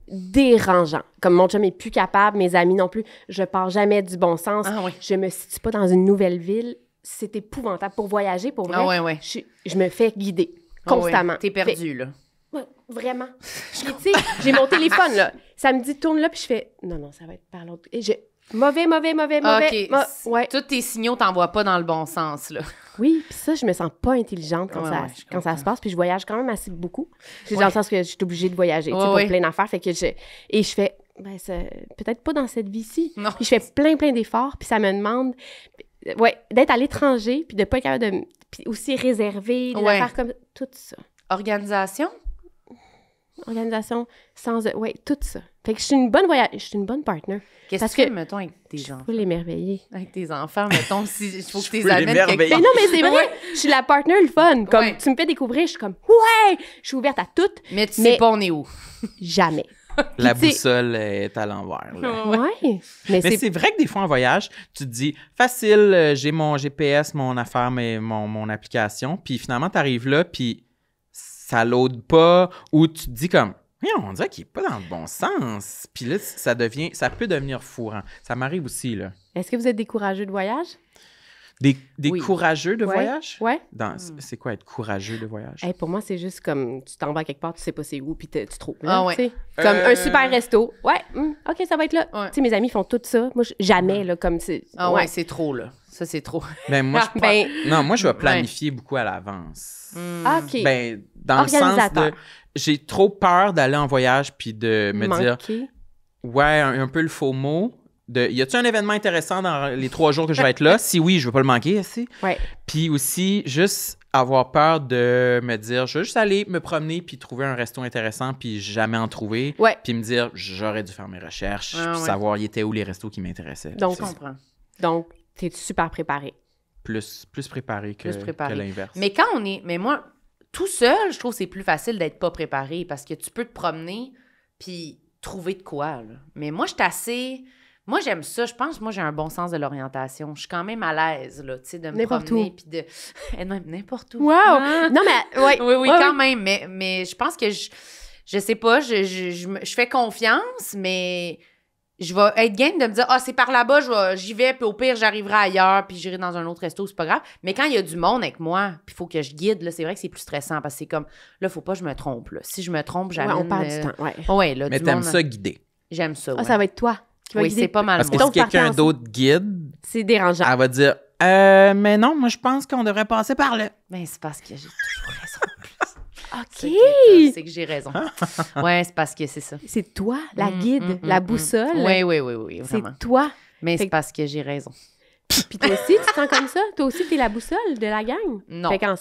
Dérangeant. Comme mon chum est plus capable, mes amis non plus, je pars jamais du bon sens. Ah oui. Je me situe pas dans une nouvelle ville. C'est épouvantable. Pour voyager, pour vrai, Ah ouais. je me fais guider Ah ouais. constamment. T'es perdu, là. Ouais, vraiment. Puis, tu sais, j'ai mon téléphone, là. Ça me dit, tourne là, puis je fais, non, ça va être par l'autre. Et mauvais. OK. Ouais. Tous tes signaux t'envoient pas dans le bon sens, là. Oui, puis ça, je me sens pas intelligente quand, Ouais, ça, ouais, je quand ça comprends. se passe. Puis je voyage quand même assez beaucoup. C'est Ouais. dans le sens que je suis obligée de voyager, tu sais, Ouais, pour ouais. plein d'affaires. Fait que et je fais, peut-être pas dans cette vie-ci. Non. Puis je fais plein d'efforts, puis ça me demande, d'être à l'étranger, puis de pas être capable de... Puis aussi réserver, des Ouais. affaires comme tout ça. Organisation? Organisation, tout ça. Fait que je suis une bonne partner. Qu'est-ce Parce que tu fais, que- mettons, avec tes Je enfants? peux l'émerveiller. Avec tes enfants, mettons, si il faut que tu les peux amènes l'émerveiller. quelque part. Mais non, mais c'est vrai, je suis la partner le fun. Comme Ouais. tu me fais découvrir, je suis comme, ouais, je suis ouverte à tout, Mais tu Mais- sais pas on est où. jamais. La Puis, tu sais- boussole est à l'envers, là. Ouais. Mais c'est vrai que des fois en voyage, tu te dis facile, j'ai mon GPS, mon affaire, mon application, puis finalement tu arrives là, puis ça load pas, ou tu te dis comme on dirait qu'il est pas dans le bon sens. Puis là, ça peut devenir fourrant. Ça m'arrive aussi, là. Est-ce que vous êtes des courageux de voyage? Des Oui. courageux de Ouais. voyage? Ouais. C'est quoi être courageux de voyage? Hey, pour moi, c'est juste comme tu t'en vas quelque part, tu sais pas c'est où, puis tu trouves. Ah Là, ouais. tu sais. Comme un super resto. Ouais, OK, ça va être là. Ouais. Tu sais, mes amis font tout ça. Moi, jamais, là, comme c'est. Ah ouais, c'est trop, là. Ça, c'est trop. Ben, moi, moi, je vais planifier beaucoup à l'avance. OK. Ben, dans le sens de... Organisateur. J'ai trop peur d'aller en voyage puis de me dire... Manquer. Ouais, un peu le faux mot. Y a-t-il un événement intéressant dans les 3 jours que je vais être là? Si oui, je veux pas le manquer aussi. Ouais. Puis aussi, juste avoir peur de me dire, je veux juste aller me promener puis trouver un resto intéressant puis jamais en trouver. Ouais. Puis me dire, j'aurais dû faire mes recherches puis savoir il était où les restos qui m'intéressaient. Donc, Je comprends. Donc, t'es super préparé. Plus préparé que l'inverse. Mais quand on est... Mais moi, tout seul, je trouve que c'est plus facile d'être pas préparé parce que tu peux te promener puis trouver de quoi, là. Mais moi, je suis assez... Moi, j'aime ça. Je pense que moi, j'ai un bon sens de l'orientation. Je suis quand même à l'aise, là, tu sais, de me promener puis de... n'importe où. Wow! Ah. Non, mais... Ouais. Oui, Ouais, quand oui. même. Mais je pense que je sais pas, je fais confiance, mais je vais être game de me dire, c'est par là-bas, j'y vais, puis au pire, j'arriverai ailleurs, puis j'irai dans un autre resto, c'est pas grave. Mais quand il y a du monde avec moi, puis il faut que je guide, là, c'est vrai que c'est plus stressant, parce que c'est comme, là, faut pas que je me trompe, là. Si je me trompe, j'amène... Ouais, on perd du temps, ouais. Ouais, là, Mais du t'aimes monde... ça guider. J'aime ça, ouais. Ça va être toi qui va Oui, guider. c'est pas mal Parce que moi. si quelqu'un d'autre guide, C'est dérangeant. elle va dire, mais non, moi, je pense qu'on devrait passer par là. Ben, c'est parce que j'ai toujours raison, en plus. OK! C'est que j'ai raison. Ouais, c'est parce que c'est ça. C'est toi, la guide, la boussole. Oui, vraiment. C'est toi. Mais Fait c'est parce que j'ai raison. Puis toi aussi, tu te sens comme ça? Toi aussi, t'es la boussole de la gang? Non. Fait quand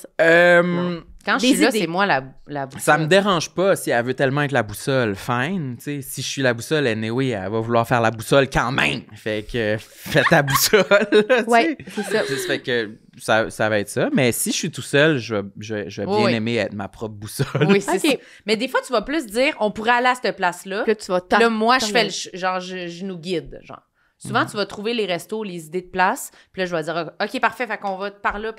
Quand je Des suis là, idées. c'est moi la boussole. Ça me dérange pas si elle veut tellement être la boussole. Fine, tu sais. Si je suis la boussole, anyway, elle va vouloir faire la boussole quand même. Fait que fais ta boussole. Là, Ouais, tu c'est ça. sais. Ça fait que ça va être ça. Mais si je suis tout seul, je vais bien aimer être ma propre boussole. Oui, c'est Ok. ça. Mais des fois, tu vas plus dire, on pourrait aller à cette place-là. Puis là, tu vas Puis là, moi, je t'organiser. fais je nous guide, genre. Souvent, tu vas trouver les restos, les idées de place. Puis là, je vais dire, OK, parfait, fait qu'on va par là.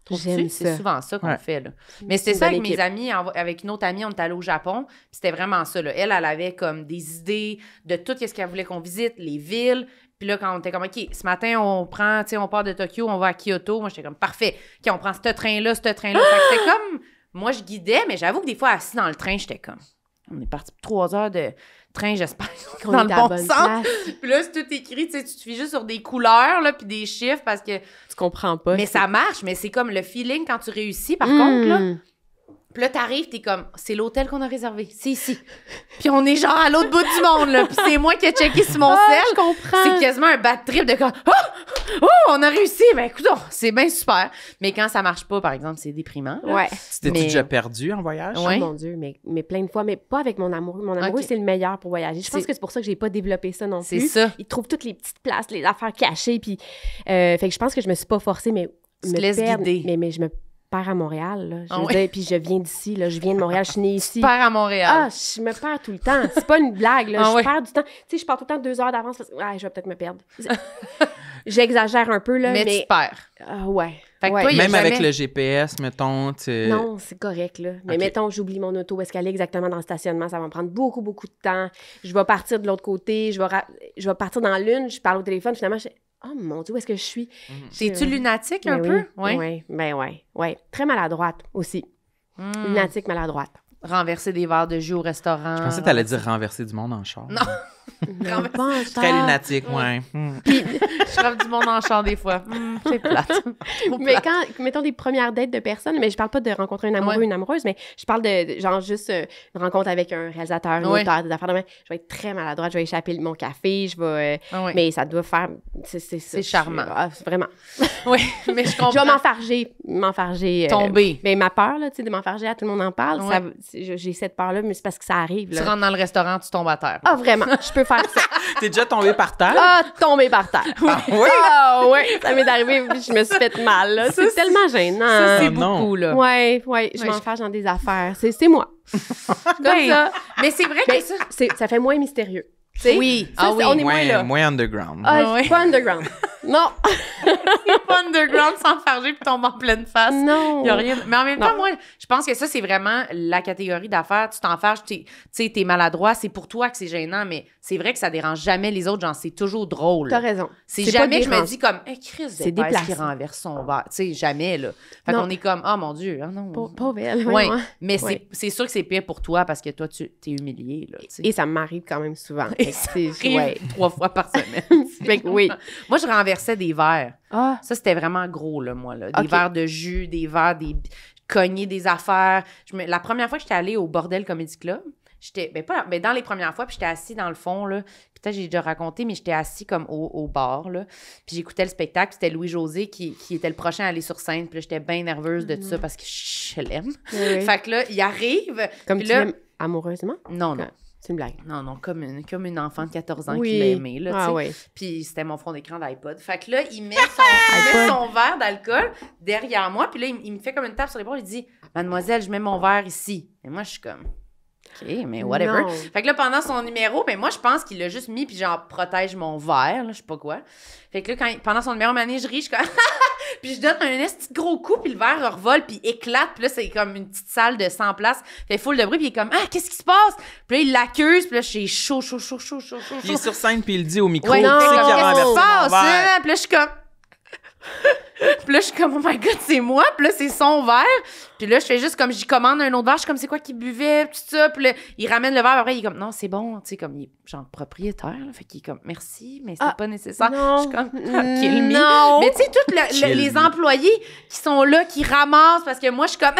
Trouves-tu? J'aime C'est ça. souvent ça qu'on Ouais. fait, là. Mais c'était une ça bonne avec mes équipe. amis. Avec une autre amie, on est allé au Japon. Puis c'était vraiment ça, là. Elle avait comme des idées de tout ce qu'elle voulait qu'on visite, les villes. Puis là, quand on était comme, OK, ce matin, on part de Tokyo, on va à Kyoto. Moi, j'étais comme, parfait. OK, on prend ce train-là. Fait que c'était comme, moi, je guidais, mais j'avoue que des fois, assis dans le train, j'étais comme, on est parti pour 3 heures de train, j'espère Qu'on dans est le à la bon bonne sens. place. Puis là, c'est tout écrit, tu sais, tu te fies juste sur des couleurs, là, puis des chiffres, parce que... Tu comprends pas. Mais ça marche, mais c'est comme le feeling quand tu réussis, par contre, là. Puis là, t'arrives, t'es comme, c'est l'hôtel qu'on a réservé, c'est ici. Puis on est genre à l'autre bout du monde, là. Puis c'est moi qui ai checké sur mon Je sel. comprends. C'est quasiment un bad trip de comme, oh, on a réussi. Ben, écoute, c'est bien super. Mais quand ça marche pas, par exemple, c'est déprimant. là. Ouais. Tu t'es-tu Mais- déjà perdu en voyage? Ouais. Oh mon Dieu, mais plein de fois, mais pas avec mon amoureux. Mon amoureux, Ok. c'est le meilleur pour voyager. Je pense C'est- que c'est pour ça que j'ai pas développé ça non C'est plus. ça. Il trouve toutes les petites places, les affaires cachées, puis fait que je pense que je me suis pas forcée, mais Tu te me laisses perdre- guider. mais je me perds à Montréal, là. Je Ah veux ouais? dire, puis je viens d'ici, là. Je viens de Montréal, je suis née ici. Tu pars à Montréal. Ah, je me perds tout le temps. C'est pas une blague, là. Ah je ouais. perds du temps. Tu sais, je pars tout le temps 2 heures d'avance parce que je vais peut-être me perdre. J'exagère un peu, là, mais mais... tu perds. Ah ouais. Fait que ouais. toi, il y a Même avec jamais- le GPS, mettons, tu... Non, c'est correct, là. Mais Ok. mettons que j'oublie mon auto, où est-ce qu'elle est exactement dans le stationnement, ça va me prendre beaucoup, beaucoup de temps. Je vais partir de l'autre côté, je vais partir dans l'une, je parle au téléphone, finalement, je oh mon Dieu, où est-ce que je suis? T'es-tu lunatique un Ben peu? oui, oui, ben ouais. Très maladroite aussi. Hmm. Lunatique, maladroite. Renverser des verres de jus au restaurant. Je pensais que t'allais dire renverser du monde en char. Non. Non, pas en Très char. lunatique, ouais. Je frappe du monde en char des fois. C'est plate. Trop Mais plate. quand, mettons des premières dates de personnes, mais je parle pas de rencontrer un amoureux ou Ouais. une amoureuse, mais je parle de genre juste une rencontre avec un réalisateur, un Ouais. auteur, des affaires de même. Je vais être très maladroite, je vais échapper mon café, je vais... Ah ouais. Mais ça doit faire... C'est ça. C'est charmant. Vraiment. Oui, mais je Je vais comprends. m'enfarger. Tomber. Mais ma peur, là, tu sais, de m'enfarger, tout le monde en parle, Ouais. j'ai cette peur-là, mais c'est parce que ça arrive, Tu là. rentres dans le restaurant, tu tombes à terre. Ah, vraiment, je peux faire ça. T'es déjà tombé par terre? Ah, tomber par terre. Ah oui? Ah, ouais, ça m'est arrivé, puis je me suis fait mal, là. C'est tellement gênant. Ça, c'est Ah, non. beaucoup, là. Ouais, je Ouais, m'enfarge dans des affaires. C'est moi. Comme Ben, ça. Mais c'est vrai Ben, que ça... ça fait moins mystérieux. Tu sais? Oui. Ça, Ah oui. on est moins là. Moins underground. Ah, Ah ouais. c'est pas underground. Non. Pas underground s'enfarger puis tomber en pleine face. Non. Il y a rien. Mais en même temps, Non. moi, je pense que ça, c'est vraiment la catégorie d'affaires. Tu t'enfarges, tu sais, t'es maladroit, c'est pour toi que c'est gênant, mais c'est vrai que ça dérange jamais les autres. Genre, c'est toujours drôle. T'as raison. C'est pas jamais que je me dérangeant. dis comme, Chris, C'est c'est déplaçant qui déplaçant. renverse son verre. Tu sais, jamais, là. Fait Non. qu'on est comme, oh mon Dieu, ah non. Pauvre elle. Ouais. ouais. Mais Ouais. c'est sûr que c'est pire pour toi parce que toi, tu t'es humilié, là. tu sais. Et ça m'arrive quand même souvent. Et Fait que ça c'est- arrive ouais. 3 fois par semaine. Fait que oui. Moi, je renverse renversait des verres. Ah. Ça, c'était vraiment gros, là, moi. Là. Des Ok. verres de jus, des verres, cogner des affaires. La première fois que j'étais allée au Bordel Comedy Club, j'étais, dans les premières fois, puis j'étais assis dans le fond, là. Peut-être j'ai déjà raconté, mais j'étais assis comme au bar, là. Puis j'écoutais le spectacle, puis c'était Louis-José qui était le prochain à aller sur scène. Puis là, j'étais bien nerveuse de tout ça parce que je l'aime. Oui. Fait que là, il arrive. Comme puis tu là, l'aimes amoureusement? non. C'est une blague. Non, comme une enfant de 14 ans Oui. qui l'a aimé, là, tu sais. Ah oui. Puis c'était mon fond d'écran d'iPod. Fait que là, il met son verre d'alcool derrière moi. Puis là, il me fait comme une tape sur l'épaule. Il dit « Mademoiselle, je mets mon verre ici. » Et moi, je suis comme « OK, mais whatever. » Non. Fait que là, pendant son numéro, moi, je pense qu'il l'a juste mis puis genre protège mon verre, là, je sais pas quoi. Fait que là, pendant son numéro, je ris, je suis comme « Puis je donne un esti de gros coup, puis le verre revole, puis éclate. Puis là, c'est comme une petite salle de 100 places. Fait full de bruit, puis il est comme « Ah, qu'est-ce qui se passe? » Puis là, il l'accuse, puis là, j'ai chaud. Il est sur scène, puis il dit au micro, Ouais, tu non, sais qu'il a qu'est-ce qui renversé se mon passe? verre. Puis là, je suis comme... Puis là, je suis comme, oh my God, c'est moi. Puis là, c'est son verre. Puis là, je fais juste comme, j'y commande un autre verre. Je suis comme, c'est quoi qu'il buvait? Tout ça. Puis là, il ramène le verre. Après, il est comme, non, c'est bon. Tu sais, comme, il est genre propriétaire. Là. Fait qu'il est comme, merci, mais c'était pas nécessaire. non. Je suis comme, kill me. Non. Mais tu sais, tous les employés qui sont là, qui ramassent, parce que moi, je suis comme...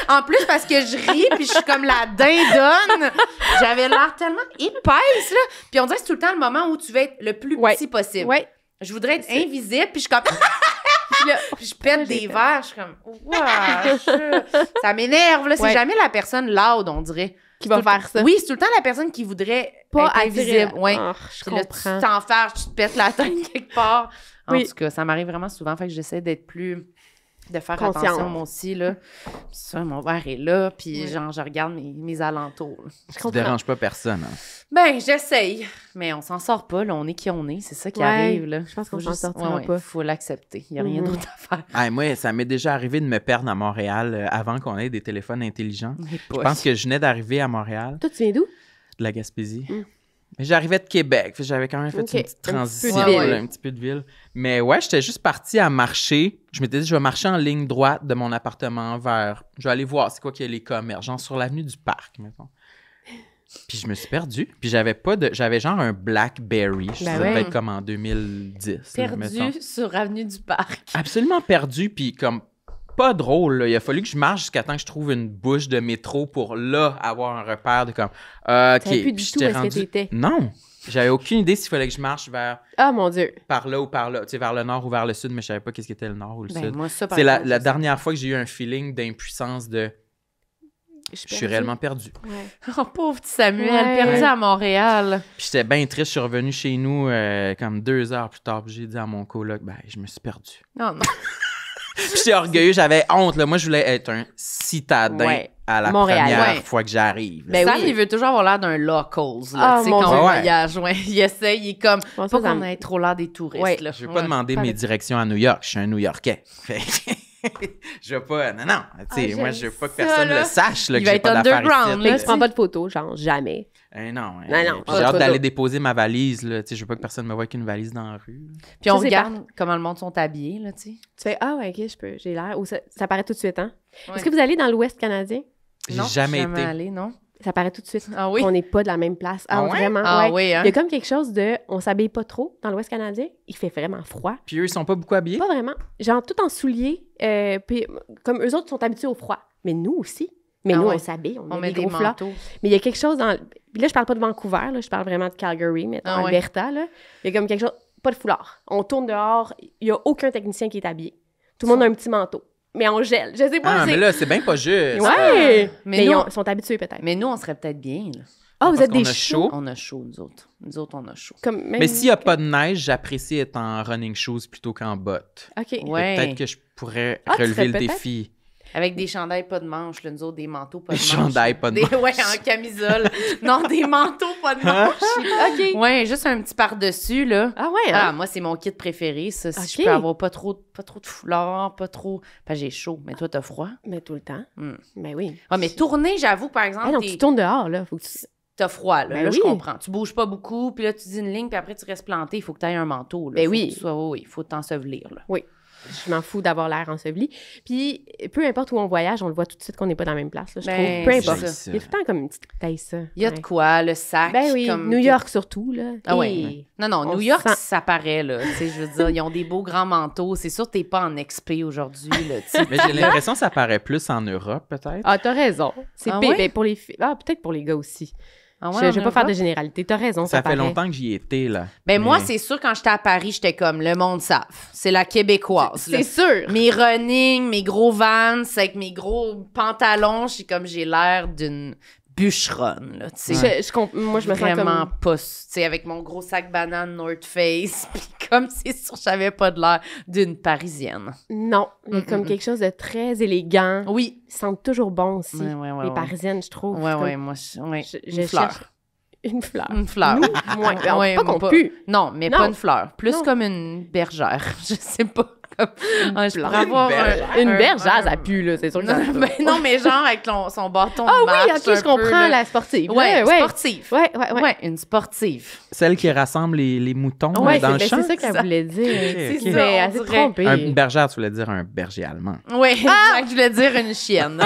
En plus, parce que je ris, puis je suis comme la dindonne. J'avais l'air tellement épaisse, là. Puis on dirait que c'est tout le temps le moment où tu veux être le plus petit possible. Ouais. Je voudrais être invisible, puis je suis comme... puis je pète des verres, je suis comme... Wesh! Ça m'énerve, là. C'est jamais la personne loud, on dirait. Qui va faire ça. Oui, c'est tout le temps la personne qui voudrait Pas être invisible. Ouais. Oh, je Puis là, comprends. tu t'enfermes, tu te pètes la tête quelque part. En Oui. tout cas, ça m'arrive vraiment souvent. Fait que j'essaie d'être plus... de faire Consciente. attention, moi aussi, là. Ça, mon verre est là, puis genre, je regarde mes alentours. Là. Je Tu comprends. déranges pas personne. Hein. Ben, j'essaye, mais on s'en sort pas, là. On est qui on est, c'est ça qui Ouais, arrive, là. je pense qu'on Faut s'en juste- sortira pas. Faut l'accepter. Il n'y a rien d'autre à faire. Hey, moi, ça m'est déjà arrivé de me perdre à Montréal avant qu'on ait des téléphones intelligents. Je pense que je venais d'arriver à Montréal, Toi, tu viens d'où? de la Gaspésie. Mais j'arrivais de Québec. Fait que j'avais quand même fait Ok. une petite Un petit peu de transition, ville. là, un petit peu de ville. Mais ouais, j'étais juste partie à marcher. Je m'étais dit, je vais marcher en ligne droite de mon appartement vers... Je vais aller voir c'est quoi qu'il y a les commerces, genre sur l'avenue du Parc, mettons. Puis je me suis perdu. Puis j'avais genre un Blackberry. Je Ben sais ouais. peut-être comme en 2010. là, mettons. Perdu sur Avenue du Parc. Absolument perdu, puis comme pas drôle. Là. Il a fallu que je marche jusqu'à temps que je trouve une bouche de métro pour là avoir un repère de comme OK. savais plus du Puis tout j'étais où est-ce que t'étais. Non, j'avais aucune idée s'il fallait que je marche vers Ah, mon Dieu. par là ou par là, tu sais, vers le nord ou vers le sud, mais je savais pas qu'est-ce qu'était le nord ou le Ben, sud. moi, ça, par C'est la exemple, je sais. dernière fois que j'ai eu un feeling d'impuissance de je suis réellement perdu. Ouais. Oh, pauvre petit Samuel, Ouais. perdu Ouais. à Montréal. Puis j'étais bien triste, je suis revenu chez nous comme 2 heures plus tard, puis j'ai dit à mon coloc, ben je me suis perdu. Non, non. Puis j'étais orgueilleux, j'avais honte. Là. Moi, je voulais être un citadin Ouais. à la Montréal, première ouais. fois que j'arrive. Ben Sam, oui. il veut toujours avoir l'air d'un locals, là. Ah, tu sais, mon quand Dieu. on Ouais. voyage, ouais. Il essaye, il est comme, Bon, pas ça qu'on me- ait trop l'air des touristes, Ouais. là. Je veux Ouais. pas demander pas mes avec- directions à New York. Je suis un New-Yorkais. Fait que je veux pas... Non. Tu sais, Ah, moi, j'aime je veux pas que ça, personne là. le sache, là, Il que va j'ai être pas d'affaires underground, ici. Là, là. tu prends pas de photos, genre jamais. Non. Non, Puis pas j'ai de hâte photo. d'aller déposer ma valise, là. Tu sais, je veux pas que personne me voie avec une valise dans la rue. Puis on Ça, c'est regarde comment le monde sont habillés, là, tu sais. Tu fais, ah, ouais, ok, je peux, j'ai l'air. Ou ça paraît tout de suite, hein? Ouais. Est-ce que vous allez dans l'Ouest canadien? J'ai Non, jamais été. allé, non? Ça paraît tout de suite. Ah oui? On n'est pas de la même place. Ah, Ah ouais? vraiment? Ah ouais. oui, hein? Il y a comme quelque chose de. On s'habille pas trop dans l'Ouest canadien. Il fait vraiment froid. Puis eux, ils sont pas beaucoup habillés? Pas vraiment. Genre, tout en souliers. Puis, comme eux autres sont habitués au froid. Mais nous aussi. Mais Ah nous, ouais. on s'habille. On, On met met des des gros flancs. manteaux. Mais il y a quelque chose dans. Puis là, je parle pas de Vancouver. Là, je parle vraiment de Calgary, mettons, Ah ouais. Alberta. Là. Il y a comme quelque chose. Pas de foulard. On tourne dehors. Il y a aucun technicien qui est habillé. Tout le monde a un petit manteau. Mais on gèle. Je sais pas. Ah, c'est- mais là, c'est bien pas juste. Ouais! Mais Mais nous, ils sont habitués peut-être. Mais nous, on serait peut-être bien, là. Ah, vous parce êtes des qu'on a chauds. chaud. On a chaud, nous autres. Nous autres, on a chaud. Comme même- Mais s'il y a pas de neige, j'apprécie être en running shoes plutôt qu'en bottes. OK. Ouais. Peut-être que je pourrais Ah, tu relever serais le peut-être. défi. Avec des chandails pas de manches, là, nous autres, des manteaux pas de Des manches. chandails pas de manches. Ouais, en camisole. Non, des manteaux pas de manches. OK. Ouais, juste un petit par-dessus, là. Ah ouais, Ah, hein? moi, c'est mon kit préféré, ça. Si Ok. je peux avoir pas trop de foulard, pas trop... Parce que j'ai chaud. Mais toi, t'as froid. Mais tout le temps. Hmm. Ben oui. Ah, mais tourner, j'avoue, par exemple, Ah non, tu tournes dehors, là. Faut que tu... t'as froid, là. Ben Là, oui. je comprends. Tu bouges pas beaucoup, puis là, tu dis une ligne, puis après, tu restes planté. Il faut que tu aies un manteau, là. Ben Faut oui. que tu sois- oui, il faut t'ensevelir, là. Oui. je m'en fous d'avoir l'air enseveli. Puis, peu importe où on voyage, on le voit tout de suite qu'on n'est pas dans la même place, là, je Ben, trouve. Peu c'est importe. ça. Il y a tout le temps comme une petite taille, ça. Il y a de quoi, le sac. Ben oui, comme... New York surtout, là. Ah ouais. Et- Non, On New York, sent- ça paraît, là. Tu sais, je veux dire, ils ont des beaux grands manteaux. C'est sûr que t'es pas en expé aujourd'hui, là. tu sais. Mais j'ai l'impression que ça paraît plus en Europe, peut-être. Ah, t'as raison. C'est Ah pire. ouais? Ben, pour les filles. Ah, peut-être pour les gars aussi. Ah ouais, Je en vais pas faire de Europe? généralité. T'as raison, Ça fait paraît. longtemps que j'y étais, là. Ben moi, Mais- c'est sûr, quand j'étais à Paris, j'étais comme, le monde savent. C'est la québécoise, là. C'est sûr. Mes running, mes gros Vans, avec mes gros pantalons, j'ai l'air d'une bûcheronne, là, tu sais. Moi, je me sens Vraiment comme... pas, tu sais, avec mon gros sac banane North Face, puis comme c'est sûr, j'avais pas de l'air d'une Parisienne. Non, mais comme quelque chose de très élégant. Oui. Ils sentent toujours bon aussi. Ouais, ouais, ouais, les ouais. Parisiennes, je trouve. Ouais, Comme- ouais, moi, Je une fleur. cherche une fleur. Une fleur. Ouais, on Ouais, pas moi, qu'on pue. Non, mais Non. pas une fleur. Plus Non. comme une bergère. Je sais pas. Comme... Ah, je pourrais avoir Une bergère, ça pue, là, c'est sûr que ça Non, pue. ben non, mais genre avec son bâton Ah de oui, marche ok, un je comprends, peu, là. la sportive. Ouais, ouais. sportive. Ouais, ouais, ouais. Ouais, une sportive. Celle qui rassemble les moutons Ouais, dans le c'est champ. ça qu'elle voulait dire. C'est C'est ça, mais on elle s'est dirait. trompée. Une bergère, tu voulais dire un berger allemand. Oui, exact. Je voulais dire une chienne.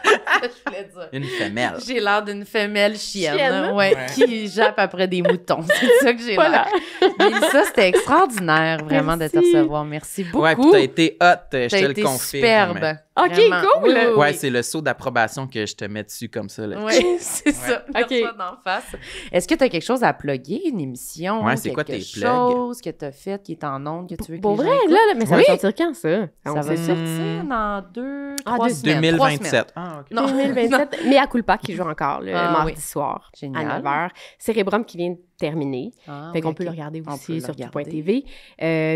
Je voulais dire. Une femelle. J'ai l'air d'une femelle chienne, Chienne. ouais, qui jappe après des moutons. C'est ça que j'ai Voilà. l'air. Mélissa, c'était extraordinaire, vraiment, de te Merci. recevoir. Merci beaucoup. Ouais, puis t'as été hot, je T'as te le été confirme. superbe. Ok, Vraiment. cool. Oui, oui, Ouais, oui. c'est le saut d'approbation que je te mets dessus comme ça. Là. Oui, c'est ça. Ok. Mets-toi d'en face. Est-ce que tu as quelque chose à plugger, une émission? Ouais, c'est quoi tes quelque plugs? chose que tu as fait qui est en ondes, que tu veux que Pour les vrai, gens écoutent? là, mais ça Oui. va sortir quand, ça? Ça On va sait sortir dans 3 deux- semaines. 3 semaines. 2027. Ah, ok. Non. 2027. Mais à Culpa qui joue encore le Ah, mardi oui. soir Génial. à 9h. Cérébrum qui vient de terminer. Ah, Fait qu'on oui, peut ok. le regarder On peut aussi le sur regarder. tout.tv.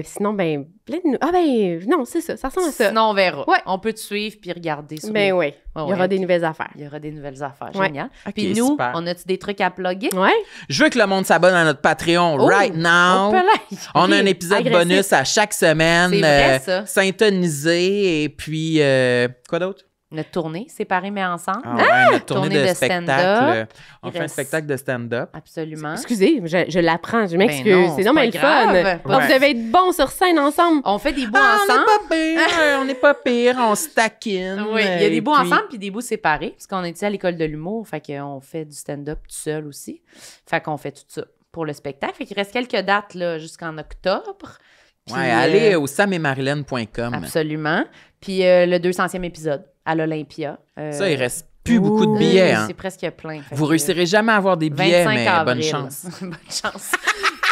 Sinon, ben, plein de... Ah ben, non, c'est ça. Ça ressemble à ça. Sinon, on verra. Ouais. On peut te suivre puis regarder sur Ben les- oui. Ouais, Il y ouais, aura des ok. nouvelles affaires. Il y aura des nouvelles affaires. Ouais. Génial. Ok, Puis nous, super. on a-tu des trucs à plugger? Ouais. Je veux que le monde s'abonne à notre Patreon Oh, right now. on peut là. On a un épisode Agressif. bonus à chaque semaine. C'est vrai, ça. Syntonisé. Et puis, quoi d'autre? Notre tournée, séparés mais ensemble. Ah ouais, notre tournée Tournée de de spectacle. stand-up. On Il fait un reste- spectacle de stand-up. Absolument. Excusez, je l'apprends. Je Ben m'excuse. non, c'est c'est non, mais pas le grave. fun. Ouais. Donc, vous devez être bons sur scène ensemble. On fait des bouts Ah, on ensemble. n'est pas pire, on n'est pas pire, on se taquine. Oui, il y a des et bouts puis- ensemble puis des bouts séparés, parce qu'on est à l'école de l'humour, fait qu'on fait du stand-up tout seul aussi. Fait qu'on fait tout ça pour le spectacle. Fait qu'il reste quelques dates là, jusqu'en octobre. Puis, Ouais, allez au samemarilyn.com. Absolument. Puis le 200e épisode à l'Olympia. Ça, il reste plus beaucoup de billets. Hein. C'est presque plein. Fait Vous que, réussirez jamais à avoir des billets, 25 mais avril. bonne chance. Bonne chance.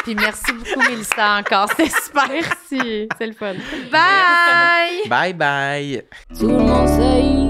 Puis merci beaucoup, Mélissa, encore. C'était super. Merci. C'est le fun. Bye! Bye bye. Tout le monde sait